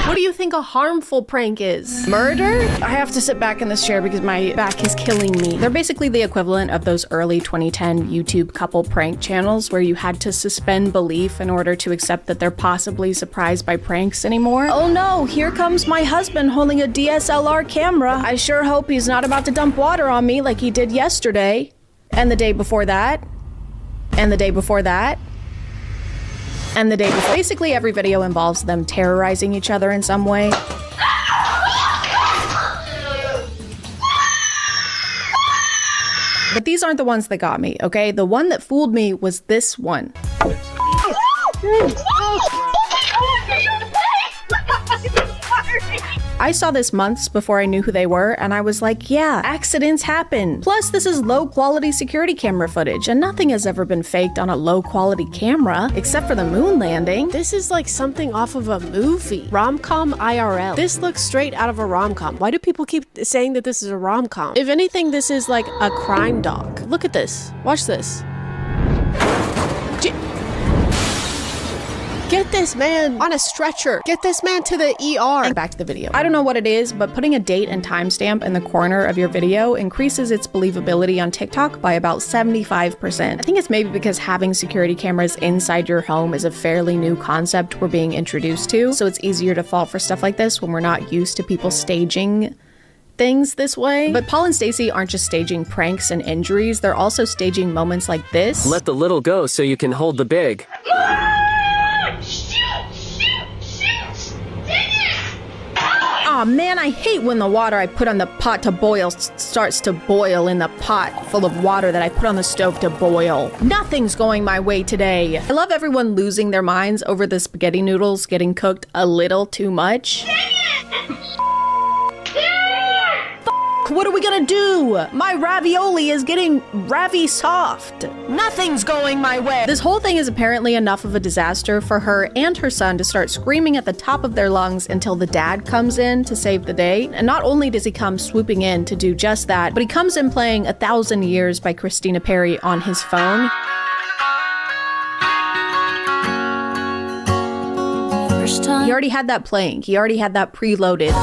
What do you think a harmful prank is? Murder? I have to sit back in this chair because my back is killing me. They're basically the equivalent of those early 2010 YouTube couple prank channels where you had to suspend belief in order to accept that they're possibly surprised by pranks anymore. Oh no, here comes my husband holding a DSLR camera. I sure hope he's not about to dump water on me like he did yesterday. And the day before that. And the day before that. And the day before. Basically every video involves them terrorizing each other in some way. But these aren't the ones that got me, okay? The one that fooled me was this one. I saw this months before I knew who they were, and I was like, yeah, accidents happen. Plus, this is low-quality security camera footage, and nothing has ever been faked on a low-quality camera, except for the moon landing. This is like something off of a movie. Rom-com IRL. This looks straight out of a rom-com. Why do people keep saying that this is a rom-com? If anything, this is like a crime doc. Look at this. Watch this. Get this man on a stretcher. Get this man to the ER. Back to the video. I don't know what it is, but putting a date and timestamp in the corner of your video increases its believability on TikTok by about 75%. I think it's maybe because having security cameras inside your home is a fairly new concept we're being introduced to, so it's easier to fall for stuff like this when we're not used to people staging things this way. But Paul and Stacy aren't just staging pranks and injuries, they're also staging moments like this. Let the little go so you can hold the big. Aw man, I hate when the water I put on the pot to boil starts to boil in the pot full of water that I put on the stove to boil. Nothing's going my way today. I love everyone losing their minds over the spaghetti noodles getting cooked a little too much. What are we gonna do? My ravioli is getting ravi soft. Nothing's going my way. This whole thing is apparently enough of a disaster for her and her son to start screaming at the top of their lungs until the dad comes in to save the day. And not only does he come swooping in to do just that, but he comes in playing 1,000 Years by Christina Perri on his phone. He already had that playing. He already had that preloaded.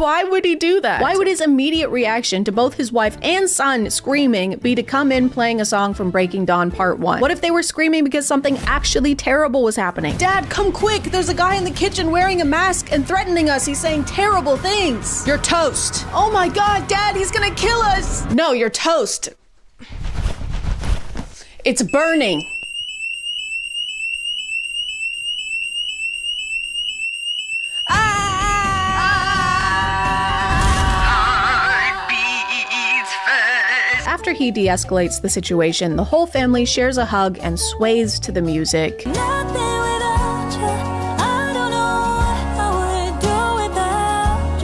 Why would he do that? Why would his immediate reaction to both his wife and son screaming be to come in playing a song from Breaking Dawn Part 1? What if they were screaming because something actually terrible was happening? Dad, come quick! There's a guy in the kitchen wearing a mask and threatening us. He's saying terrible things. You're toast. Oh my god, Dad, he's gonna kill us! No, you're toast. It's burning. After he de-escalates the situation, the whole family shares a hug and sways to the music.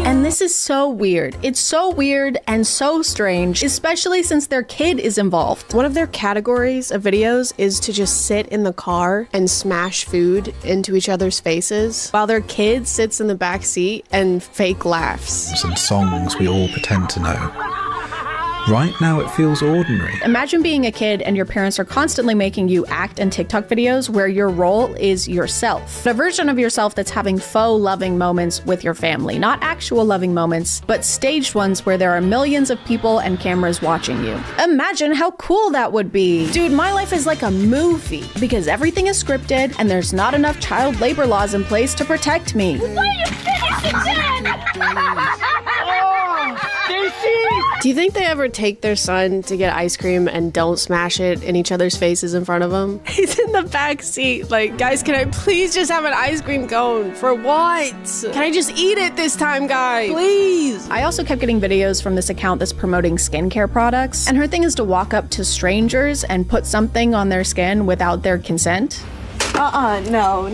And this is so weird. It's so weird and so strange, especially since their kid is involved. One of their categories of videos is to just sit in the car and smash food into each other's faces while their kid sits in the back seat and fake laughs. And songs we all pretend to know. Right now it feels ordinary. Imagine being a kid and your parents are constantly making you act in TikTok videos where your role is yourself. A version of yourself that's having faux loving moments with your family. Not actual loving moments, but staged ones where there are millions of people and cameras watching you. Imagine how cool that would be. Dude, my life is like a movie because everything is scripted and there's not enough child labor laws in place to protect me. Do you think they ever take their son to get ice cream and don't smash it in each other's faces in front of him? He's in the back seat like, guys, can I please just have an ice cream cone? For what? Can I just eat it this time, guys? Please. I also kept getting videos from this account that's promoting skincare products, and her thing is to walk up to strangers and put something on their skin without their consent. No.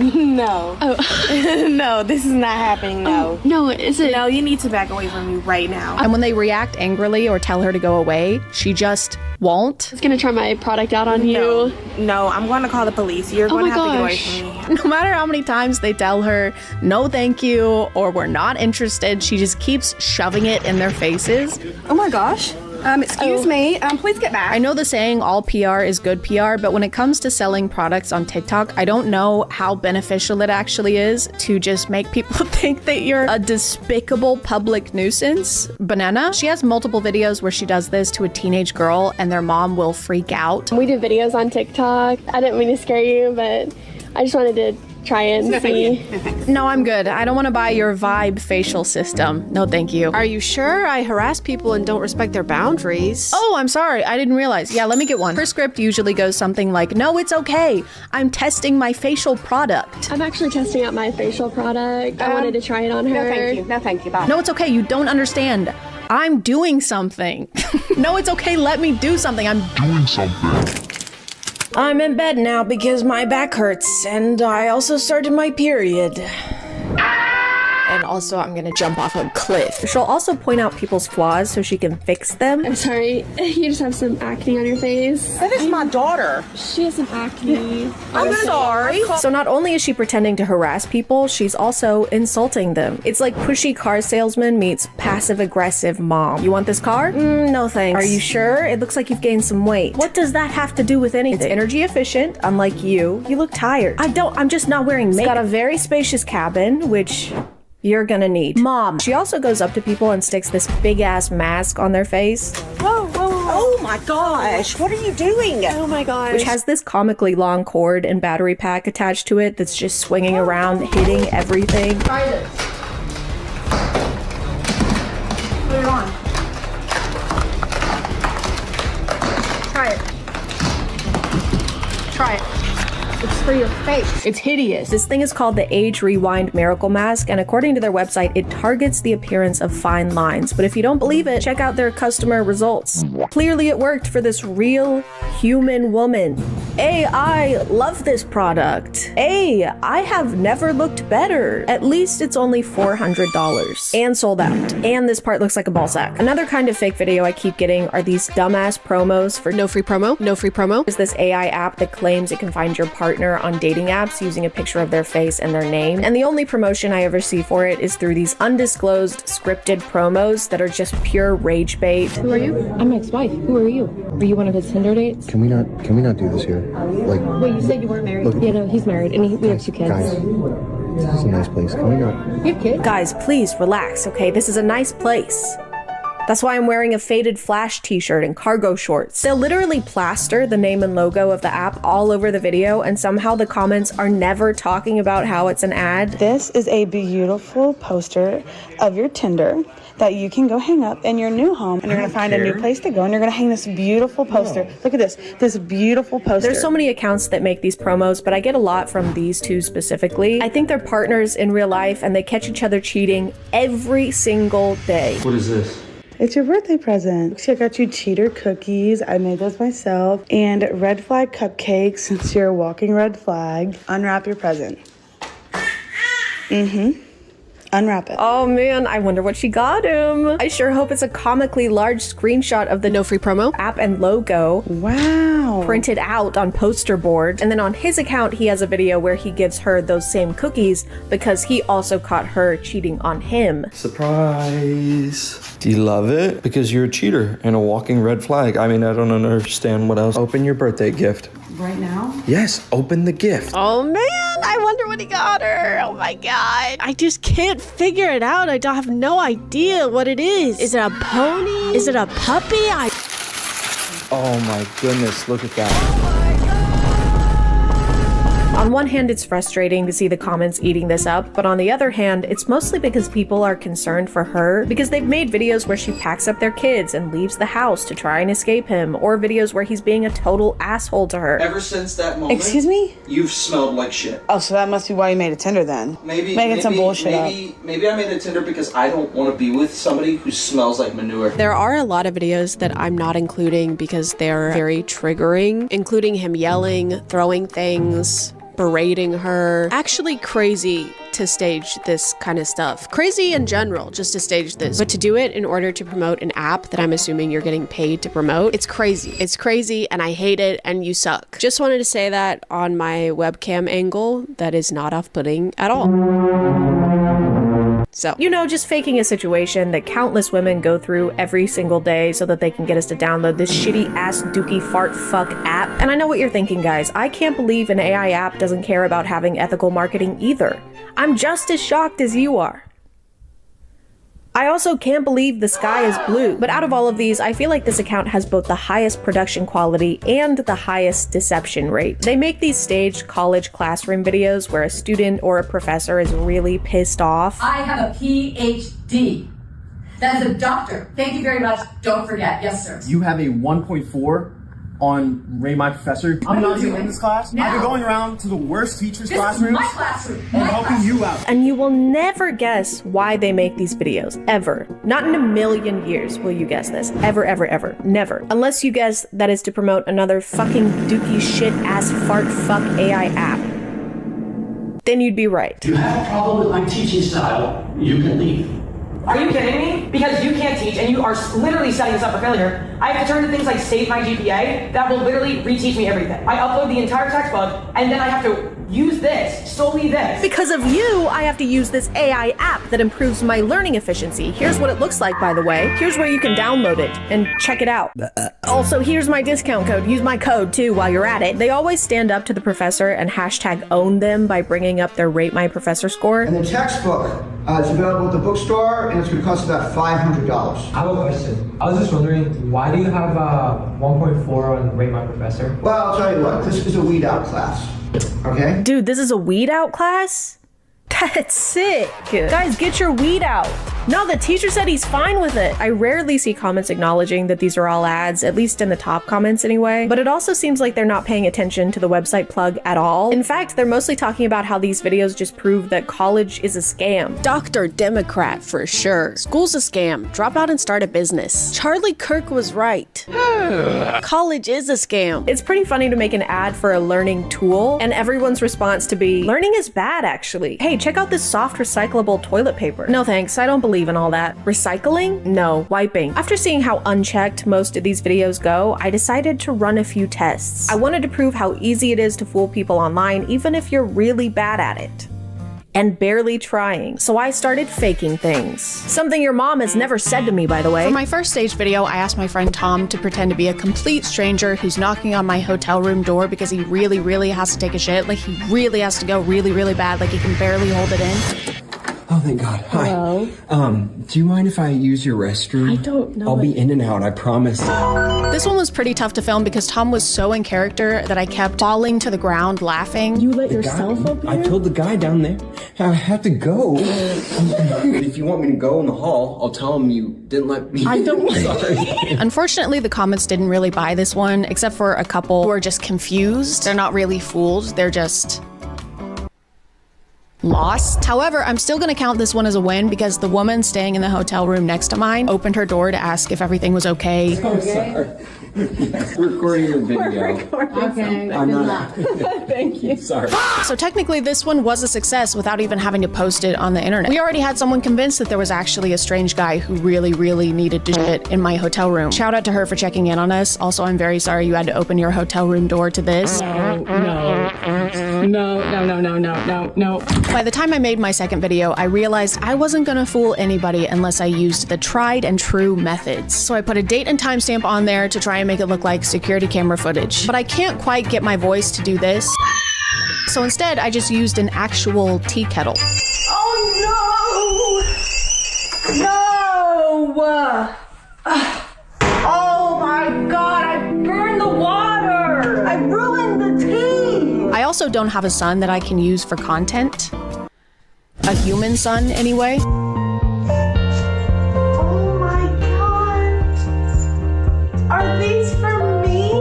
Oh. No, this is not happening, no. No, is it? No, you need to back away from me right now. And when they react angrily or tell her to go away, she just won't. I was gonna try my product out on you. No, I'm gonna call the police. You're gonna have to get away from me. No matter how many times they tell her, no thank you, or we're not interested, she just keeps shoving it in their faces. Oh my gosh. Excuse me, please get back. I know the saying all PR is good PR, but when it comes to selling products on TikTok, I don't know how beneficial it actually is to just make people think that you're a despicable public nuisance. Banana, she has multiple videos where she does this to a teenage girl and their mom will freak out. We do videos on TikTok. I didn't mean to scare you, but I just wanted to try and see. No, I'm good. I don't want to buy your Vibe facial system. No, thank you. Are you sure? I harass people and don't respect their boundaries. Oh, I'm sorry. I didn't realize. Yeah, let me get one. Her script usually goes something like, no, it's okay. I'm testing my facial product. I'm actually testing out my facial product. I wanted to try it on her. No, thank you. No, thank you. Bye. No, it's okay. You don't understand. I'm doing something. No, it's okay. Let me do something. I'm doing something. I'm in bed now because my back hurts, and I also started my period. And also, I'm gonna jump off a cliff. She'll also point out people's flaws so she can fix them. I'm sorry, you just have some acne on your face. That is my daughter. She has some acne. I'm sorry. So not only is she pretending to harass people, she's also insulting them. It's like pushy car salesman meets passive-aggressive mom. You want this car? No thanks. Are you sure? It looks like you've gained some weight. What does that have to do with anything? It's energy efficient, unlike you. You look tired. I'm just not wearing makeup. It's got a very spacious cabin, which you're gonna need. Mom. She also goes up to people and sticks this big ass mask on their face. Whoa. Oh my gosh. What are you doing? Oh my gosh. Which has this comically long cord and battery pack attached to it that's just swinging around, hitting everything. Try this. Put it on. Try it. Try it. It's for your face. It's hideous. This thing is called the Age Rewind Miracle Mask, and according to their website, it targets the appearance of fine lines. But if you don't believe it, check out their customer results. Clearly it worked for this real human woman. I love this product. I have never looked better. At least it's only $400. And sold out. And this part looks like a ball sack. Another kind of fake video I keep getting are these dumbass promos for no free promo. No free promo. There's this AI app that claims it can find your partner on dating apps using a picture of their face and their name. And the only promotion I ever see for it is through these undisclosed scripted promos that are just pure rage bait. Who are you? I'm my ex-wife. Who are you? Are you one of his Tinder dates? Can we not do this here? Like, wait, you said you weren't married. Look, yeah, no, he's married and we have 2 kids. Guys, This is a nice place. Can we go? You kid? Guys, please relax, okay? This is a nice place. That's why I'm wearing a faded Flash t-shirt and cargo shorts. They'll literally plaster the name and logo of the app all over the video, and somehow the comments are never talking about how it's an ad. This is a beautiful poster of your Tinder that you can go hang up in your new home, and you're gonna find a new place to go, and you're gonna hang this beautiful poster. Look at this beautiful poster. There's so many accounts that make these promos, but I get a lot from these two specifically. I think they're partners in real life, and they catch each other cheating every single day. What is this? It's your birthday present. See, I got you cheater cookies. I made those myself. And red flag cupcakes, since you're a walking red flag. Unwrap your present. Unwrap it. Oh man, I wonder what she got him. I sure hope it's a comically large screenshot of the No Free Promo app and logo. Wow. Printed out on poster board. And then on his account, he has a video where he gives her those same cookies because he also caught her cheating on him. Surprise. Do you love it? Because you're a cheater and a walking red flag. I mean, I don't understand what else. Open your birthday gift. Right now? Yes, open the gift. Oh man, I wonder what he got her. Oh my god. I just can't figure it out. I don't have no idea what it is. Is it a pony? Is it a puppy? Oh my goodness, look at that. On one hand, it's frustrating to see the comments eating this up, but on the other hand, it's mostly because people are concerned for her because they've made videos where she packs up their kids and leaves the house to try and escape him, or videos where he's being a total asshole to her. Ever since that moment, Excuse me? you've smelled like shit. Oh, so that must be why you made a Tinder then. Making some bullshit up. Maybe I made a Tinder because I don't want to be with somebody who smells like manure. There are a lot of videos that I'm not including because they're very triggering, including him yelling, throwing things, berating her. Actually crazy to stage this kind of stuff. Crazy in general, just to stage this. But to do it in order to promote an app that I'm assuming you're getting paid to promote, it's crazy. It's crazy and I hate it and you suck. Just wanted to say that on my webcam angle, that is not off-putting at all. So, you know, just faking a situation that countless women go through every single day so that they can get us to download this shitty ass dookie fart fuck app. And I know what you're thinking, guys. I can't believe an AI app doesn't care about having ethical marketing either. I'm just as shocked as you are. I also can't believe the sky is blue. But out of all of these, I feel like this account has both the highest production quality and the highest deception rate. They make these staged college classroom videos where a student or a professor is really pissed off. I have a PhD. That is a doctor. Thank you very much. Don't forget. Yes, sir. You have a 1.4 on Rate My Professor. I'm not even in this class. Now, I've been going around to the worst teachers' this classrooms. Is my classroom. I'm helping you out. And you will never guess why they make these videos. Ever. Not in a million years will you guess this. Ever, ever, ever. Never. Unless you guess that is to promote another fucking dookie shit ass fart fuck AI app. Then you'd be right. If you have a problem with my teaching style, you can leave. Are you kidding me? Because you can't teach and you are literally setting us up for failure. I have to turn to things like Save My GPA that will literally reteach me everything. I upload the entire textbook and then I have to use this, solely this. Because of you, I have to use this AI app that improves my learning efficiency. Here's what it looks like, by the way. Here's where you can download it and check it out. Also, here's my discount code. Use my code too while you're at it. They always stand up to the professor and hashtag own them by bringing up their Rate My Professor score. And the textbook is available at the bookstore and it's going to cost about $500. I have a question. I was just wondering, why do you have a 1.4 on Rate My Professor? Well, I'll tell you what, this is a weed out class. Okay? Dude, this is a weed out class? That's sick. Guys, get your weed out. No, the teacher said he's fine with it. I rarely see comments acknowledging that these are all ads, at least in the top comments anyway. But it also seems like they're not paying attention to the website plug at all. In fact, they're mostly talking about how these videos just prove that college is a scam. Dr. Democrat for sure. School's a scam. Drop out and start a business. Charlie Kirk was right. College is a scam. It's pretty funny to make an ad for a learning tool and everyone's response to be, learning is bad actually. Hey, check out this soft recyclable toilet paper. No thanks, I don't believe in all that. Recycling? No. Wiping. After seeing how unchecked most of these videos go, I decided to run a few tests. I wanted to prove how easy it is to fool people online even if you're really bad at it. and barely trying. So I started faking things. Something your mom has never said to me, by the way. For my first stage video, I asked my friend Tom to pretend to be a complete stranger who's knocking on my hotel room door because he really, really has to take a shit. Like he really has to go really, really bad. Like he can barely hold it in. Oh, thank God. Hi. Hello? Do you mind if I use your restroom? I don't know. I'll be in and out, I promise. This one was pretty tough to film because Tom was so in character that I kept falling to the ground laughing. You let yourself up here? I told the guy down there I had to go. If you want me to go in the hall, I'll tell him you didn't let me. I don't. Sorry. Unfortunately, the comments didn't really buy this one, except for a couple who are just confused. They're not really fooled. They're just lost. However, I'm still gonna count this one as a win because the woman staying in the hotel room next to mine opened her door to ask if everything was okay. I'm sorry. We're recording your video. Okay. I'm not. Thank you. Sorry. So technically this one was a success without even having to post it on the internet. We already had someone convinced that there was actually a strange guy who really, really needed to shit in my hotel room. Shout out to her for checking in on us. Also, I'm very sorry you had to open your hotel room door to this. No. By the time I made my second video, I realized I wasn't gonna fool anybody unless I used the tried and true methods. So I put a date and timestamp on there to try and make it look like security camera footage. But I can't quite get my voice to do this. So instead, I just used an actual tea kettle. Oh no! No! Oh my God, I burned the water! I ruined the tea! I also don't have a son that I can use for content. A human son, anyway. Oh my God! Are these for me?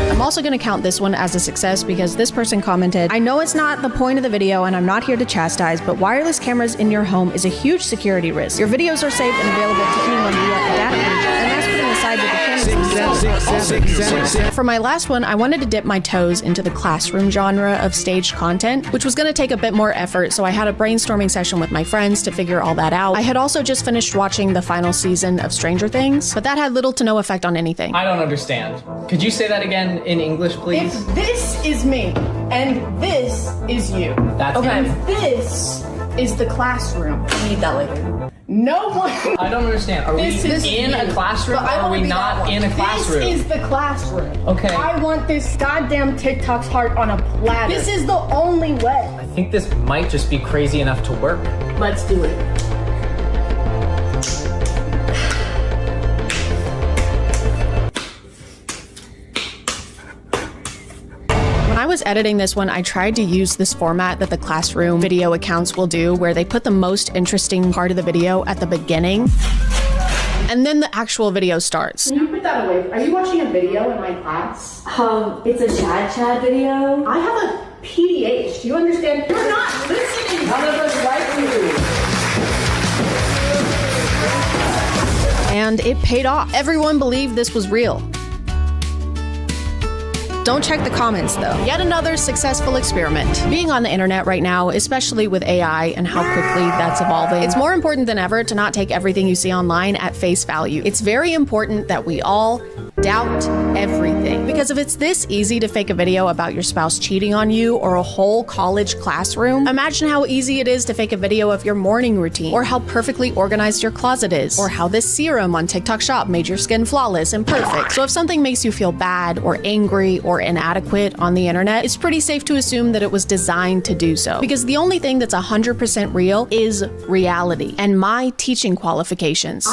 I'm also gonna count this one as a success because this person commented, I know it's not the point of the video and I'm not here to chastise, but wireless cameras in your home is a huge security risk. Your videos are safe and available to anyone via a data breach, and that's putting aside that the cameras themselves are also. For my last one, I wanted to dip my toes into the classroom genre of staged content, which was gonna take a bit more effort, so I had a brainstorming session with my friends to figure all that out. I had also just finished watching the final season of Stranger Things, but that had little to no effect on anything. I don't understand. Could you say that again in English, please? If this is me and this is you, That's okay, him. and this is the classroom. I need that later. No one. I don't understand. Are we in a classroom or are we not in a classroom? This is the classroom. Okay. I want this goddamn TikTok's heart on a platter. This is the only way. I think this might just be crazy enough to work. Let's do it. When I was editing this one, I tried to use this format that the classroom video accounts will do, where they put the most interesting part of the video at the beginning, and then the actual video starts. Can you put that away? Are you watching a video in my class? It's a ChadChad video. I have a PDH. Do you understand? You're not listening. None of us like you. And it paid off. Everyone believed this was real. Don't check the comments though. Yet another successful experiment. Being on the internet right now, especially with AI and how quickly that's evolving, it's more important than ever to not take everything you see online at face value. It's very important that we all doubt everything. Because if it's this easy to fake a video about your spouse cheating on you or a whole college classroom, imagine how easy it is to fake a video of your morning routine, or how perfectly organized your closet is, or how this serum on TikTok Shop made your skin flawless and perfect. So if something makes you feel bad or angry or inadequate on the internet, it's pretty safe to assume that it was designed to do so. Because the only thing that's 100% real is reality and my teaching qualifications.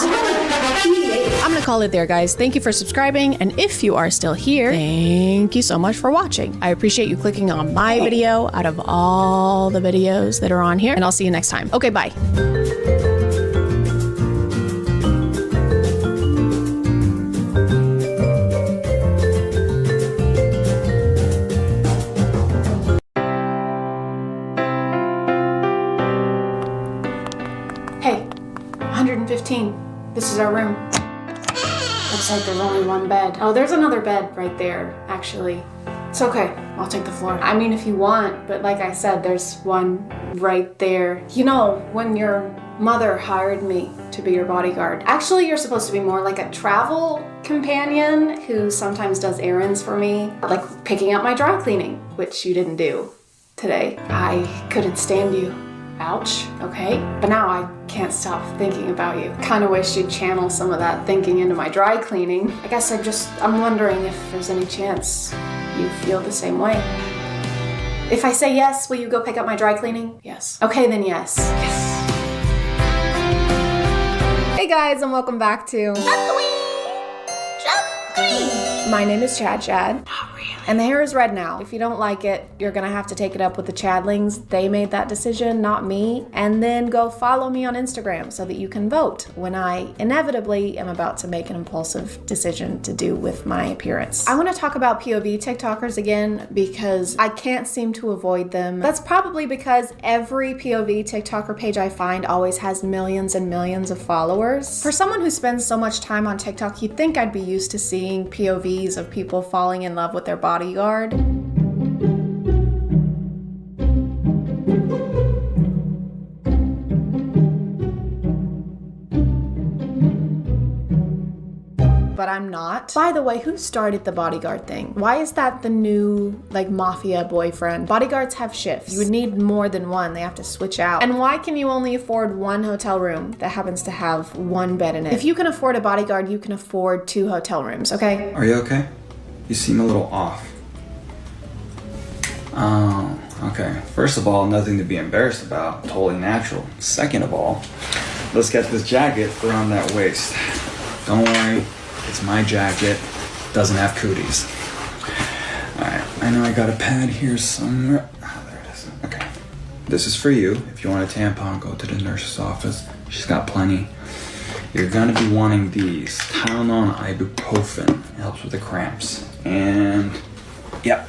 I'm gonna call it there, guys. Thank you for subscribing, and if you are still here, thank you so much for watching. I appreciate you clicking on my video out of all the videos that are on here, and I'll see you next time. Okay, bye. Hey, 115. This is our room. Looks like there's only one bed. Oh, there's another bed right there, actually. It's okay. I'll take the floor. I mean, if you want, but like I said, there's one right there. You know, when your mother hired me to be your bodyguard, actually you're supposed to be more like a travel companion who sometimes does errands for me, like picking up my dry cleaning, which you didn't do today. I couldn't stand you. Ouch, okay? But now I can't stop thinking about you. Kind of wish you'd channel some of that thinking into my dry cleaning. I guess I'm wondering if there's any chance you feel the same way. If I say yes, will you go pick up my dry cleaning? Yes. Okay, then yes. Yes. Hey guys, and welcome back to My name is ChadChad. Not really. And the hair is red now. If you don't like it, you're gonna have to take it up with the Chadlings. They made that decision, not me. And then go follow me on Instagram so that you can vote when I inevitably am about to make an impulsive decision to do with my appearance. I wanna talk about POV TikTokers again because I can't seem to avoid them. That's probably because every POV TikToker page I find always has millions and millions of followers. For someone who spends so much time on TikTok, you'd think I'd be used to seeing POVs of people falling in love with their bodyguard. But I'm not. By the way, who started the bodyguard thing? Why is that the new, like, mafia boyfriend? Bodyguards have shifts. You would need more than one. They have to switch out. And why can you only afford one hotel room that happens to have one bed in it? If you can afford a bodyguard, you can afford 2 hotel rooms, okay? Are you okay? You seem a little off. Oh, okay. First of all, nothing to be embarrassed about. Totally natural. Second of all, let's get this jacket around that waist. Don't worry, it's my jacket. Doesn't have cooties. Alright, I know I got a pad here somewhere. Ah, there it is. Okay. This is for you. If you want a tampon, go to the nurse's office. She's got plenty. You're gonna be wanting these. Tylenol and ibuprofen. It helps with the cramps. And, yep,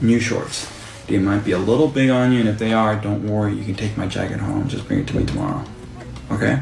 new shorts. They might be a little big on you, and if they are, don't worry. You can take my jacket home. Just bring it to me tomorrow. Okay?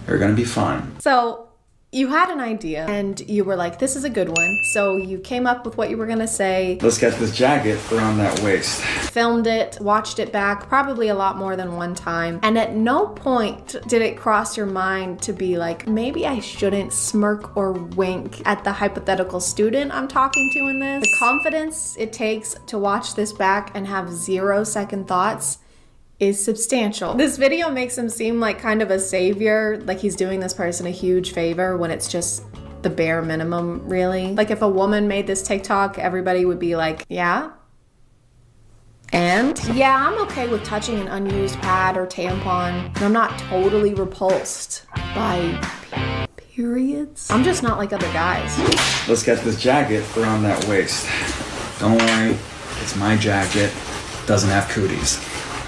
You're gonna be fine. So, you had an idea, and you were like, this is a good one. So you came up with what you were gonna say. Let's get this jacket around that waist. Filmed it, watched it back, probably a lot more than one time. And at no point did it cross your mind to be like, maybe I shouldn't smirk or wink at the hypothetical student I'm talking to in this. The confidence it takes to watch this back and have 0 second thoughts is substantial. This video makes him seem like kind of a savior, like he's doing this person a huge favor when it's just the bare minimum, really. Like if a woman made this TikTok, everybody would be like, yeah? And? Yeah, I'm okay with touching an unused pad or tampon, and I'm not totally repulsed by periods. I'm just not like other guys. Let's get this jacket around that waist. Don't worry, it's my jacket. Doesn't have cooties.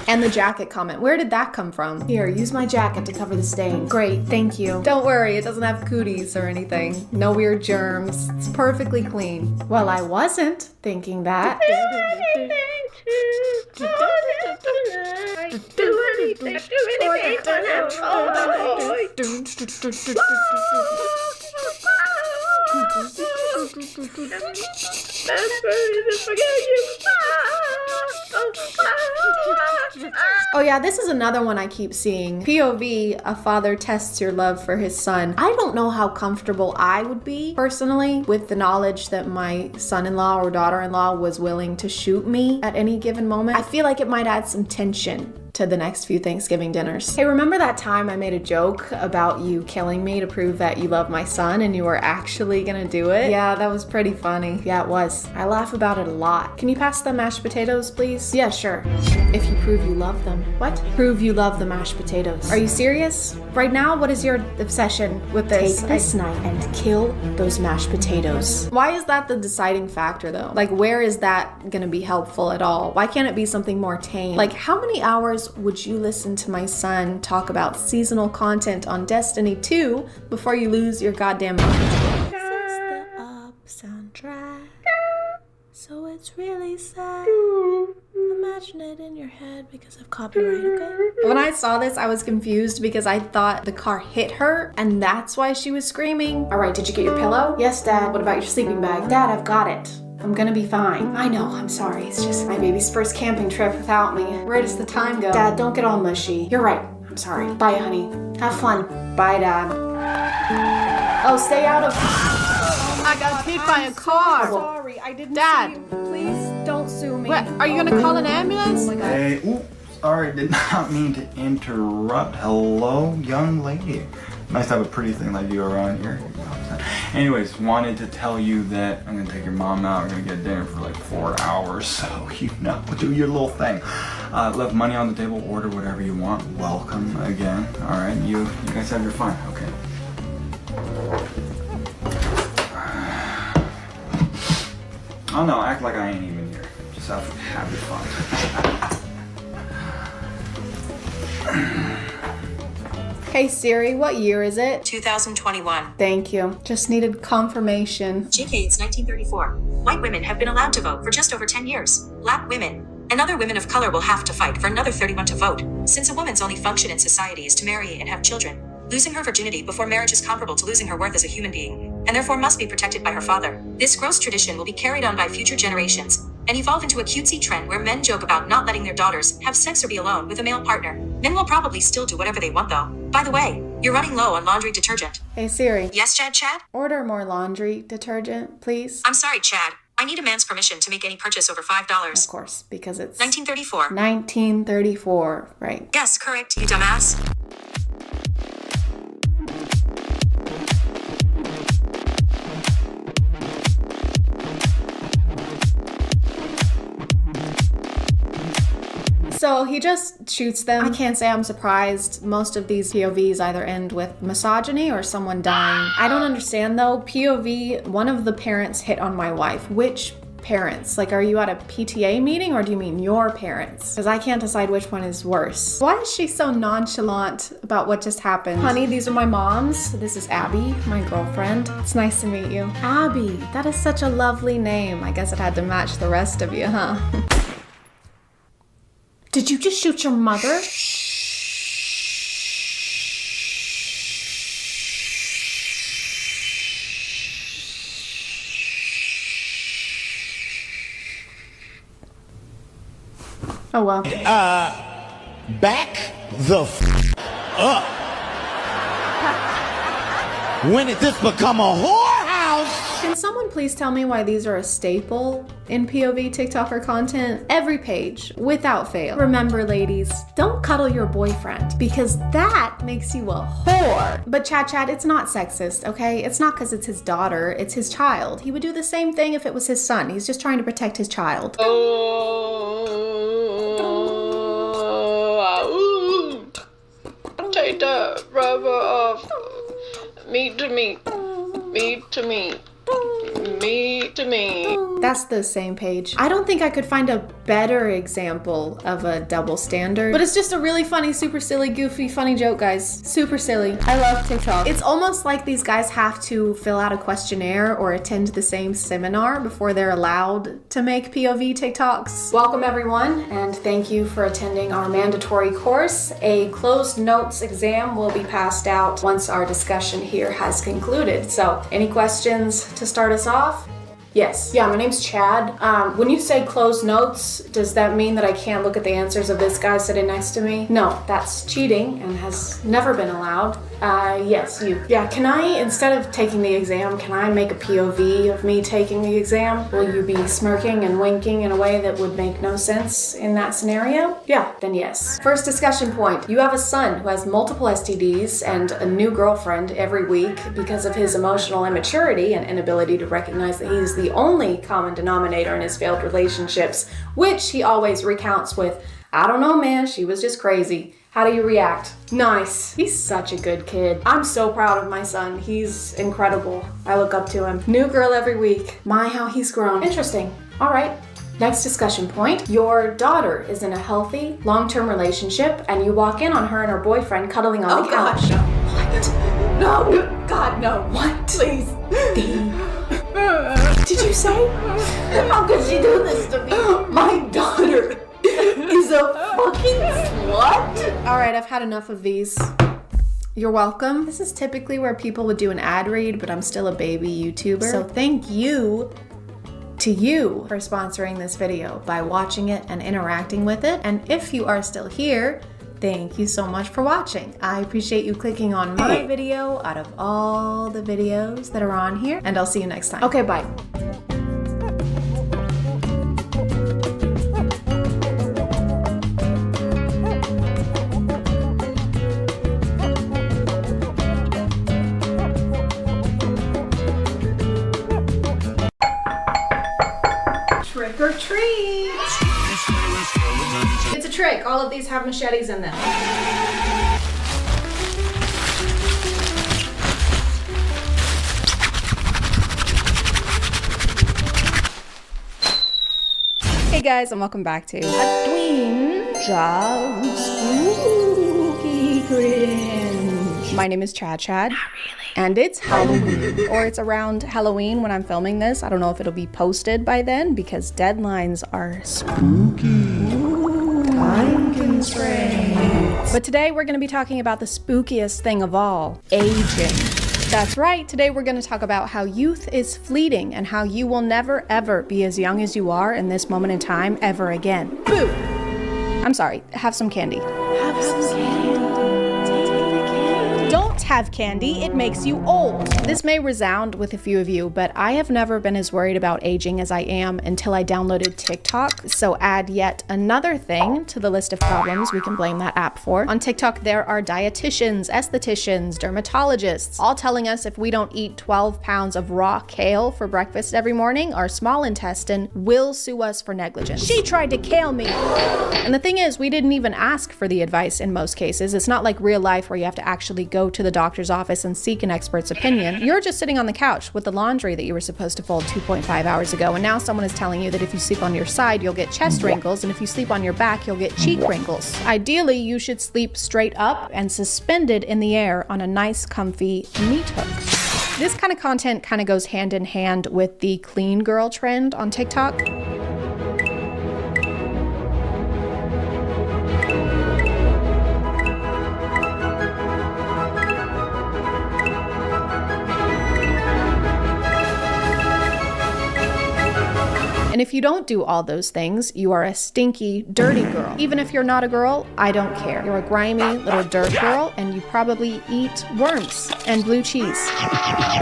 And the jacket comment, where did that come from? Here, use my jacket to cover the stain. Great, thank you. Don't worry, it doesn't have cooties or anything. No weird germs. It's perfectly clean. Well, I wasn't thinking that. Oh yeah, this is another one I keep seeing. POV, a father tests your love for his son. I don't know how comfortable I would be, personally, with the knowledge that my son-in-law or daughter-in-law was willing to shoot me at any given moment. I feel like it might add some tension to the next few Thanksgiving dinners. Hey, remember that time I made a joke about you killing me to prove that you love my son and you were actually gonna do it? Yeah, that was pretty funny. Yeah, it was. I laugh about it a lot. Can you pass the mashed potatoes, please? Yeah, sure. If you prove you love them. What? Prove you love the mashed potatoes. Are you serious? Right now, what is your obsession with this? Take this knife and kill those mashed potatoes. Why is that the deciding factor though? Like, where is that gonna be helpful at all? Why can't it be something more tame? Like, how many hours would you listen to my son talk about seasonal content on Destiny 2 before you lose your goddamn mind? This is the up soundtrack, so it's really sad. Imagine it in your head because of copyright, okay? When I saw this, I was confused because I thought the car hit her and that's why she was screaming. All right, did you get your pillow? Yes, Dad. What about your sleeping bag? Dad, I've got it. I'm gonna be fine. I know, I'm sorry. It's just my baby's first camping trip without me. Where does the time go? Dad, don't get all mushy. You're right. I'm sorry. Bye, honey. Have fun. Bye, Dad. Oh, stay out of... I got hit by a car. Sorry, I didn't Dad. see you. Please don't sue me. What? Are you gonna call an ambulance? Oh my God. Hey, ooh, sorry, did not mean to interrupt. Hello, young lady. Nice to have a pretty thing like you around here. Anyways, wanted to tell you that I'm gonna take your mom out. We're gonna get dinner for like 4 hours, so you know, do your little thing. Left money on the table, order whatever you want. Welcome again. All right, you guys have your fun, okay? Oh no, act like I ain't even here. Just have your fun. Hey Siri, what year is it? 2021. Thank you. Just needed confirmation. JK, it's 1934. White women have been allowed to vote for just over 10 years. Black women and other women of color will have to fight for another 31 to vote, since a woman's only function in society is to marry and have children. Losing her virginity before marriage is comparable to losing her worth as a human being, and therefore must be protected by her father. This gross tradition will be carried on by future generations, and evolve into a cutesy trend where men joke about not letting their daughters have sex or be alone with a male partner. Men will probably still do whatever they want though. By the way, you're running low on laundry detergent. Hey Siri. Yes, Chad? Order more laundry detergent, please. I'm sorry, Chad. I need a man's permission to make any purchase over $5. Of course, because it's 1934. 1934, right? Yes, correct, you dumbass. So he just shoots them. I can't say I'm surprised. Most of these POVs either end with misogyny or someone dying. I don't understand though. POV, one of the parents hit on my wife. Which parents? Like, are you at a PTA meeting or do you mean your parents? Because I can't decide which one is worse. Why is she so nonchalant about what just happened? Honey, these are my moms. This is Abby, my girlfriend. It's nice to meet you. Abby, that is such a lovely name. I guess it had to match the rest of you, huh? Did you just shoot your mother? Oh well. Back the up. When did this become a whorehouse? Can someone please tell me why these are a staple in POV TikToker content? Every page, without fail. Remember ladies, don't cuddle your boyfriend because that makes you a whore. But ChadChad, it's not sexist, okay? It's not because it's his daughter, it's his child. He would do the same thing if it was his son. He's just trying to protect his child. Take the rubber off. Meat to meat. Meat to meat. Meat to meat. That's the same page. I don't think I could find a better example of a double standard, but it's just a really funny, super silly, goofy, funny joke, guys. Super silly. I love TikTok. It's almost like these guys have to fill out a questionnaire or attend the same seminar before they're allowed to make POV TikToks. Welcome everyone, and thank you for attending our mandatory course. A closed notes exam will be passed out once our discussion here has concluded. So, any questions to start us off? Yes. Yeah, my name's Chad. When you say closed notes, does that mean that I can't look at the answers of this guy sitting next to me? No, that's cheating and has never been allowed. Yes, you. Yeah, can I, instead of taking the exam, can I make a POV of me taking the exam? Will you be smirking and winking in a way that would make no sense in that scenario? Yeah, then yes. First discussion point. You have a son who has multiple STDs and a new girlfriend every week because of his emotional immaturity and inability to recognize that he's the only common denominator in his failed relationships, which he always recounts with, I don't know, man, she was just crazy. How do you react? Nice. He's such a good kid. I'm so proud of my son. He's incredible. I look up to him. New girl every week. My, how he's grown. Interesting. All right. Next discussion point. Your daughter is in a healthy, long-term relationship, and you walk in on her and her boyfriend cuddling on the couch. God, no. What? No. God, no. What? Please. Did you say? How could she do this to me? My daughter is a fucking slut. All right, I've had enough of these. You're welcome. This is typically where people would do an ad read, but I'm still a baby YouTuber. So thank you to you for sponsoring this video by watching it and interacting with it. And if you are still here, thank you so much for watching. I appreciate you clicking on my video out of all the videos that are on here, and I'll see you next time. Okay, bye. Trick or treat! It's a trick. All of these have machetes in them. Hey guys, and welcome back to Halloween Job Spooky Cringe. My name is ChadChad. And it's Halloween, or it's around Halloween when I'm filming this. I don't know if it'll be posted by then because deadlines are spooky. Time constraints. But today we're going to be talking about the spookiest thing of all, aging. That's right, today we're going to talk about how youth is fleeting and how you will never ever be as young as you are in this moment in time ever again. Boo! I'm sorry, have some candy. Have some candy. Don't have candy, it makes you old. This may resound with a few of you, but I have never been as worried about aging as I am until I downloaded TikTok. So add yet another thing to the list of problems we can blame that app for. On TikTok, there are dietitians, estheticians, dermatologists, all telling us if we don't eat 12 pounds of raw kale for breakfast every morning, our small intestine will sue us for negligence. She tried to kale me. And the thing is, we didn't even ask for the advice in most cases. It's not like real life where you have to actually go to the doctor's office and seek an expert's opinion. You're just sitting on the couch with the laundry that you were supposed to fold 2.5 hours ago, and now someone is telling you that if you sleep on your side, you'll get chest wrinkles, and if you sleep on your back, you'll get cheek wrinkles. Ideally, you should sleep straight up and suspended in the air on a nice, comfy meat hook. This kind of content kind of goes hand in hand with the clean girl trend on TikTok. And if you don't do all those things, you are a stinky, dirty girl. Even if you're not a girl, I don't care. You're a grimy little dirt girl, and you probably eat worms and blue cheese.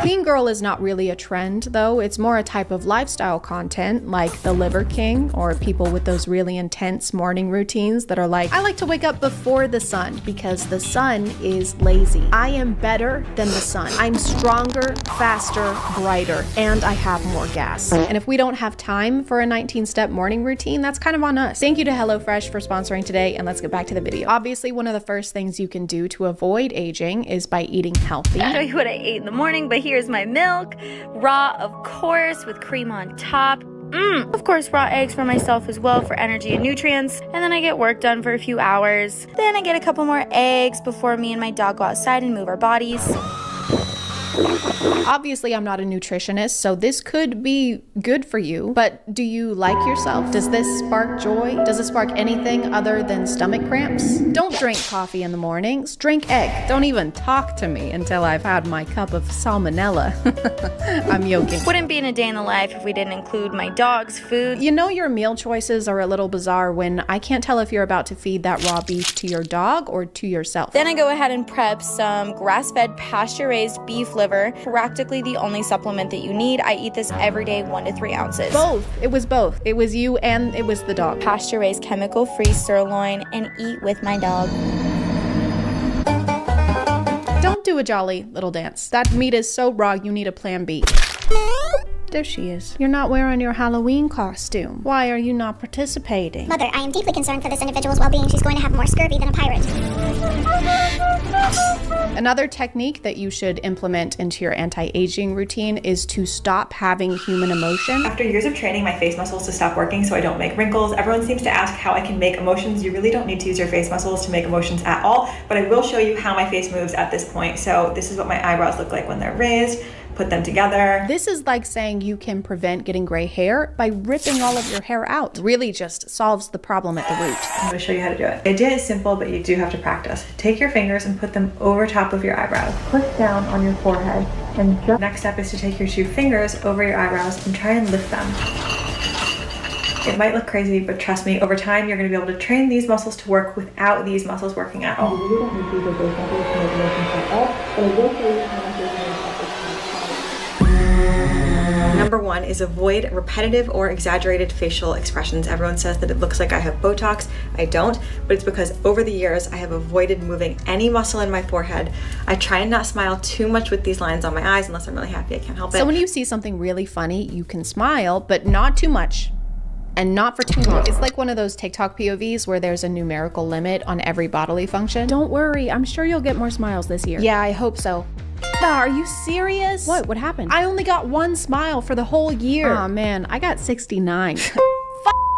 Clean girl is not really a trend, though. It's more a type of lifestyle content, like the Liver King, or people with those really intense morning routines that are like, I like to wake up before the sun because the sun is lazy. I am better than the sun. I'm stronger, faster, brighter, and I have more gas. And if we don't have time for a 19-step morning routine, that's kind of on us. Thank you to HelloFresh for sponsoring today, and let's get back to the video. Obviously, one of the first things you can do to avoid aging is by eating healthy. I'll show you what I ate in the morning, but here's my milk. Raw, of course, with cream on top. Of course, raw eggs for myself as well for energy and nutrients. And then I get work done for a few hours. Then I get a couple more eggs before me and my dog go outside and move our bodies. Obviously, I'm not a nutritionist, so this could be good for you, but do you like yourself? Does this spark joy? Does it spark anything other than stomach cramps? Don't drink coffee in the mornings, drink egg. Don't even talk to me until I've had my cup of salmonella. I'm joking. Wouldn't be in a day in the life if we didn't include my dog's food. You know your meal choices are a little bizarre when I can't tell if you're about to feed that raw beef to your dog or to yourself. Then I go ahead and prep some grass-fed pasture-raised beef liver, practically the only supplement that you need. I eat this every day, 1 to 3 ounces. Both. It was both. It was you and it was the dog. Pasture-raised, chemical-free sirloin, and eat with my dog. Don't do a jolly little dance. That meat is so raw, you need a plan B. There she is. You're not wearing your Halloween costume. Why are you not participating? Mother, I am deeply concerned for this individual's well-being. She's going to have more scurvy than a pirate. Another technique that you should implement into your anti-aging routine is to stop having human emotion. After years of training my face muscles to stop working so I don't make wrinkles, everyone seems to ask how I can make emotions. You really don't need to use your face muscles to make emotions at all, but I will show you how my face moves at this point. So this is what my eyebrows look like when they're raised. put them together. This is like saying you can prevent getting gray hair by ripping all of your hair out. Really just solves the problem at the root. I'm gonna show you how to do it. The idea is simple, but you do have to practice. Take your fingers and put them over top of your eyebrows. Push down on your forehead, and next step is to take your 2 fingers over your eyebrows and try and lift them. It might look crazy, but trust me, over time you're going to be able to train these muscles to work without these muscles working at all. Number 1 is avoid repetitive or exaggerated facial expressions. Everyone says that it looks like I have Botox. I don't, but it's because over the years I have avoided moving any muscle in my forehead. I try and not smile too much with these lines on my eyes unless I'm really happy. I can't help it. So when you see something really funny, you can smile, but not too much. And not for too long. It's like one of those TikTok POVs where there's a numerical limit on every bodily function. Don't worry, I'm sure you'll get more smiles this year. Yeah, I hope so. Are you serious? What happened? I only got 1 smile for the whole year. Oh man, I got 69.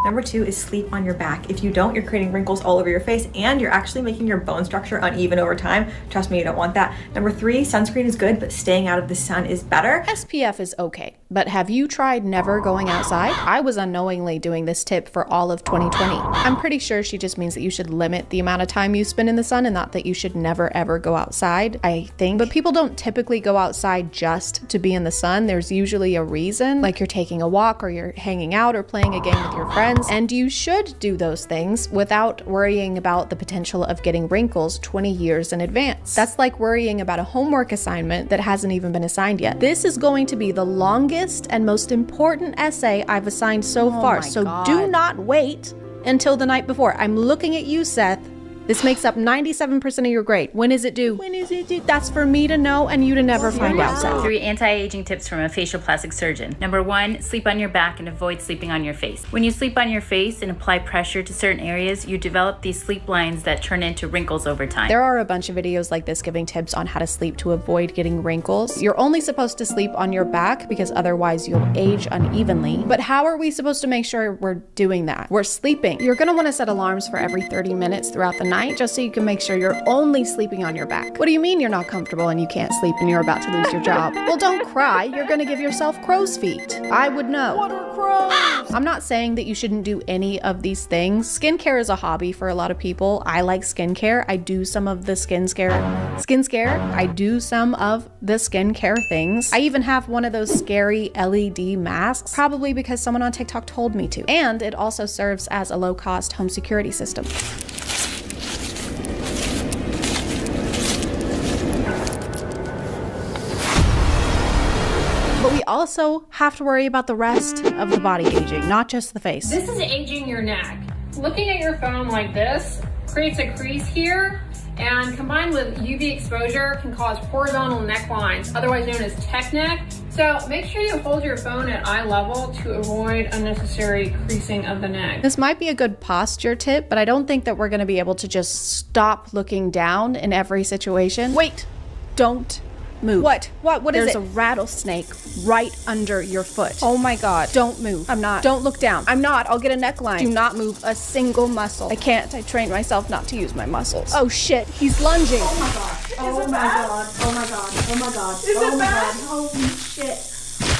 Number 2 is sleep on your back. If you don't, you're creating wrinkles all over your face and you're actually making your bone structure uneven over time. Trust me, you don't want that. Number 3, sunscreen is good, but staying out of the sun is better. SPF is okay, but have you tried never going outside? I was unknowingly doing this tip for all of 2020. I'm pretty sure she just means that you should limit the amount of time you spend in the sun and not that you should never ever go outside, I think. But people don't typically go outside just to be in the sun. There's usually a reason, like you're taking a walk or you're hanging out or playing a game with your friends. And you should do those things without worrying about the potential of getting wrinkles 20 years in advance. That's like worrying about a homework assignment that hasn't even been assigned yet. This is going to be the longest and most important essay I've assigned so far, so do not wait until the night before. I'm looking at you, Seth. This makes up 97% of your grade. When is it due? When is it due? That's for me to know and you to never find out, Seth. 3 anti-aging tips from a facial plastic surgeon. Number 1, sleep on your back and avoid sleeping on your face. When you sleep on your face and apply pressure to certain areas, you develop these sleep lines that turn into wrinkles over time. There are a bunch of videos like this giving tips on how to sleep to avoid getting wrinkles. You're only supposed to sleep on your back because otherwise you'll age unevenly. But how are we supposed to make sure we're doing that? We're sleeping. You're gonna wanna set alarms for every 30 minutes throughout the night just so you can make sure you're only sleeping on your back. What do you mean you're not comfortable and you can't sleep and you're about to lose your job? Well, don't cry. You're gonna give yourself crow's feet. I would know. What are crows? I'm not saying that you shouldn't do any of these things. Skincare is a hobby for a lot of people. I like skincare. I do some of the skincare. I do some of the skincare things. I even have one of those scary LED masks, probably because someone on TikTok told me to. And it also serves as a low-cost home security system. But we also have to worry about the rest of the body aging, not just the face. This is aging your neck. Looking at your phone like this creates a crease here, and combined with UV exposure can cause horizontal necklines, otherwise known as tech neck. So make sure you hold your phone at eye level to avoid unnecessary creasing of the neck. This might be a good posture tip, but I don't think that we're gonna be able to just stop looking down in every situation. Wait, don't move. What is it? There's a rattlesnake right under your foot. Oh my God. Don't move. I'm not. Don't look down. I'm not. I'll get a neckline. Do not move a single muscle. I can't. I trained myself not to use my muscles. Oh shit. He's lunging. Oh my God. Oh my God. Oh my God. Oh my God. Is it bad? Holy shit.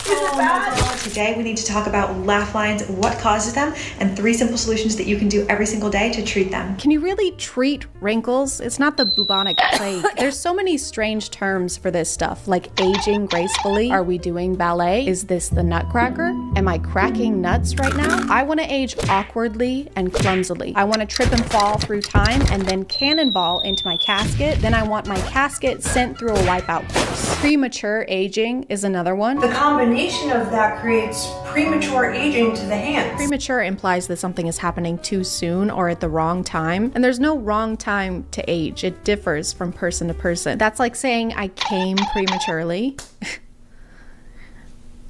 Is it bad? Today we need to talk about laugh lines, what causes them, and 3 simple solutions that you can do every single day to treat them. Can you really treat wrinkles? It's not the bubonic plague. There's so many strange terms for this stuff, like aging gracefully. Are we doing ballet? Is this the nutcracker? Am I cracking nuts right now? I want to age awkwardly and clumsily. I want to trip and fall through time and then cannonball into my casket. Then I want my casket sent through a wipeout course. Premature aging is another one. The combination of that creates premature aging to the hands. Premature implies that something is happening too soon or at the wrong time, and there's no wrong time to age. It differs from person to person. That's like saying I came prematurely.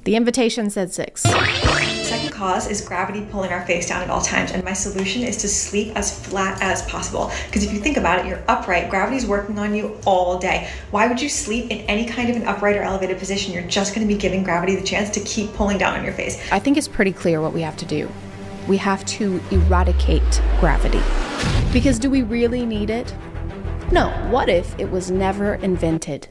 The invitation said 6. Second cause is gravity pulling our face down at all times, and my solution is to sleep as flat as possible. Because if you think about it, you're upright, gravity's working on you all day. Why would you sleep in any kind of an upright or elevated position? You're just going to be giving gravity the chance to keep pulling down on your face. I think it's pretty clear what we have to do. We have to eradicate gravity. Because do we really need it? No, what if it was never invented?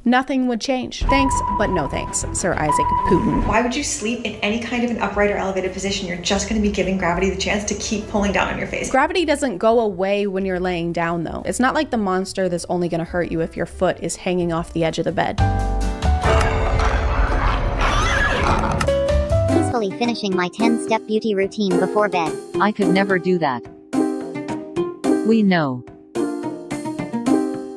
nothing would change. Thanks, but no thanks, Sir Isaac Putin. Why would you sleep in any kind of an upright or elevated position? You're just going to be giving gravity the chance to keep pulling down on your face. Gravity doesn't go away when you're laying down, though. It's not like the monster that's only going to hurt you if your foot is hanging off the edge of the bed. Peacefully finishing my 10-step beauty routine before bed. I could never do that. We know.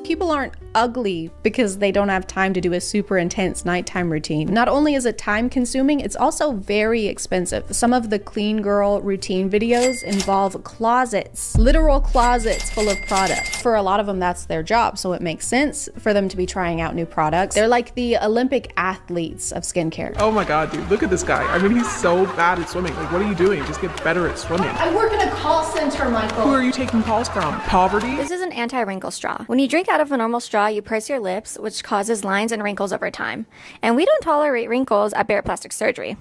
People aren't ugly because they don't have time to do a super intense nighttime routine. Not only is it time consuming, it's also very expensive. Some of the clean girl routine videos involve closets, literal closets full of products. For a lot of them, that's their job, so it makes sense for them to be trying out new products. They're like the Olympic athletes of skincare. Oh my God, dude, look at this guy. I mean, he's so bad at swimming. Like, what are you doing? Just get better at swimming. I work in a call center, Michael. Who are you taking calls from? Poverty? This is an anti-wrinkle straw. When you drink out of a normal straw, you purse your lips, which causes lines and wrinkles over time. And we don't tolerate wrinkles at Barrett Plastic Surgery.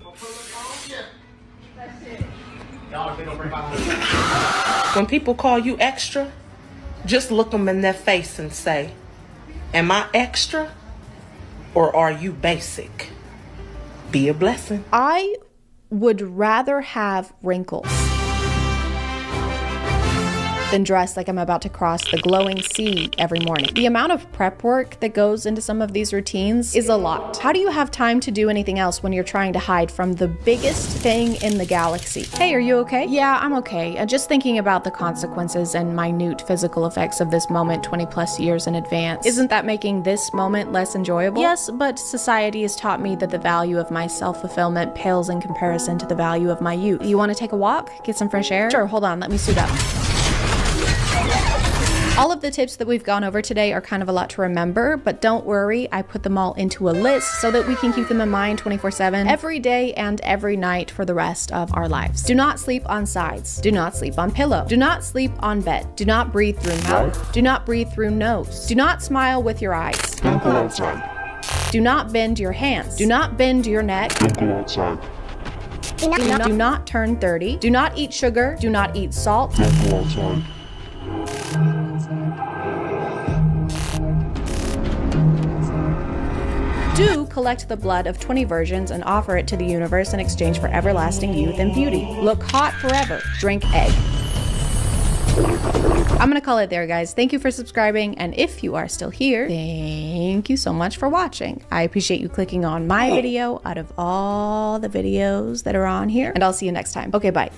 When people call you extra, just look them in their face and say, am I extra or are you basic? Be a blessing. I would rather have wrinkles than dress like I'm about to cross the glowing sea every morning. The amount of prep work that goes into some of these routines is a lot. How do you have time to do anything else when you're trying to hide from the biggest thing in the galaxy? Hey, are you okay? Yeah, I'm okay. Just thinking about the consequences and minute physical effects of this moment 20 plus years in advance. Isn't that making this moment less enjoyable? Yes, but society has taught me that the value of my self-fulfillment pales in comparison to the value of my youth. You want to take a walk? Get some fresh air? Sure, hold on, let me suit up. All of the tips that we've gone over today are kind of a lot to remember, but don't worry, I put them all into a list so that we can keep them in mind 24/7, every day and every night for the rest of our lives. Do not sleep on sides. Do not sleep on pillow. Do not sleep on bed. Do not breathe through mouth. Do not breathe through nose. Do not smile with your eyes. Don't go outside. Do not bend your hands. Do not bend your neck. Don't go outside. Do not turn 30. Do not eat sugar. Do not eat salt. Don't go outside. Do collect the blood of 20 virgins and offer it to the universe in exchange for everlasting youth and beauty. Look hot forever. Drink egg. I'm gonna call it there, guys. Thank you for subscribing, and if you are still here, thank you so much for watching. I appreciate you clicking on my video out of all the videos that are on here, and I'll see you next time. Okay, bye.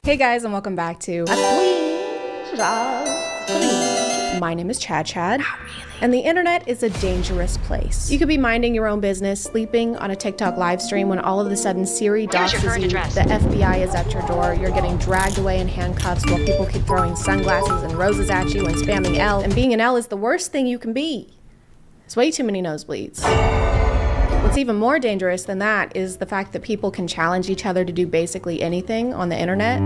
Hey guys, and welcome back to My name is ChadChad, and the internet is a dangerous place. You could be minding your own business, sleeping on a TikTok live stream when all of a sudden Siri doxes you, the FBI is at your door, you're getting dragged away in handcuffs while people keep throwing sunglasses and roses at you and spamming L, and being an L is the worst thing you can be. It's way too many nosebleeds. What's even more dangerous than that is the fact that people can challenge each other to do basically anything on the internet.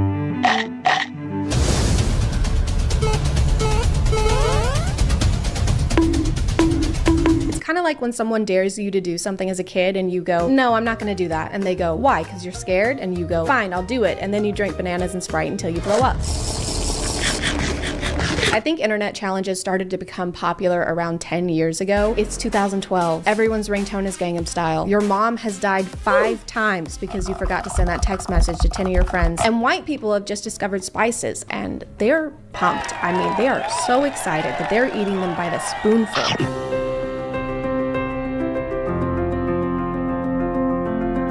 It's kind of like when someone dares you to do something as a kid and you go, no, I'm not gonna do that. And they go, why? Because you're scared? And you go, fine, I'll do it. And then you drink bananas and Sprite until you blow up. I think internet challenges started to become popular around 10 years ago. It's 2012. Everyone's ringtone is Gangnam Style. Your mom has died 5 times because you forgot to send that text message to 10 of your friends. And white people have just discovered spices and they're pumped. I mean, they are so excited that they're eating them by the spoonful.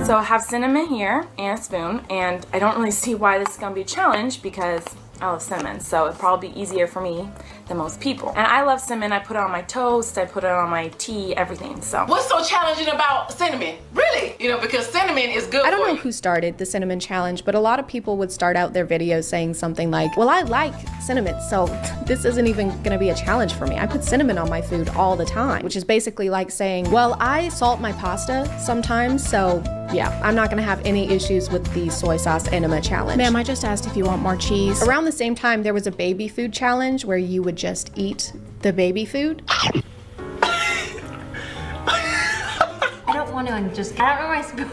So I have cinnamon here and a spoon, and I don't really see why this is gonna be a challenge because I love cinnamon, so it'd probably be easier for me than most people. And I love cinnamon. I put it on my toast, I put it on my tea, everything, so. What's so challenging about cinnamon? Really? You know, because cinnamon is good for you. I don't know who started the cinnamon challenge, but a lot of people would start out their videos saying something like, well, I like cinnamon, so this isn't even gonna be a challenge for me. I put cinnamon on my food all the time, which is basically like saying, well, I salt my pasta sometimes, so yeah, I'm not gonna have any issues with the soy sauce enema challenge. Ma'am, I just asked if you want more cheese. Around the same time, there was a baby food challenge where you would just eat the baby food. I don't want to, I don't know my spoon.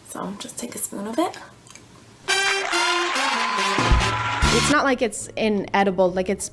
So just take a spoon of it. It's not like it's inedible, like it's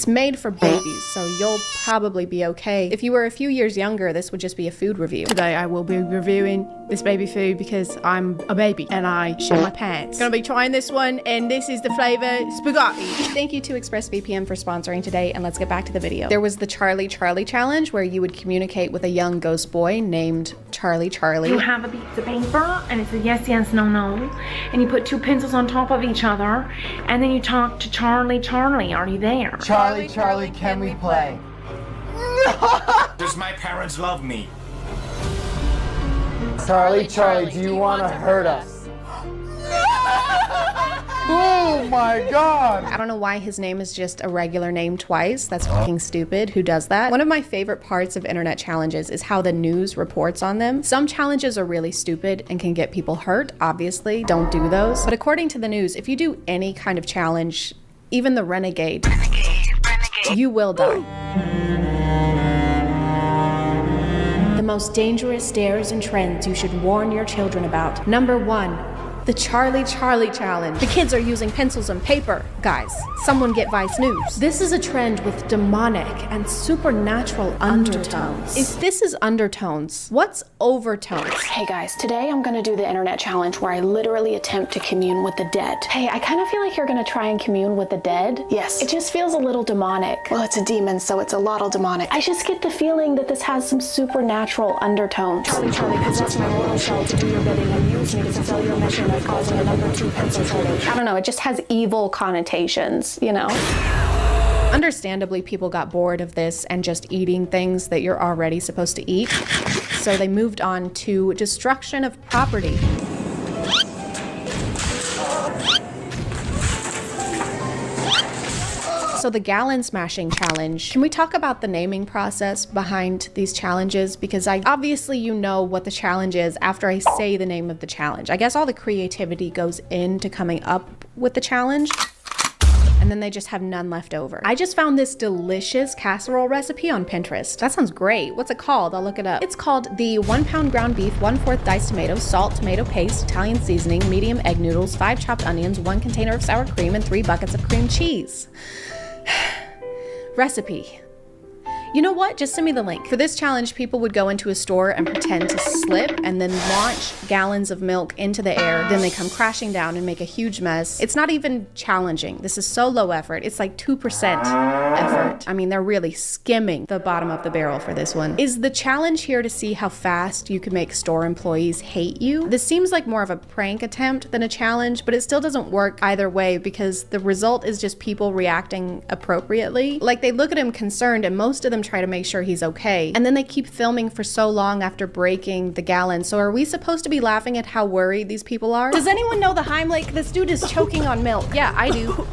made for babies, so you'll probably be okay. If you were a few years younger, this would just be a food review. Today I will be reviewing this baby food because I'm a baby and I shit my pants. Gonna be trying this one, and this is the flavor spaghetti. Thank you to ExpressVPN for sponsoring today, and let's get back to the video. There was the Charlie challenge where you would communicate with a young ghost boy named Charlie. You have a piece of paper and it's a yes, yes, no, no, and you put two pencils on top of each other, and then you talk to Charlie. Charlie, are you there? Charlie, Charlie, can we play? Does my parents love me? Charlie, Charlie, do you want to hurt us? Oh my god! I don't know why his name is just a regular name twice. That's fucking stupid. Who does that? One of my favorite parts of internet challenges is how the news reports on them. Some challenges are really stupid and can get people hurt. Obviously, don't do those. But according to the news, if you do any kind of challenge, even the renegade, you will die. The most dangerous dares and trends you should warn your children about. Number 1, the Charlie challenge. The kids are using pencils and paper. Guys, someone get Vice News. This is a trend with demonic and supernatural undertones. If this is undertones, what's overtones? Hey guys, today I'm gonna do the internet challenge where I literally attempt to commune with the dead. Hey, I kind of feel like you're gonna try and commune with the dead. Yes. It just feels a little demonic. Well, it's a demon, so it's a lot of demonic. I just get the feeling that this has some supernatural undertones. Charlie, possess my mortal shell to do your bidding and use me to fulfill your mission by causing a number 2 pencil shortage. I don't know, it just has evil connotations, you know? Understandably, people got bored of this and just eating things that you're already supposed to eat. So they moved on to destruction of property. So the gallon smashing challenge. Can we talk about the naming process behind these challenges? Because obviously you know what the challenge is after I say the name of the challenge. I guess all the creativity goes into coming up with the challenge, and then they just have none left over. I just found this delicious casserole recipe on Pinterest. That sounds great. What's it called? I'll look it up. It's called the 1 pound ground beef, 1/4 diced tomatoes, salt, tomato paste, Italian seasoning, medium egg noodles, 5 chopped onions, 1 container of sour cream, and 3 buckets of cream cheese. Recipe. You know what? Just send me the link. For this challenge, people would go into a store and pretend to slip and then launch gallons of milk into the air. Then they come crashing down and make a huge mess. It's not even challenging. This is so low effort. It's like 2% effort. I mean, they're really skimming the bottom of the barrel for this one. Is the challenge here to see how fast you can make store employees hate you? This seems like more of a prank attempt than a challenge, but it still doesn't work either way because the result is just people reacting appropriately. Like they look at him concerned and most of them try to make sure he's okay. And then they keep filming for so long after breaking the gallon. So are we supposed to be laughing at how worried these people are? Does anyone know the Heimlich? This dude is choking on milk. Yeah, I do.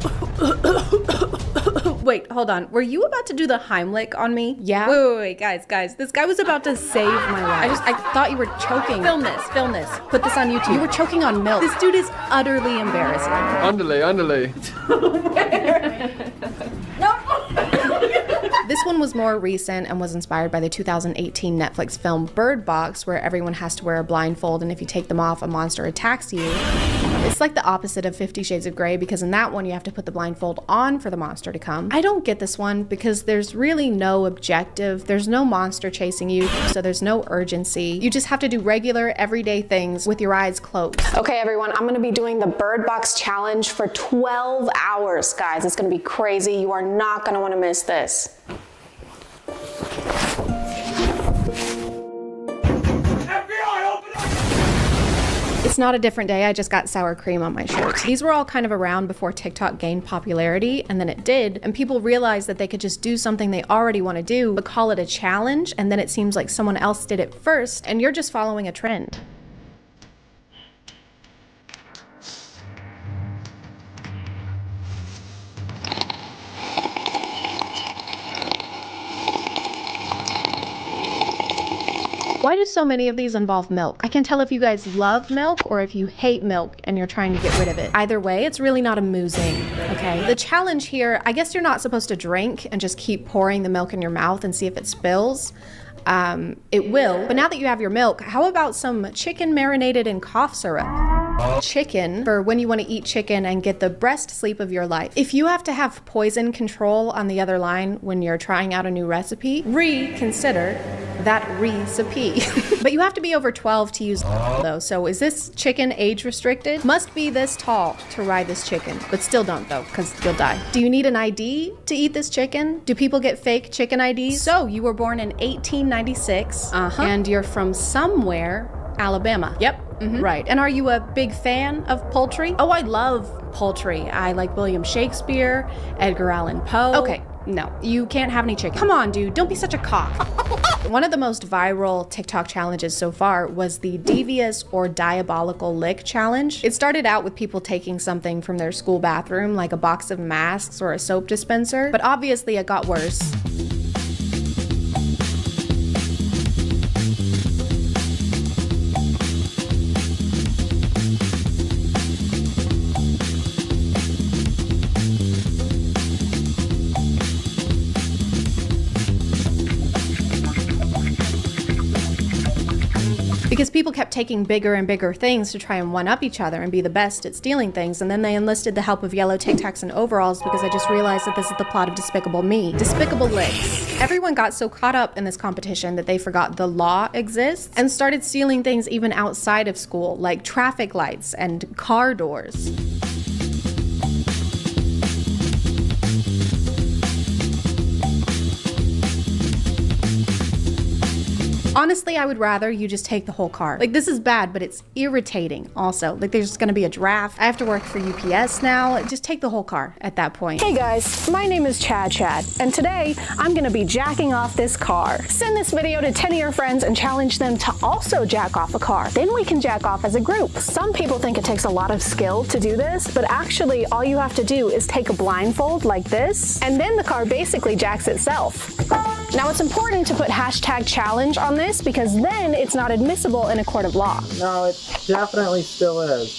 Wait, hold on. Were you about to do the Heimlich on me? Yeah. Wait, guys. This guy was about to save my life. I thought you were choking. Film this. Put this on YouTube. You were choking on milk. This dude is utterly embarrassing. Underlay. This one was more recent and was inspired by the 2018 Netflix film Bird Box, where everyone has to wear a blindfold, and if you take them off, a monster attacks you. It's like the opposite of 50 Shades of Grey, because in that one, you have to put the blindfold on for the monster to come. I don't get this one because there's really no objective. There's no monster chasing you, so there's no urgency. You just have to do regular, everyday things with your eyes closed. Okay, everyone, I'm gonna be doing the Bird Box challenge for 12 hours, guys. It's gonna be crazy. You are not gonna wanna miss this. It's not a different day, I just got sour cream on my shirt. These were all kind of around before TikTok gained popularity, and then it did, and people realized that they could just do something they already want to do, but call it a challenge, and then it seems like someone else did it first, and you're just following a trend. Why do so many of these involve milk? I can't tell if you guys love milk or if you hate milk and you're trying to get rid of it. Either way, it's really not amusing, okay? The challenge here, I guess you're not supposed to drink and just keep pouring the milk in your mouth and see if it spills. It will, but now that you have your milk, how about some chicken marinated in cough syrup? Chicken for when you want to eat chicken and get the best sleep of your life. If you have to have poison control on the other line when you're trying out a new recipe, reconsider that recipe. But you have to be over 12 to use though. So is this chicken age restricted? Must be this tall to ride this chicken, but still don't though, because you'll die. Do you need an ID to eat this chicken? Do people get fake chicken IDs? So you were born in 1896 and you're from somewhere, Alabama. Yep. Right. And are you a big fan of poultry? Oh, I love poultry. I like William Shakespeare, Edgar Allan Poe. Okay, no, you can't have any chicken. Come on, dude, don't be such a cock. One of the most viral TikTok challenges so far was the devious or diabolical lick challenge. It started out with people taking something from their school bathroom, like a box of masks or a soap dispenser, but obviously it got worse. Because people kept taking bigger and bigger things to try and one-up each other and be the best at stealing things, and then they enlisted the help of yellow Tic Tacs and overalls because I just realized that this is the plot of Despicable Me. Despicable Licks. Everyone got so caught up in this competition that they forgot the law exists and started stealing things even outside of school, like traffic lights and car doors. Honestly, I would rather you just take the whole car. Like, this is bad, but it's irritating also. Like, there's gonna be a draft. I have to work for UPS now. Just take the whole car at that point. Hey guys, my name is ChadChad, and today I'm gonna be jacking off this car. Send this video to 10 of your friends and challenge them to also jack off a car. Then we can jack off as a group. Some people think it takes a lot of skill to do this, but actually all you have to do is take a blindfold like this, and then the car basically jacks itself. Now it's important to put #challenge on this because then it's not admissible in a court of law. No, it definitely still is.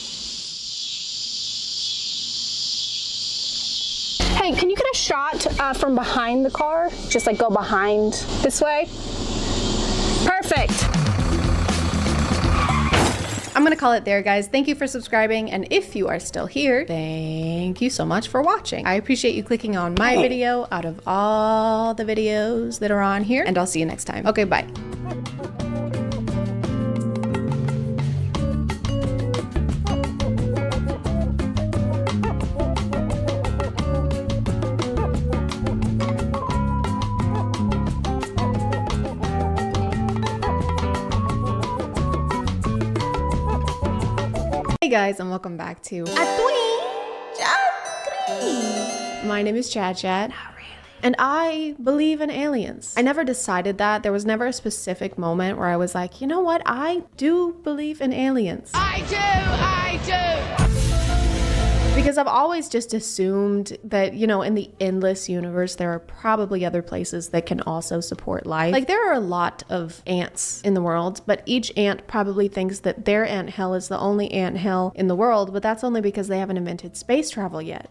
Hey, can you get a shot from behind the car? Just like go behind this way. Perfect. I'm gonna call it there, guys. Thank you for subscribing, and if you are still here, thank you so much for watching. I appreciate you clicking on my video out of all the videos that are on here, and I'll see you next time. Okay, bye. Hey guys, and welcome back to My name is ChadChad. And I believe in aliens. I never decided that. There was never a specific moment where I was like, you know what? I do believe in aliens. I do! Because I've always just assumed that, you know, in the endless universe, there are probably other places that can also support life. Like, there are a lot of ants in the world, but each ant probably thinks that their anthill is the only anthill in the world, but that's only because they haven't invented space travel yet.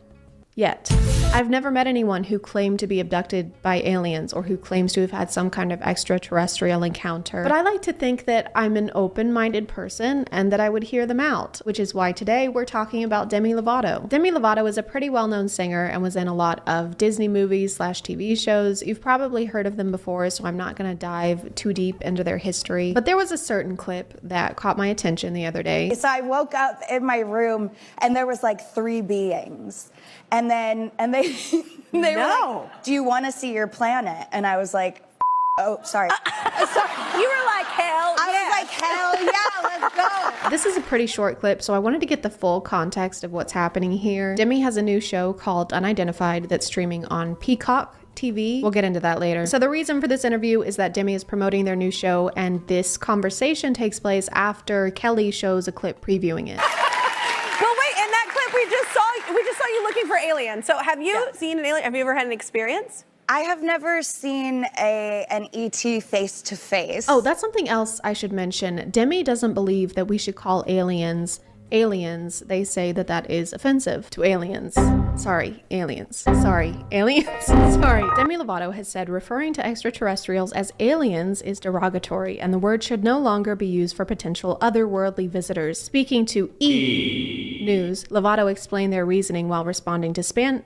I've never met anyone who claimed to be abducted by aliens or who claims to have had some kind of extraterrestrial encounter. But I like to think that I'm an open-minded person and that I would hear them out, which is why today we're talking about Demi Lovato. Demi Lovato is a pretty well-known singer and was in a lot of Disney movies / TV shows. You've probably heard of them before, so I'm not gonna dive too deep into their history. But there was a certain clip that caught my attention the other day. So I woke up in my room and there was like 3 beings. And they were like, do you want to see your planet? And I was like, oh, sorry. You were like, hell yeah. I was like, hell yeah, let's go. This is a pretty short clip, so I wanted to get the full context of what's happening here. Demi has a new show called Unidentified that's streaming on Peacock TV. We'll get into that later. So the reason for this interview is that Demi is promoting their new show, and this conversation takes place after Kelly shows a clip previewing it. Well, wait, in that clip we just saw you looking for aliens. So have you seen an alien? Have you ever had an experience? I have never seen an ET face to face. Oh, that's something else I should mention. Demi doesn't believe that we should call aliens. They say that that is offensive to aliens. Sorry, aliens. Sorry, aliens. Sorry. Demi Lovato has said referring to extraterrestrials as aliens is derogatory, and the word should no longer be used for potential otherworldly visitors. Speaking to E! News, Lovato explained their reasoning while responding to Span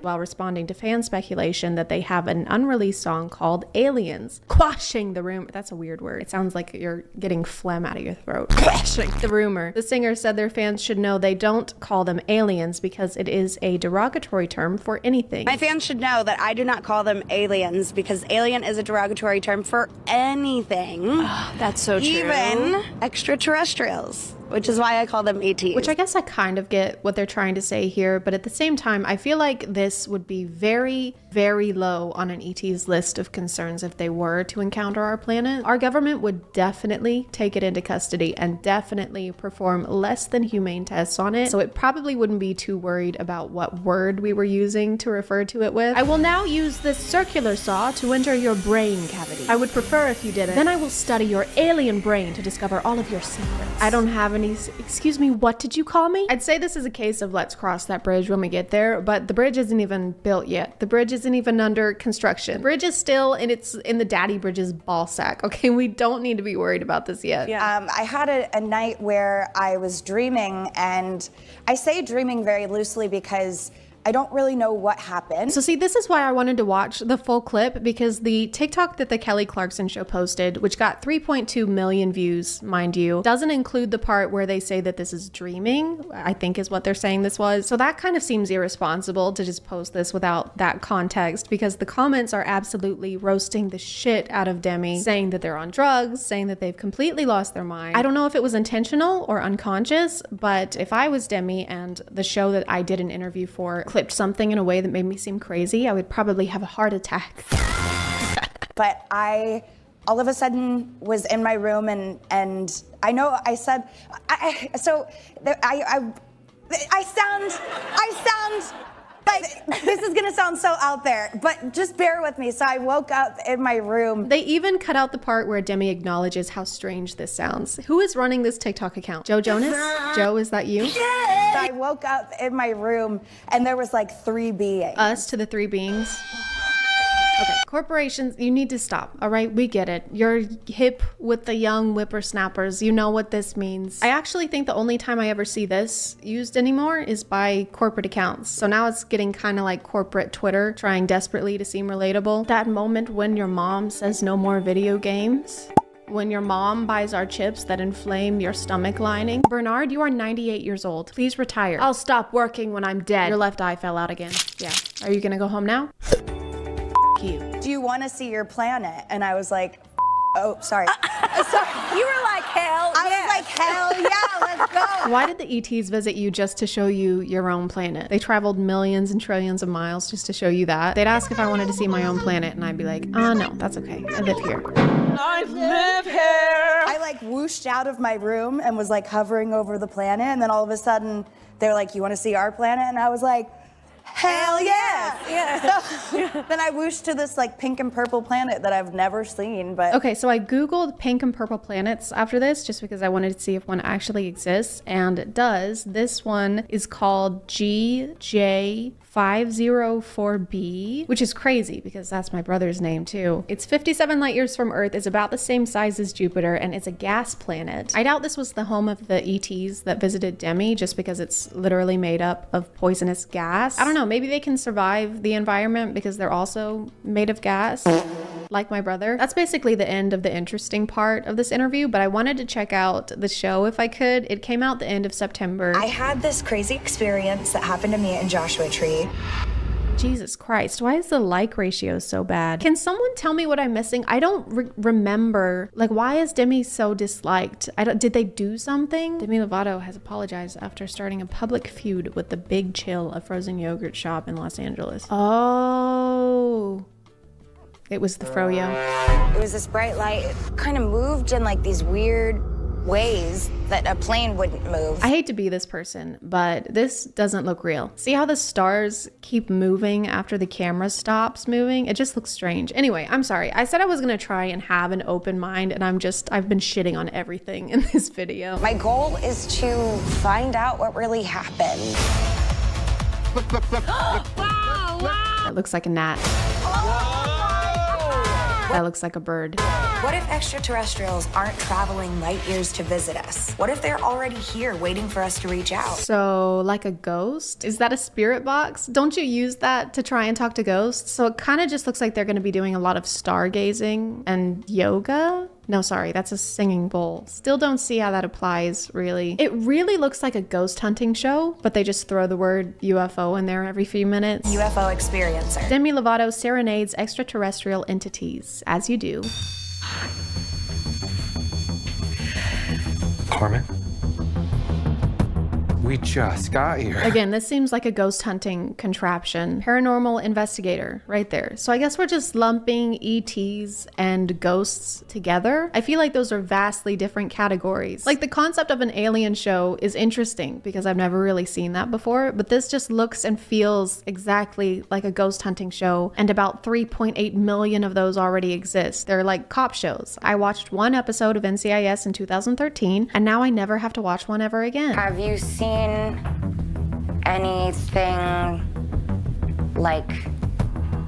while responding to fan speculation that they have an unreleased song called Aliens, quashing the rumor. That's a weird word. It sounds like you're getting phlegm out of your throat. Quashing the rumor. The singer said their fans should know they don't call them aliens because it is a derogatory term for anything. My fans should know that I do not call them aliens because alien is a derogatory term for anything. Oh, that's so true. Even extraterrestrials, which is why I call them ETs. Which I guess I kind of get what they're trying to say here, but at the same time, I feel like this would be very, very low on an ET's list of concerns if they were to encounter our planet. Our government would definitely take it into custody and definitely perform less than humane tests on it, so it probably wouldn't be too worried about what word we were using to refer to it with. I will now use this circular saw to enter your brain cavity. I would prefer if you didn't. Then I will study your alien brain to discover all of your secrets. I don't have any... Excuse me, what did you call me? I'd say this is a case of let's cross that bridge when we get there, but the bridge isn't even built yet. The bridge isn't even under construction. The bridge is still in the Daddy Bridges ball sack, okay? We don't need to be worried about this yet. Yeah. I had a night where I was dreaming, and I say dreaming very loosely because I don't really know what happened. So see, this is why I wanted to watch the full clip, because the TikTok that the Kelly Clarkson show posted, which got 3.2 million views, mind you, doesn't include the part where they say that this is dreaming, I think is what they're saying this was. So that kind of seems irresponsible to just post this without that context, because the comments are absolutely roasting the shit out of Demi, saying that they're on drugs, saying that they've completely lost their mind. I don't know if it was intentional or unconscious, but if I was Demi and the show that I did an interview for clipped something in a way that made me seem crazy, I would probably have a heart attack. But I all of a sudden was in my room, and I know I said I sound like this is gonna sound so out there, but just bear with me. So I woke up in my room. They even cut out the part where Demi acknowledges how strange this sounds. Who is running this TikTok account? Joe Jonas? Joe, is that you? Yeah. I woke up in my room and there was like 3 beings. Us to the 3 beings? Okay, corporations, you need to stop, all right? We get it. You're hip with the young whippersnappers. You know what this means. I actually think the only time I ever see this used anymore is by corporate accounts. So now it's getting kind of like corporate Twitter, trying desperately to seem relatable. That moment when your mom says no more video games. When your mom buys our chips that inflame your stomach lining. Bernard, you are 98 years old. Please retire. I'll stop working when I'm dead. Your left eye fell out again. Yeah. Are you gonna go home now? You. Do you want to see your planet? And I was like, oh, sorry. You were like, hell yeah. I was like, hell yeah, let's go. Why did the ETs visit you just to show you your own planet? They traveled millions and trillions of miles just to show you that. They'd ask if I wanted to see my own planet, and I'd be like, no, that's okay. I live here. I live here. I like whooshed out of my room and was like hovering over the planet, and then all of a sudden they're like, you want to see our planet? And I was like, hell yes! Yeah. So, then I whooshed to this like pink and purple planet that I've never seen. But okay, so I googled pink and purple planets after this just because I wanted to see if one actually exists, and it does. This one is called GJ504b, which is crazy because that's my brother's name too. It's 57 light years from Earth, is about the same size as Jupiter, and it's a gas planet. I doubt this was the home of the ETs that visited Demi just because it's literally made up of poisonous gas. I don't know, maybe they can survive the environment because they're also made of gas, like my brother. That's basically the end of the interesting part of this interview, but I wanted to check out the show if I could. It came out the end of September. I had this crazy experience that happened to me in Joshua Tree. Jesus Christ, why is the like ratio so bad? Can someone tell me what I'm missing? I don't remember. Like, why is Demi so disliked? Did they do something? Demi Lovato has apologized after starting a public feud with the Big Chill, a frozen yogurt shop in Los Angeles. Oh. It was the froyo. It was this bright light. It kind of moved in like these weird ways that a plane wouldn't move. I hate to be this person, but this doesn't look real. See how the stars keep moving after the camera stops moving? It just looks strange. Anyway, I'm sorry. I said I was gonna try and have an open mind, and I've been shitting on everything in this video. My goal is to find out what really happened. That looks like a gnat. That looks like a bird. What if extraterrestrials aren't traveling light years to visit us? What if they're already here waiting for us to reach out? So, like a ghost? Is that a spirit box? Don't you use that to try and talk to ghosts? So it kind of just looks like they're going to be doing a lot of stargazing and yoga. No, sorry, that's a singing bowl. Still don't see how that applies, really. It really looks like a ghost hunting show, but they just throw the word UFO in there every few minutes. UFO experiencer. Demi Lovato serenades extraterrestrial entities, as you do. Carmen? We just got here. Again, this seems like a ghost hunting contraption. Paranormal investigator, right there. So I guess we're just lumping ETs and ghosts together. I feel like those are vastly different categories. Like the concept of an alien show is interesting because I've never really seen that before, but this just looks and feels exactly like a ghost hunting show, and about 3.8 million of those already exist. They're like cop shows. I watched one episode of NCIS in 2013, and now I never have to watch one ever again. Have you seen anything like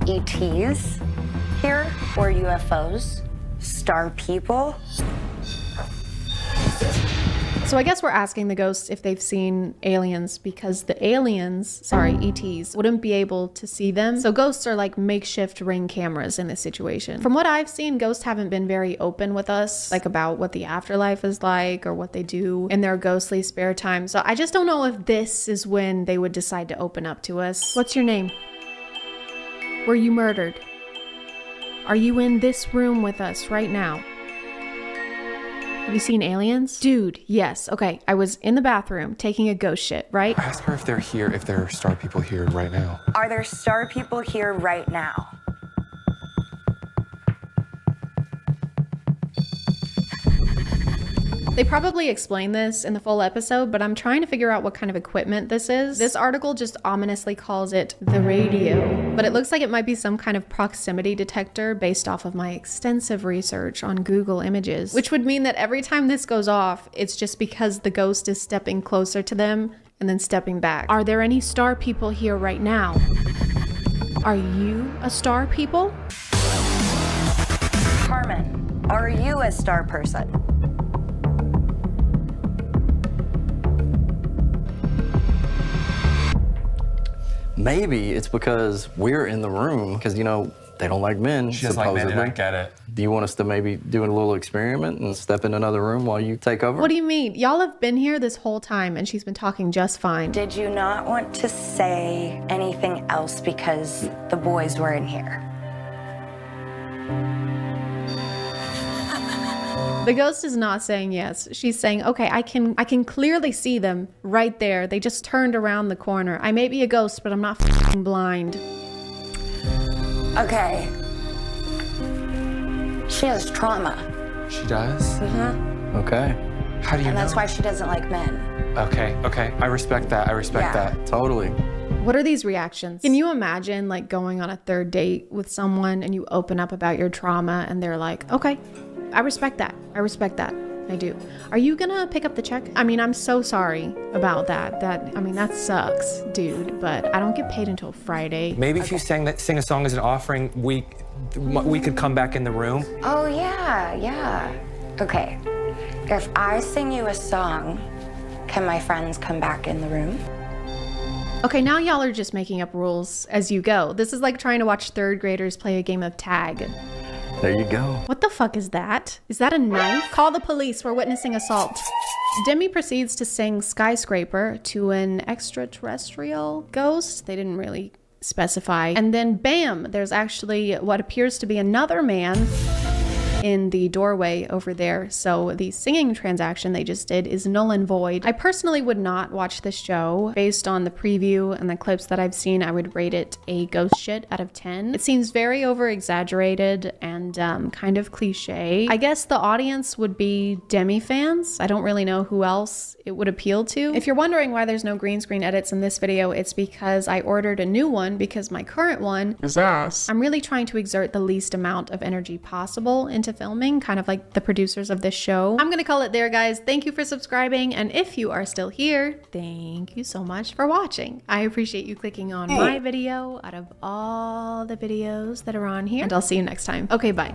ETs here or UFOs? Star people? So I guess we're asking the ghosts if they've seen aliens because the aliens, sorry, ETs, wouldn't be able to see them. So ghosts are like makeshift ring cameras in this situation. From what I've seen, ghosts haven't been very open with us, like about what the afterlife is like or what they do in their ghostly spare time. So I just don't know if this is when they would decide to open up to us. What's your name? Were you murdered? Are you in this room with us right now? Have you seen aliens? Dude, yes. Okay, I was in the bathroom taking a ghost shit, right? Ask her if they're here, if there are star people here right now. Are there star people here right now? They probably explain this in the full episode, but I'm trying to figure out what kind of equipment this is. This article just ominously calls it the radio, but it looks like it might be some kind of proximity detector based off of my extensive research on Google Images, which would mean that every time this goes off, it's just because the ghost is stepping closer to them and then stepping back. Are there any star people here right now? Are you a star people? Carmen, are you a star person? Maybe it's because we're in the room, because, you know, they don't like men, She doesn't like men, and I get it. Do you want us to maybe do a little experiment and step in another room while you take over? What do you mean? Y'all have been here this whole time and she's been talking just fine. Did you not want to say anything else because the boys were in here? The ghost is not saying yes. She's saying, okay, I can clearly see them right there. They just turned around the corner. I may be a ghost, but I'm not f***ing blind. Okay. She has trauma. She does? Mm-hmm. Okay. How do you know? And that's why she doesn't like men. Okay. I respect that. I respect that. Totally. What are these reactions? Can you imagine like going on a third date with someone and you open up about your trauma and they're like, okay, I respect that. I respect that. I do. Are you gonna pick up the check? I mean, I'm so sorry about that. That sucks, dude, but I don't get paid until Friday. Maybe if you sing a song as an offering, we could come back in the room. Oh, yeah. Okay. If I sing you a song, can my friends come back in the room? Okay, now y'all are just making up rules as you go. This is like trying to watch third graders play a game of tag. There you go. What the fuck is that? Is that a knife? Call the police, we're witnessing assault. Demi proceeds to sing Skyscraper to an extraterrestrial ghost. They didn't really specify. And then bam, there's actually what appears to be another man in the doorway over there. So the singing transaction they just did is null and void. I personally would not watch the show. Based on the preview and the clips that I've seen, I would rate it a ghost shit out of 10. It seems very over exaggerated and kind of cliche. I guess the audience would be Demi fans. I don't really know who else it would appeal to. If you're wondering why there's no green screen edits in this video, it's because I ordered a new one because my current one is ass. I'm really trying to exert the least amount of energy possible into filming, kind of like the producers of this show. I'm gonna call it there, guys. Thank you for subscribing, and if you are still here, thank you so much for watching. I appreciate you clicking on my video out of all the videos that are on here, and I'll see you next time. Okay, bye.